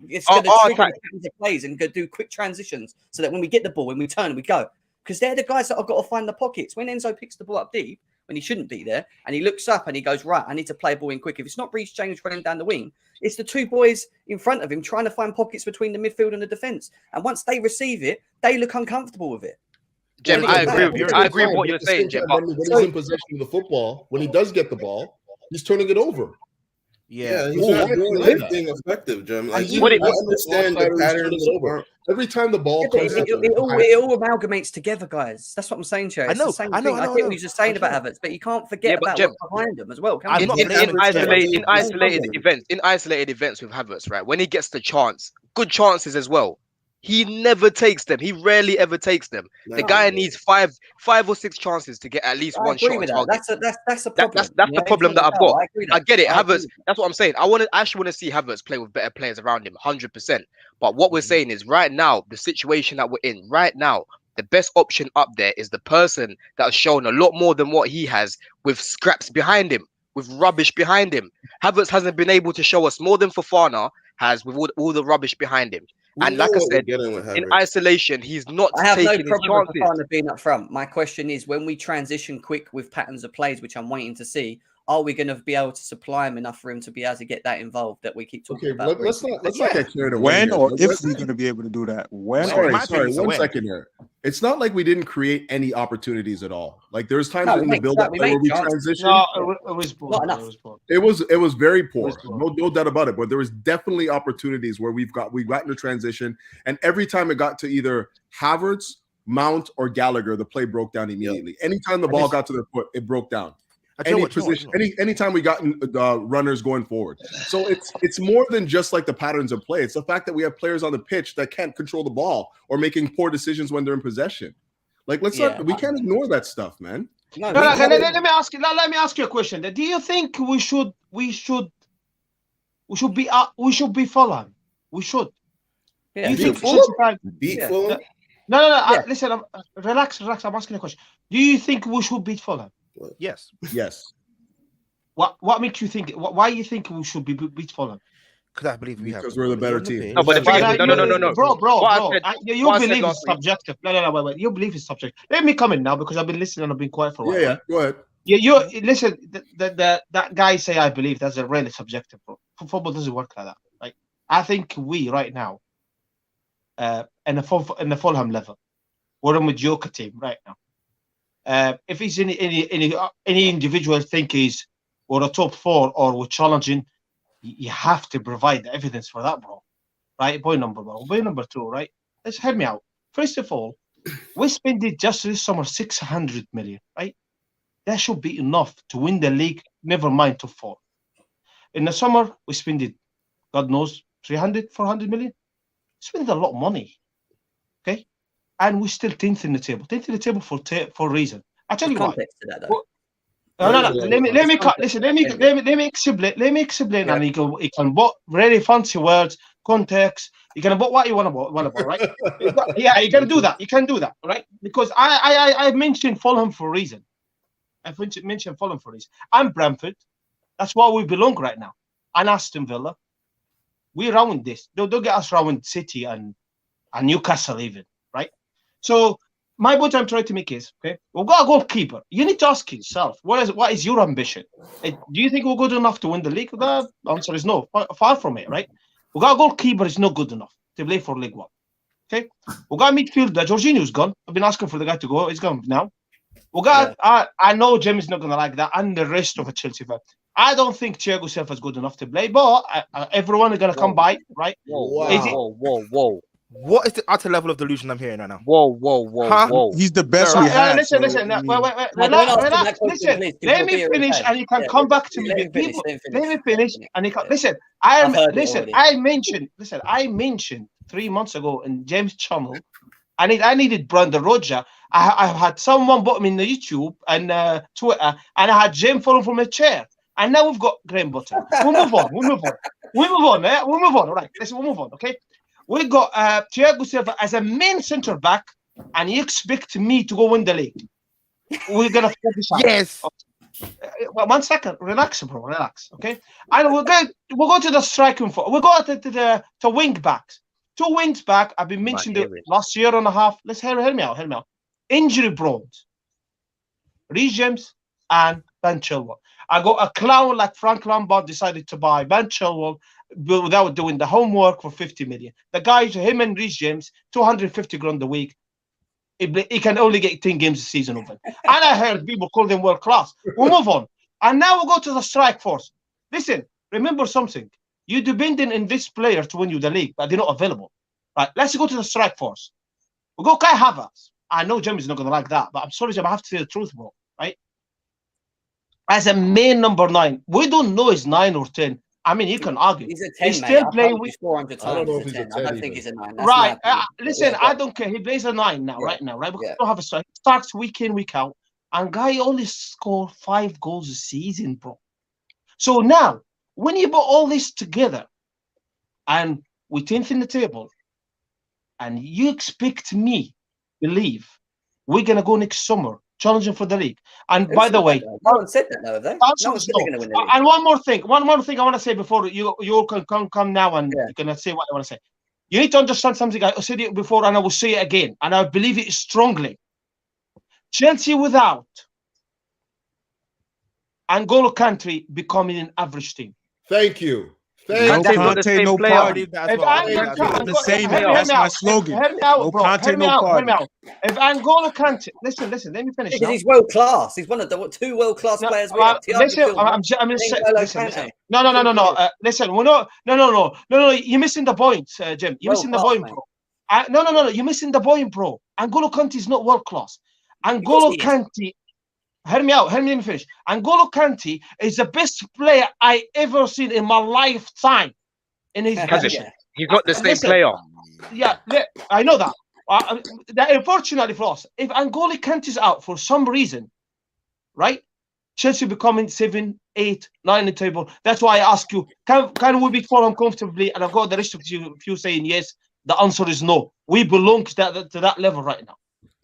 It's going to trigger the plays and go do quick transitions so that when we get the ball, when we turn, we go. Because they're the guys that have got to find the pockets. When Enzo picks the ball up deep, when he shouldn't be there, and he looks up and he goes, right, I need to play a ball in quick. If it's not Reece James running down the wing, it's the 2 boys in front of him trying to find pockets between the midfield and the defence. And once they receive it, they look uncomfortable with it. Jem, I agree with you. I agree with what you're saying, Jem. When he's in possession of the football, when he does get the ball, he's turning it over. Yeah, he's not doing anything effective, Jem. Like, I understand the patterns. Every time the ball comes, it all amalgamates together, guys. That's what I'm saying, Chair. It's the same thing. I get what you're just saying about Havertz, but you can't forget about what's behind them as well. In isolated events with Havertz, right? When he gets the chance, good chances as well, he never takes them. He rarely ever takes them. The guy needs five or six chances to get at least one shot on target. That's a problem. That's the problem that I've got. I get it. Havertz. That's what I'm saying. I actually want to see Havertz play with better players around him, 100%. But what we're saying is, right now, the situation that we're in, right now, the best option up there is the person that has shown a lot more than what he has with scraps behind him, with rubbish behind him. Havertz hasn't been able to show us more than Fofana has with all the rubbish behind him. And like I said, in isolation, he's not taking his chances. I have no problem with Fofana being up front. My question is, when we transition quick with patterns of plays, which I'm waiting to see, are we going to be able to supply him enough for him to be able to get that involved that we keep talking about? Let's not get carried away. When or if we're going to be able to do that? When? Sorry, 1 second here. it's not like we didn't create any opportunities at all. Like there's times in the build-up where we transitioned. No, it was poor. Not enough. It was very poor. No doubt about it. But there was definitely opportunities where we got into transition, and every time it got to either Havertz, Mount, or Gallagher, the play broke down immediately. Anytime the ball got to their foot, it broke down. Anytime we got runners going forward. So it's more than just like the patterns of play. It's the fact that we have players on the pitch that can't control the ball or making poor decisions when they're in possession. Like we can't ignore that stuff, man. Let me ask you a question. Do you think we should be Fulham? We should. Yeah. Do you think beat Fulham? No. Listen, relax. I'm asking a question. Do you think we should beat Fulham? Yes. What makes you think? Why you think we should beat Fulham? Because I believe because we're the better team. No, but the thing is, no, bro. You believe it's subjective. No, wait. You believe it's subjective. Let me come in now because I've been listening and I've been quiet for a while. Yeah. Go ahead. You listen. That guy say I believe that's a really subjective, bro. Football doesn't work like that. Like I think we right now, in the Fulham level, we're a mediocre team right now. If he's any individual think he's or a top 4 or we're challenging, you have to provide the evidence for that, bro. Right? Point number 1. Point number 2, right? Let's hear me out. First of all, we spent just this summer 600 million, right? That should be enough to win the league, never mind top 4. In the summer, we spent it, God knows, 300, 400 million. Spend a lot of money. Okay? And we're still 10th in the table. 10th in the table for a reason. I tell you why. No. Let me explain. And you can put very fancy words, context. You can put what you want about, right? Yeah, you can do that. Right? Because I mentioned Fulham for a reason. I've mentioned Fulham for a reason. I'm Brentford. That's where we belong right now. And Aston Villa. We're around this. Don't get us around City and Newcastle even, right? So my point I'm trying to make is, okay, we've got a goalkeeper. You need to ask yourself, what is your ambition? Do you think we're good enough to win the league? The answer is no. Far from it, right? We've got a goalkeeper is not good enough to play for League One. Okay? We've got a midfielder. Jorginho's gone. I've been asking for the guy to go. He's gone now. We got. I know Jim is not going to like that, and the rest of a Chelsea fan. I don't think Thiago Silva is good enough to play, but everyone is going to come by, right? Whoa. What is the utter level of delusion I'm hearing right now? Whoa. He's the best we have. Listen. Wait. Relax. Listen. Let me finish, and you can come back to me. Let me finish, and you can listen. I mentioned 3 months ago in James' channel. I needed Brandon Roger. I had someone put me in the YouTube and Twitter, and I had Jim falling from a chair. And now we've got Graham Button. We'll move on. All right. We'll move on. Okay. We got Thiago Silva as a main centre back, and you expect me to go win the league? We're gonna focus on yes. 1 second, relax, bro, relax. Okay, and we'll go to the striking for. We'll go to wing backs. 2 wings back. I've been mentioning the last year and a half. Let's hear me out. Injury prone. Reece James and Ben Chilwell. I got a clown like Frank Lampard decided to buy Ben Chilwell without doing the homework for 50 million. The guys, him and Reece James, 250 grand a week. He can only get 10 games a season of it. And I heard people call them world class. We'll move on. And now we'll go to the strike force. Listen, remember something. You're depending on this player to win you the league, but they're not available. Right? Let's go to the strike force. We'll go Kai Havertz. I know Jimmy's not going to like that, but I'm sorry, Jim, I have to say the truth, bro. Right? As a main number 9, we don't know he's 9 or 10. I mean, you can argue. He's a 10, he's still playing with 400 times. I don't know if he's a 10. I don't think he's a 9. That's right. Listen, I don't care. He plays a 9 now, right? Because we don't have a strike. He starts week in, week out. And guy only scored 5 goals a season, bro. So now, when you put all this together, and we're 10th in the table, and you expect me to believe we're going to go next summer challenging for the league. And by the way, no one said that, though, have they? No one said they're going to win the league. And one more thing I want to say before you can come now and you're going to say what I want to say. You need to understand something. I said it before and I will say it again, and I believe it strongly. Chelsea without N'Golo Kante becoming an average team. Thank you. No Conte, no party. If That's my slogan. No Conte, no party. If N'Golo Kante, listen, let me finish. Because he's world class. He's one of the two world class players we have. Listen, listen. No. Listen, we're not. No. You're missing the point, Jim. You're missing the point, bro. No. You're missing the point, bro. N'Golo Kante is not world class. N'Golo Kante. Hear me out. Let me finish. N'Golo Kante is the best player I ever seen in my lifetime. In his position, he's not the same player. Yeah, I know that. That unfortunately for us, if N'Golo Kante is out for some reason, right? Chelsea becoming 7, 8, 9 in the table. That's why I ask you, can we beat Fulham comfortably? And I've got the rest of you saying yes. The answer is no. We belong to that level right now.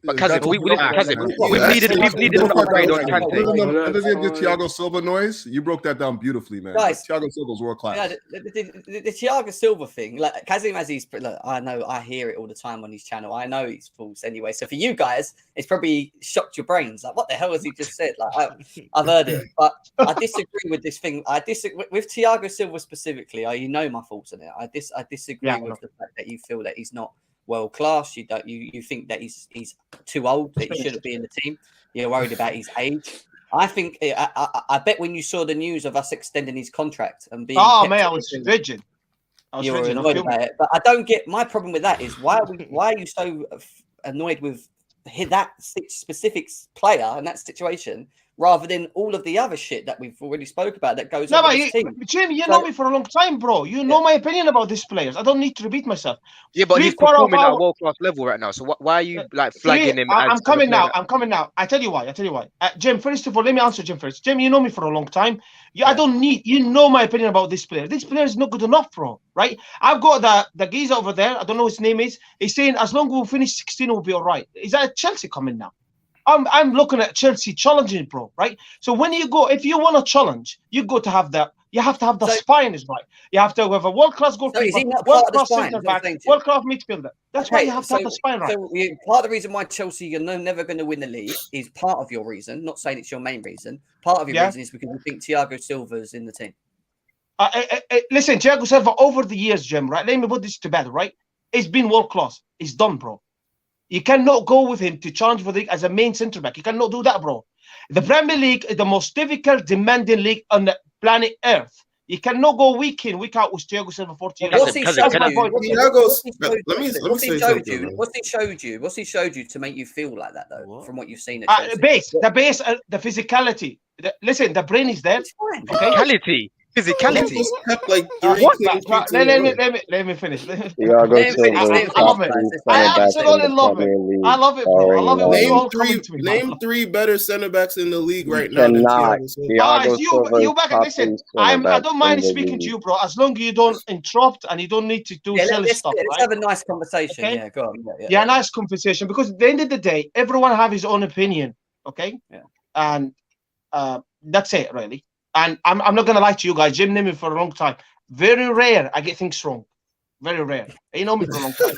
But Kazim, we've needed an upgrade on Kante. That doesn't get Thiago Silva noise. You broke that down beautifully, man. Guys, Thiago Silva's world class. Yeah, the Thiago Silva thing, like Kazim has his. Look, I know, I hear it all the time on his channel. I know it's false anyway. So for you guys, it's probably shocked your brains. Like, what the hell has he just said? Like, I've heard it, but I disagree with this thing. I disagree with Thiago Silva specifically. You know my thoughts on it. I disagree with the fact that you feel that he's not world class. You think that he's too old, that he shouldn't be in the team. You're worried about his age. I think I bet when you saw the news of us extending his contract and being I was rigid. You were annoyed about it, but I don't get. My problem with that is why are you so annoyed with that specific player and that situation, rather than all of the other shit that we've already spoke about that goes on with this team. Jimmy, you know me for a long time, bro. You know my opinion about these players. I don't need to repeat myself. Yeah, but he's performing at a world-class level right now. So why are you flagging him? I'm coming now. I tell you why. Jim, first of all, let me answer Jim first. Jim, you know me for a long time. I don't need. You know my opinion about this player. This player is not good enough, bro. Right? I've got the geezer over there. I don't know what his name is. He's saying as long as we finish 16, we'll be all right. Is that Chelsea coming now? I'm looking at Chelsea challenging, bro, right? So when you go, if you want to challenge, you have to have the spine is right. You have to have a world-class goalkeeper, world-class centre-back, world-class midfielder. That's why you have to have the spine right. So part of the reason why Chelsea you're never going to win the league is part of your reason. Not saying it's your main reason. Part of your reason is because you think Thiago Silva's in the team. Listen, Thiago Silva over the years, Jim, right? Let me put this to bed, right? It's been world-class. It's done, bro. You cannot go with him to challenge for the league as a main centre back. You cannot do that, bro. The Premier League is the most difficult, demanding league on the planet Earth. You cannot go week in, week out with Thiago Silva 40 years. What's he showed you to make you feel like that, though? From what you've seen at Chelsea? The physicality. Listen, the brain is there. Okay? Physicality. Let me finish. I absolutely love it. I love it, bro. I love it. Name three better center backs in the league right now. You back and listen. I don't mind speaking to you, bro, as long as you don't interrupt and you don't need to do silly stuff. Let's have a nice conversation. Okay? Yeah, go on. Yeah, nice conversation. Because at the end of the day, everyone have his own opinion. Okay. Yeah. And that's it, really. And I'm not gonna lie to you guys. Jim knew me for a long time. Very rare I get things wrong. Very rare. You know me for a long time.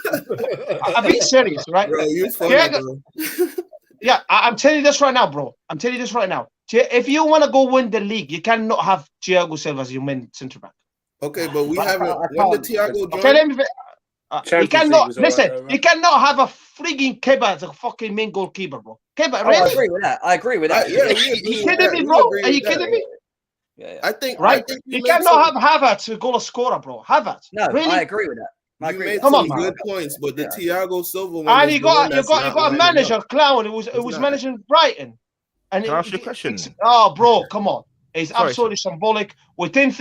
I'm being serious, right? Bro, you're funny, bro. Yeah, I'm telling you this right now, bro. I'm telling you this right now. If you want to go win the league, you cannot have Thiago Silva as your main centre back. Okay, but we haven't. When did Thiago join? Okay, let me. You cannot listen. You cannot have a frigging Keba as a fucking main goalkeeper, bro. Keba, really? I agree with that. Are you kidding me, bro? Are you kidding me? Yeah. I think you cannot have Havertz to goal scorer, bro. Havertz. No, really? I agree with that. You made some good points, but the Thiago Silva one. And you got a manager clown who was managing Brighton. And can I ask you a question? Oh, bro, come on. It's absolutely symbolic. We're 10th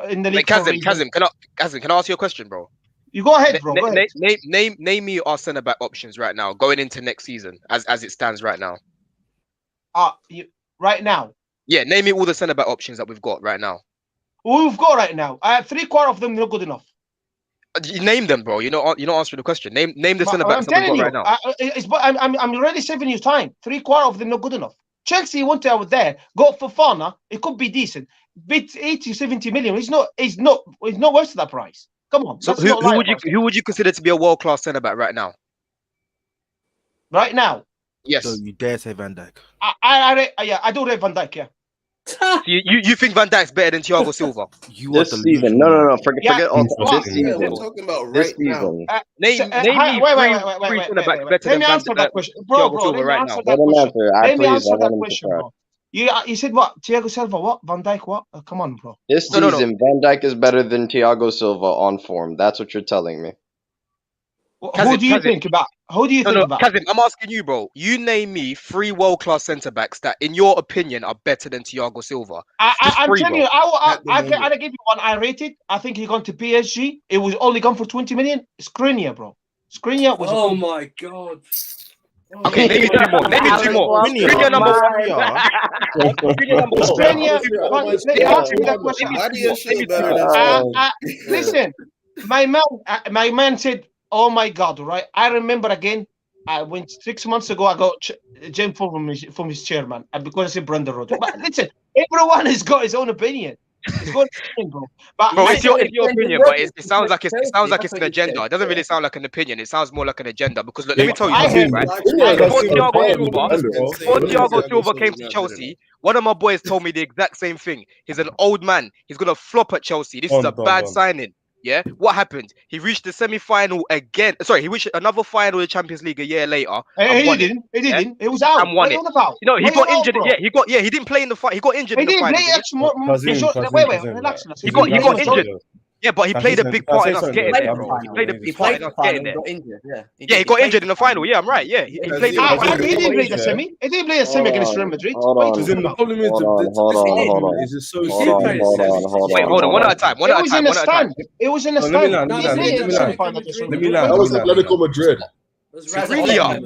in the league. Kazim, can I ask you a question, bro? You go ahead, bro. Go ahead. Name me our centre back options right now, going into next season, as it stands right now. Right now. Yeah, name me all the centre back options that we've got right now. We've got right now. 3/4 of them not good enough. You name them, bro. You're not answering the question. Name the centre backs that we've got right now. I'm already saving you time. 3/4 of them not good enough. Chelsea went out there, got Fofana. It could be decent. Bid 80, 70 million. He's not worth that price. Come on. So who would you consider to be a world-class centre back right now? Right now. Yes. So you dare say Van Dijk? I do rate Van Dijk, yeah. So you think Van Dijk's better than Thiago Silva? You this season. No. Forget all this We're season. talking about This right now. season. Name me three centre backs better Let than me answer that question, Thiago bro. Silva Let me right answer now. that question. Let me answer that want him to question, cry. bro. You said what? Thiago Silva, what? Van Dijk, what? Come on, bro. This season, Van Dijk is better than Thiago Silva on form. That's what you're telling me. Who do you think about? Who do you think about? Kazim, I'm asking you, bro. You name me 3 world-class centre backs that, in your opinion, are better than Thiago Silva. I'm telling you, I'll give you one. I rate it. I think he gone to PSG. It was only gone for 20 million. Skriniar, bro. Skriniar was. Oh my god. Okay, name me 2 more. Name me 2 more. Skriniar number 1. Listen, my man said, "Oh my God!" Right? I remember again. I went 6 months ago. I got Jim from his chairman, and because I said Brenda Road. But listen, everyone has got his own opinion. It's got opinion, bro. But bro, it's your opinion, but it sounds like it's an agenda. It doesn't really sound like an opinion. It sounds more like an agenda. Because look, let me tell you something, right? Before Thiago Silva came to Chelsea, one of my boys told me the exact same thing. He's an old man. He's gonna flop at Chelsea. This is a bad signing. Yeah, what happened? He reached the semi-final again. Sorry, he reached another final of the Champions League a year later. He didn't. It was out. And won it. You know, he got injured. Yeah, he didn't play in the fight. He got injured in the final. Wait, relax. He got injured. Yeah, but he played a big part in us getting there, bro. He played a big part in us getting there. Yeah, he got injured in the final. Yeah, I'm right. Yeah, he played. He didn't play the semi. He didn't play a semi against Real Madrid. The problem is it's so Wait, hold on. One at a time. It was in the stand. That was Atletico Madrid.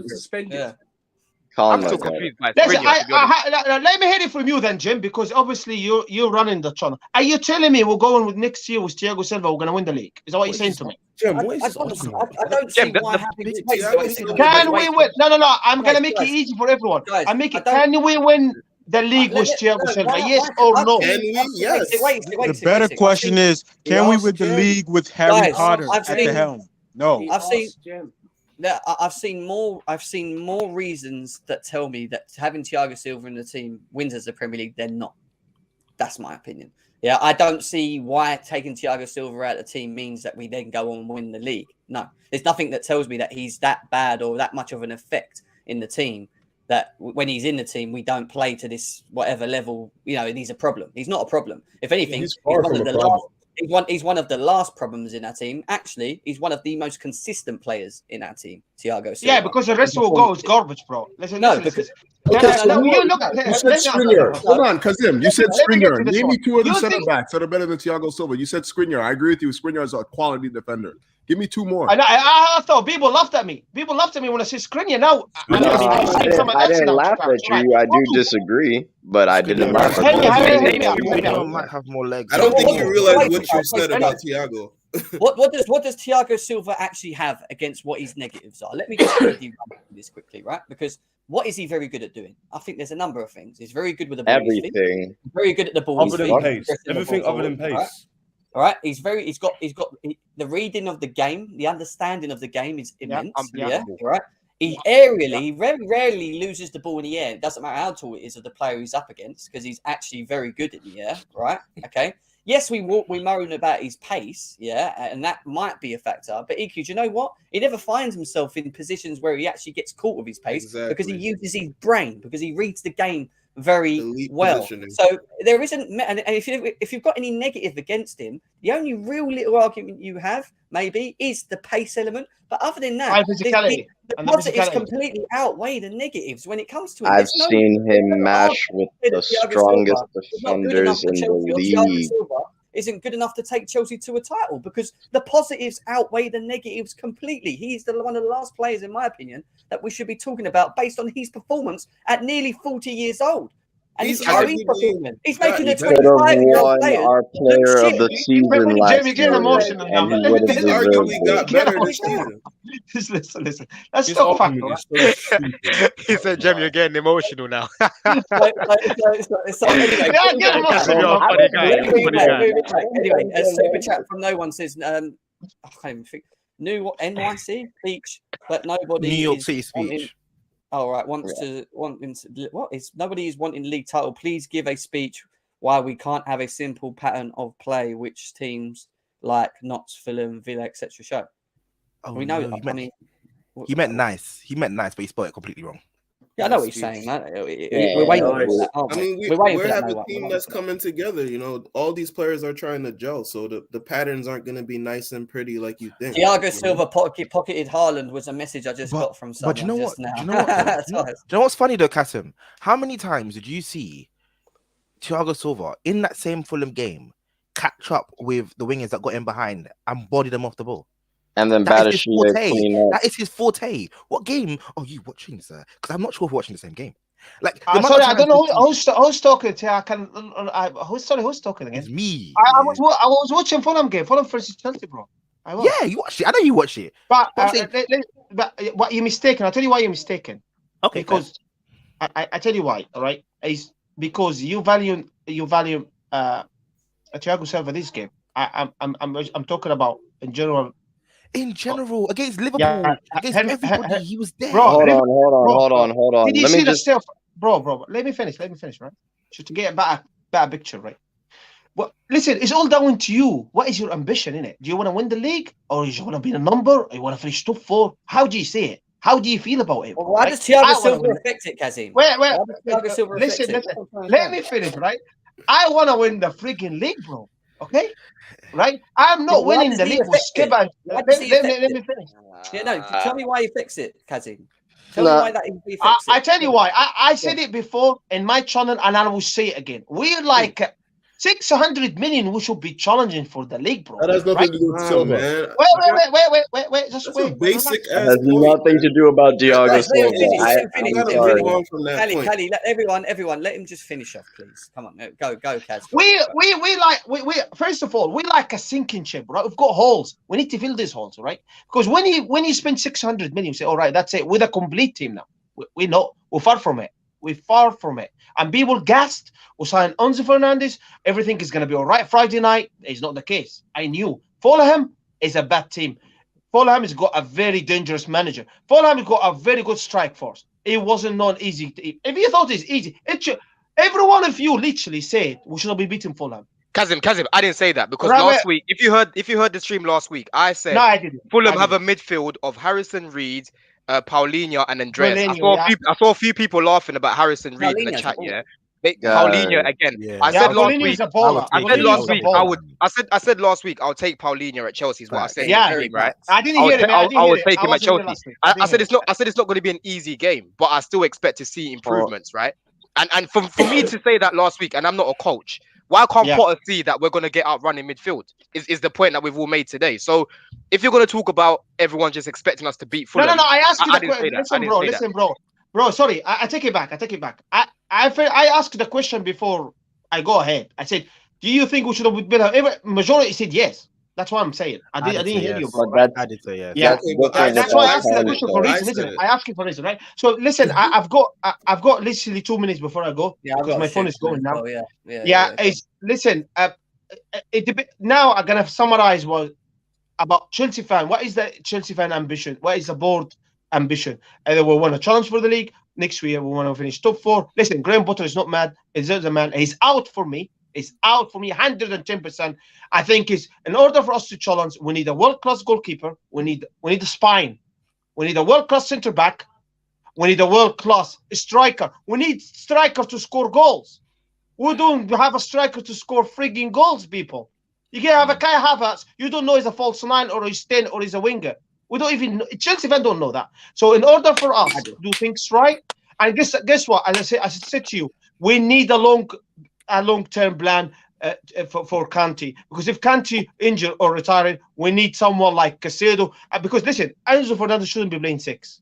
Suspended. I'm still confused. Let me hear it from you then, Jim, because obviously you're running the channel. Are you telling me we're going with next year with Thiago Silva, we're going to win the league? Is that what you're saying to me? Jim, I don't see why having Can we win? No. I'm going to make it easy for everyone. Can we win the league with Thiago Silva? Yes or no? Can we? Yes. The better question is, can we win the league with Harry Potter at the helm? No. I've seen more reasons that tell me that having Thiago Silva in the team wins us the Premier League than not. That's my opinion. Yeah, I don't see why taking Thiago Silva out of the team means that we then go on and win the league. No, there's nothing that tells me that he's that bad or that much of an effect in the team that when he's in the team, we don't play to this whatever level, you know, and he's a problem. He's not a problem. If anything, he's one of the last problems in our team. Actually, he's one of the most consistent players in our team, Thiago Silva. Yeah, because the rest will go is garbage, bro. You said Skriniar. Hold on, Kazim. You said Skriniar. Name me 2 other center backs that are better than Thiago Silva. You said Skriniar. I agree with you. Skriniar is a quality defender. Give me 2 more. I thought people laughed at me. People laughed at me when I said Skriniar. Now, I didn't laugh at you. I do disagree, but I didn't laugh at you. Might have more legs. I don't think you realize what you said about Thiago. What does Thiago Silva actually have against what his negatives are? Let me just do this quickly, right? Because what is he very good at doing? I think there's a number of things. He's very good with the ball. Everything. Very good at the ball. Other than pace. Everything other than pace. All right. He's got the reading of the game, the understanding of the game is immense. Yeah. Right. He very rarely loses the ball in the air. It doesn't matter how tall it is of the player he's up against because he's actually very good in the air. Right. Okay. Yes, we moan about his pace, yeah, and that might be a factor. But EQ, do you know what? He never finds himself in positions where he actually gets caught with his pace because he uses his brain, because he reads the game very well. So there isn't, and if you've got any negative against him, the only real little argument you have maybe is the pace element. But other than that, the positives completely outweigh the negatives when it comes to it. I've seen him mash with the strongest defenders in the league. Isn't good enough to take Chelsea to a title because the positives outweigh the negatives completely. He's one of the last players, in my opinion, that we should be talking about based on his performance at nearly 40 years old. And he's making a 25-year-old player. Our player of the season last year, and he would have arguably got better this season. Listen. Let's talk fact. He said, "Jem, you're getting emotional now." Anyway, a super chat from no one says, I can't even think. New NYC speech, but nobody. New York City speech. All right, what is nobody is wanting league title? Please give a speech why we can't have a simple pattern of play which teams like Notts, Fulham, Villa, etc. show. Oh, we know. no, I mean, he meant nice. He meant nice, but he spelled it completely wrong. Yeah, I know what he's saying. Man. Yeah, We're waiting for that, aren't I we? mean, We're waiting we for that. have a team that's coming together. You know, all these players are trying to gel, so the patterns aren't going to be nice and pretty like you think. Thiago Silva pocketed Haaland was a message I just got from someone But you know just what? now. Do you know what? Do you know what's funny though, Kasim? How many times did you see Thiago Silva in that same Fulham game catch up with the wingers that got in behind and body them off the ball? And then That is his Batashia forte. clean up. That is his forte. What game are you watching, sir? Because I'm not sure if we're watching the same game. Like, sorry, I don't know who's talking. Who's talking again? It's me. I was watching Fulham game. Fulham versus Chelsea, bro. Yeah, you watched it. I know you watched it. But what you're mistaken. I'll tell you why you're mistaken. Okay. Because I tell you why. All right, is because you value Thiago Silva this game. I'm talking about in general. In general, against Liverpool, against everybody, he was there. Bro, hold on. Did you see the stuff, bro? Let me finish, right? Just to get a better picture, right? Well, listen, it's all down to you. What is your ambition in it? Do you want to win the league, or do you want to be a number, or you want to finish top 4? How do you see it? How do you feel about it? Well, why does Thiago Silva affect it, Kazim? Wait. Listen. Let me finish, right? I want to win the freaking league, bro. Okay? Right? I'm not winning the league with Skip and let me finish. Yeah, no, tell me why you fix it, Kazim. Tell me why that he fix it. I tell you why. I said it before in my channel and I will say it again. We're like 600 million we should be challenging for the league, bro. That has nothing to do with Silva. Wait. Just wait. Basic It has nothing to do about Thiago Silva. Callie, let everyone, let him just finish off, please. Come on, go, Kaz. We first of all, we like a sinking ship, right? We've got holes. We need to fill these holes, right? Because when you spend 600 million, you say, all right, that's it. With a complete team now. We know we're far from it. We're far from it. And people gassed. We'll sign Enzo Fernandez. Everything is going to be all right. Friday night is not the case. I knew. Fulham is a bad team. Fulham has got a very dangerous manager. Fulham has got a very good strike force. It wasn't not easy. If you thought it's easy, every one of you literally said we should not be beating Fulham. Kazim, I didn't say that because last week, if you heard the stream last week, I said I didn't. Fulham have a midfield of Harrison Reed, Paulinho, and Andreas. I saw a few people laughing about Harrison Reed in the chat. Yeah. Paulinho again. Yeah. I said last week I'll take Paulinho at Chelsea. Is what I said. Yeah, right. I didn't hear it. I would take him at Chelsea. I said it's not going to be an easy game, but I still expect to see improvements, right? And for me to say that last week, and I'm not a coach, why can't Potter see that we're going to get outrun in midfield? Is the point that we've all made today. So if you're going to talk about everyone just expecting us to beat Fulham, no. I asked you the question. Listen, bro. Sorry, I take it back. I asked the question before I go ahead. I said, do you think we should have been? Majority said yes. That's what I'm saying. I didn't hear you, bro. Right? I did say yes. Yeah, that's why I asked the question for reason. Listen, I asked you for reason, right? So listen, I've got literally 2 minutes before I go because my phone is going now. Listen, now I'm gonna summarize about Chelsea fan. What is the Chelsea fan ambition? What is the board ambition? Either we want to challenge for the league next year. We want to finish top 4. Listen, Graham Potter is not mad. He's a man. He's out for me. 110%. I think is in order for us to challenge, we need a world-class goalkeeper. We need a spine. We need a world-class centre back. We need a world-class striker. We need striker to score goals. We don't have a striker to score frigging goals, people. You can have a Kai Havertz. You don't know he's a false 9 or he's 10 or he's a winger. We don't even know. Chelsea fans don't know that. So in order for us to do things right, and guess what? As I said to you, we need a long-term plan for Kanté, because if Kanté injured or retired, we need someone like Caicedo. Because listen, Enzo Fernandez shouldn't be playing 6.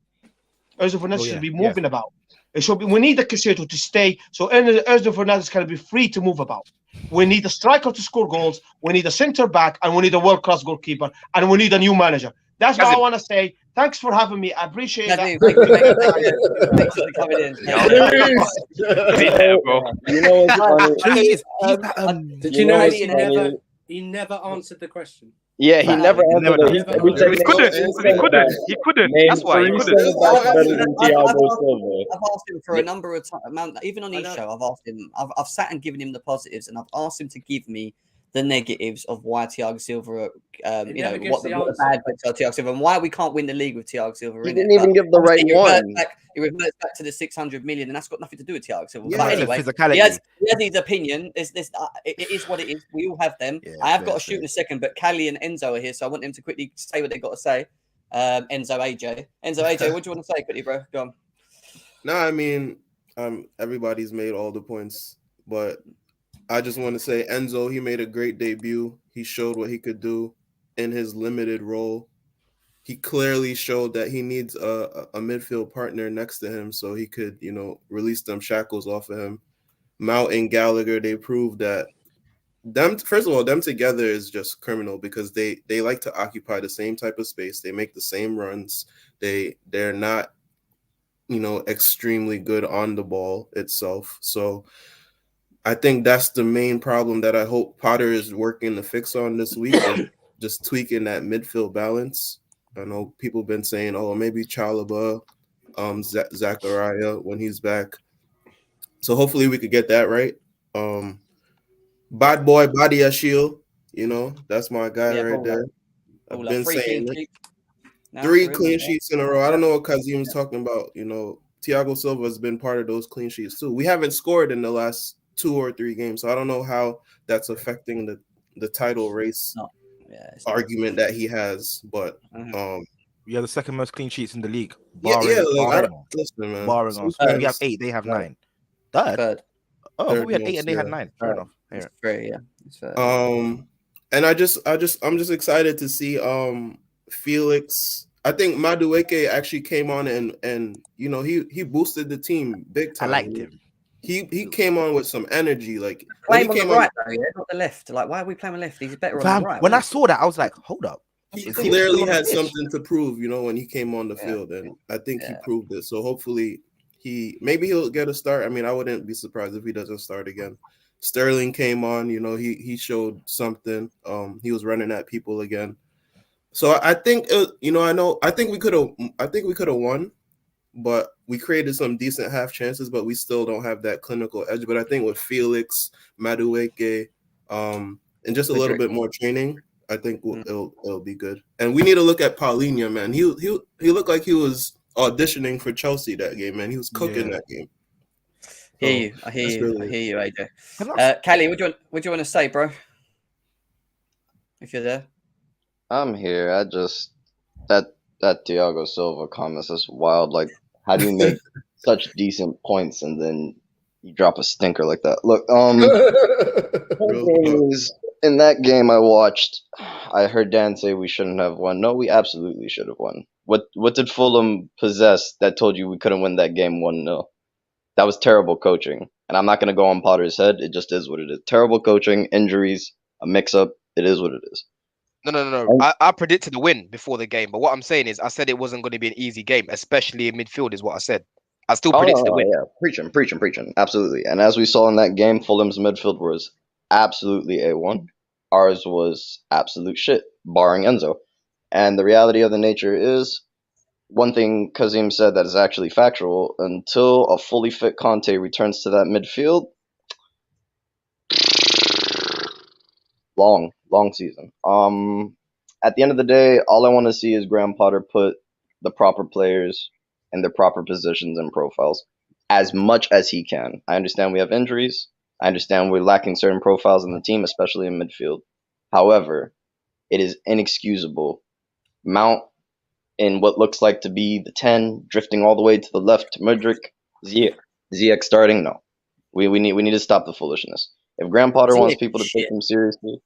Enzo Fernandez should be moving about. It should be. We need the Caicedo to stay, so Enzo Fernandez can be free to move about. We need a striker to score goals. We need a centre back, and we need a world-class goalkeeper, and we need a new manager. That's what I want to say. Thanks for having me. I appreciate that. Thanks for coming in. You know what's funny? Did you know he never answered the question? Yeah, he never answered it. Every He second couldn't. He couldn't. Name That's why he 3 couldn't. centre backs better than Thiago Silva. I've asked him for a number of times, even on his show. I've asked him. I've sat and given him the positives, and I've asked him to give me the negatives of why Thiago Silva, what the bad bits are Thiago Silva, and why we can't win the league with Thiago Silva. He didn't even give the right one. He reverts back to the 600 million, and that's got nothing to do with Thiago Silva. Yeah, But anyway, physicality. he has his opinion. It is what it is. We all have them. Yeah, I have got to shoot in a second, but Callie and Enzo are here, so I want them to quickly say what they've got to say. Enzo, AJ, what do you want to say quickly, bro? Go on. No, I mean, everybody's made all the points, but I just want to say Enzo, he made a great debut. He showed what he could do in his limited role. He clearly showed that he needs a midfield partner next to him so he could, release them shackles off of him. Mount and Gallagher, they proved that them together is just criminal because they like to occupy the same type of space. They make the same runs. They're not, extremely good on the ball itself. So I think that's the main problem that I hope Potter is working to fix on this week, is just tweaking that midfield balance. I know people have been saying, oh, maybe Chalobah, Zachariah when he's back. So hopefully we could get that right. Bad boy, Badia Shield, that's my guy right there. I've been saying 3 clean sheets in a row. I don't know what Kazim's talking about. Thiago Silva has been part of those clean sheets too. We haven't scored in the last 2 or 3 games, so I don't know how that's affecting the title race argument that he has. But we are the second most clean sheets in the league. Listen, barring us. We have 8, they have 9. Third. Oh, we had 8 and they had 9. Fair enough. It's fair, yeah. It's fair. And I'm just excited to see Felix. I think Madueke actually came on and he boosted the team big time. I liked him. He came on with some energy. Like playing on the right, though, not the left. Like, why are we playing on the left? He's better on the right. When I saw that, I was like, hold up. He clearly had something to prove, when he came on the field, and I think he proved it. So hopefully he'll get a start. I mean, I wouldn't be surprised if he doesn't start again. Sterling came on, he showed something. He was running at people again. So I think I think we could have won, but we created some decent half chances, but we still don't have that clinical edge. But I think with Felix, Madueke, and just a little bit more training, I think it'll be good. And we need to look at Paulinho, man. He looked like he was auditioning for Chelsea that game, man. He was cooking that game. I hear you, AJ. Callie, what do you want to say, bro? If you're there. I'm here. I just that Thiago Silva comment is wild. Like, how do you make such decent points and then you drop a stinker like that? Look, in that game I watched, I heard Dan say we shouldn't have won. No, we absolutely should have won. What did Fulham possess that told you we couldn't win that game 1-0? That was terrible coaching. And I'm not going to go on Potter's head. It just is what it is. Terrible coaching, injuries, a mix-up. It is what it is. No. I predicted the win before the game. But what I'm saying is I said it wasn't going to be an easy game, especially in midfield is what I said. I still predicted the win. Yeah. Preaching. Absolutely. And as we saw in that game, Fulham's midfield was absolutely A1. Ours was absolute shit, barring Enzo. And the reality of the nature is, one thing Kazim said that is actually factual, until a fully fit Conte returns to that midfield, long season. At the end of the day, all I want to see is Graham Potter put the proper players in their proper positions and profiles as much as he can. I understand we have injuries. I understand we're lacking certain profiles in the team, especially in midfield. However, it is inexcusable. Mount in what looks like to be the 10, drifting all the way to the left to Mudryk, Ziyech starting. No, we need to stop the foolishness. If Graham Potter wants people to take him seriously,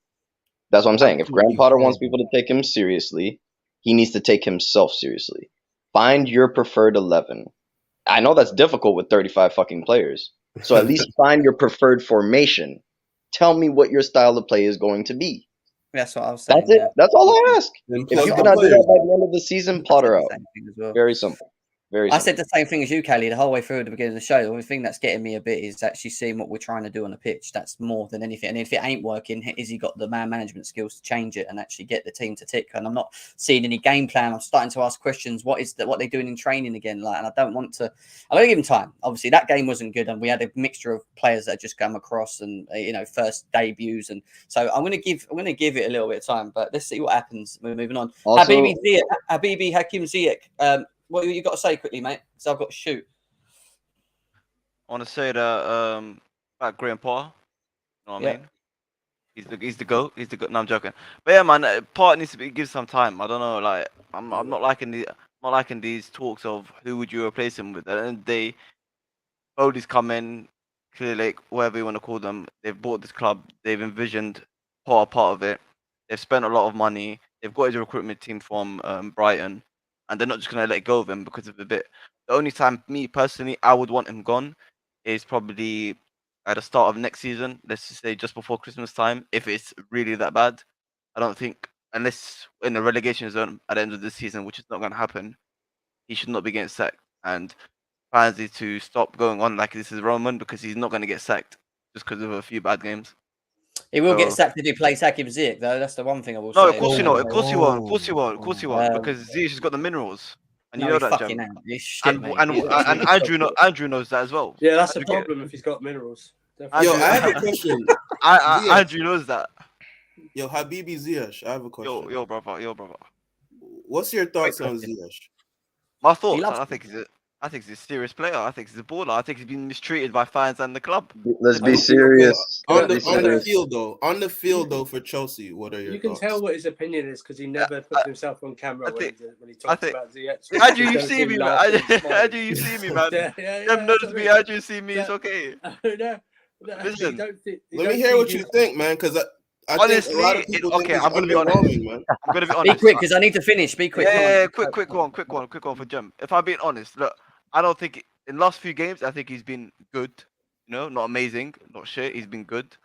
that's what I'm saying. If Graham Potter wants people to take him seriously, he needs to take himself seriously. Find your preferred 11. I know that's difficult with 35 fucking players. So at least find your preferred formation. Tell me what your style of play is going to be. That's what I was saying. That's it. That's all I ask. If you cannot do that by the end of the season, Potter out. Very simple. Very I simple. said the same thing as you, Kelly, the whole way through the beginning of the show. The only thing that's getting me a bit is actually seeing what we're trying to do on the pitch. That's more than anything. And if it ain't working, is he got the man management skills to change it and actually get the team to tick? And I'm not seeing any game plan. I'm starting to ask questions. What they're doing in training again? Like, and I don't want to. I don't give him time. Obviously, that game wasn't good, and we had a mixture of players that had just come across and first debuts, and so I'm going to give it a little bit of time. But let's see what happens. We're moving on. Also, Habibi Hakim Ziyech. What you got to say quickly, mate? Because I've got to shoot. I want to say that about Graham Potter. You know what I mean? He's the GOAT. He's the GOAT. No, I'm joking. But yeah, man, Potter needs to give some time. I don't know. Like, I'm not liking these talks of who would you replace him with. At the end of the day, Bodie's come in, Clear Lake, whatever you want to call them. They've bought this club. They've envisioned Potter part of it. They've spent a lot of money. They've got his recruitment team from Brighton. And they're not just going to let go of him because of a bit. The only time, me personally, I would want him gone is probably at the start of next season. Let's just say just before Christmas time, if it's really that bad. I don't think, unless in the relegation zone at the end of this season, which is not going to happen, he should not be getting sacked. And fans need to stop going on like this is Roman, because he's not going to get sacked just because of a few bad games. He will get sacked if he plays Hakim Ziyech, though. That's the one thing I will say. No, of course you not. Of course you won't. Of course you won't. Of course you won't. Because Ziyech has got the minerals, and you know that, Jam. And Andrew knows that as well. Yeah, that's the problem if he's got minerals. Yo, I have a question. Andrew knows that. Yo, Habibi Ziyech, I have a question. Yo, brother. What's your thoughts on Ziyech? My thoughts. I think he's a serious player. I think he's a baller. I think he's been mistreated by fans and the club. Let's be serious. On the field though, for Chelsea, what are your thoughts? You can tell what his opinion is because he never puts himself on camera when he talks about Ziyech. Andrew, you see me, man. Andrew, you see me, man. Them notice me. Andrew, you see me. It's okay. Listen, let me hear what you think, man. Because honestly, I'm gonna be honest. I'm gonna be honest. Be quick, because I need to finish. Be quick. Yeah, quick one for Jem. If I'm being honest, look, I don't think in the last few games, I think he's been good. You know, not amazing, not shit. He's been good.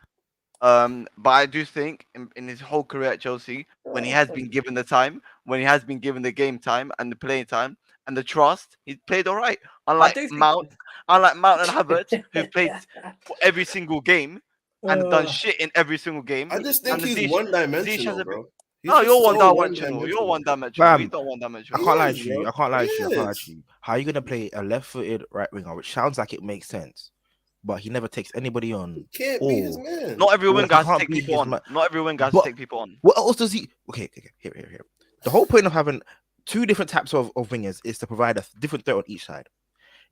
But I do think in his whole career at Chelsea, when he has been given the time, when he has been given the game time and the playing time and the trust, he's played all right. Unlike Mount and Havertz, who've played for every single game and done shit in every single game. I just think he's one-dimensional, bro. No, you're one-dimensional. You're one-dimensional. He's not one-dimensional. I can't lie to you. I can't lie to you. How are you gonna play a left-footed right winger, which sounds like it makes sense, but he never takes anybody on? Can't be his man. Not every winger has to take people on. Not every winger has to take people on. What else does he? Okay. Here. The whole point of having two different types of wingers is to provide a different threat on each side.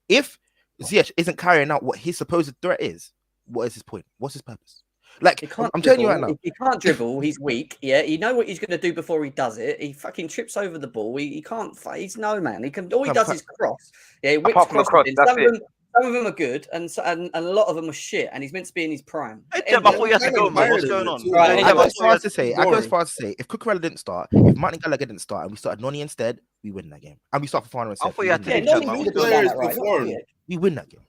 If Ziyech isn't carrying out what his supposed threat is, what is his point? What's his purpose? Like, I'm telling you right now. He can't dribble. He's weak. Yeah, you know what he's going to do before he does it. He fucking trips over the ball. He can't. He's no man. He can. All he does is cross. Yeah, he whips crosses in. Some of them are good, and a lot of them are shit. And he's meant to be in his prime. I thought you had to go, man. What's going on? Right, I go as far as to say, if Cucurella didn't start, if Martin Gallagher didn't start, and we started Noni instead, we win that game. And we start for Fana instead. I thought you had to. We win that game.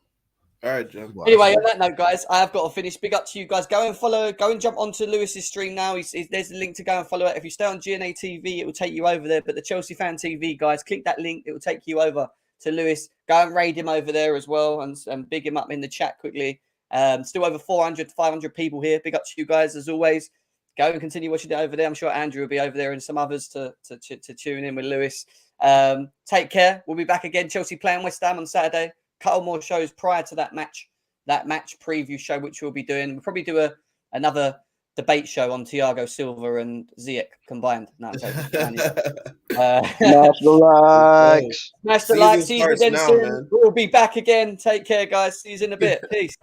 All right, Jim. Anyway, on that note, guys, I have got to finish. Big up to you guys. Go and jump onto Lewis's stream now. There's a link to go and follow it. If you stay on GNA TV, it will take you over there. But the Chelsea Fan TV, guys, click that link. It will take you over to Lewis. Go and raid him over there as well and big him up in the chat quickly. Still over 400, 500 people here. Big up to you guys as always. Go and continue watching it over there. I'm sure Andrew will be over there and some others to tune in with Lewis. Take care. We'll be back again. Chelsea playing West Ham on Saturday. Couple more shows prior to that match preview show, which we'll be doing. We'll probably do another debate show on Thiago Silva and Ziyech combined. No, smash the likes. Smash the likes. See you again soon. We'll be back again. Take care, guys. See you in a bit. Peace.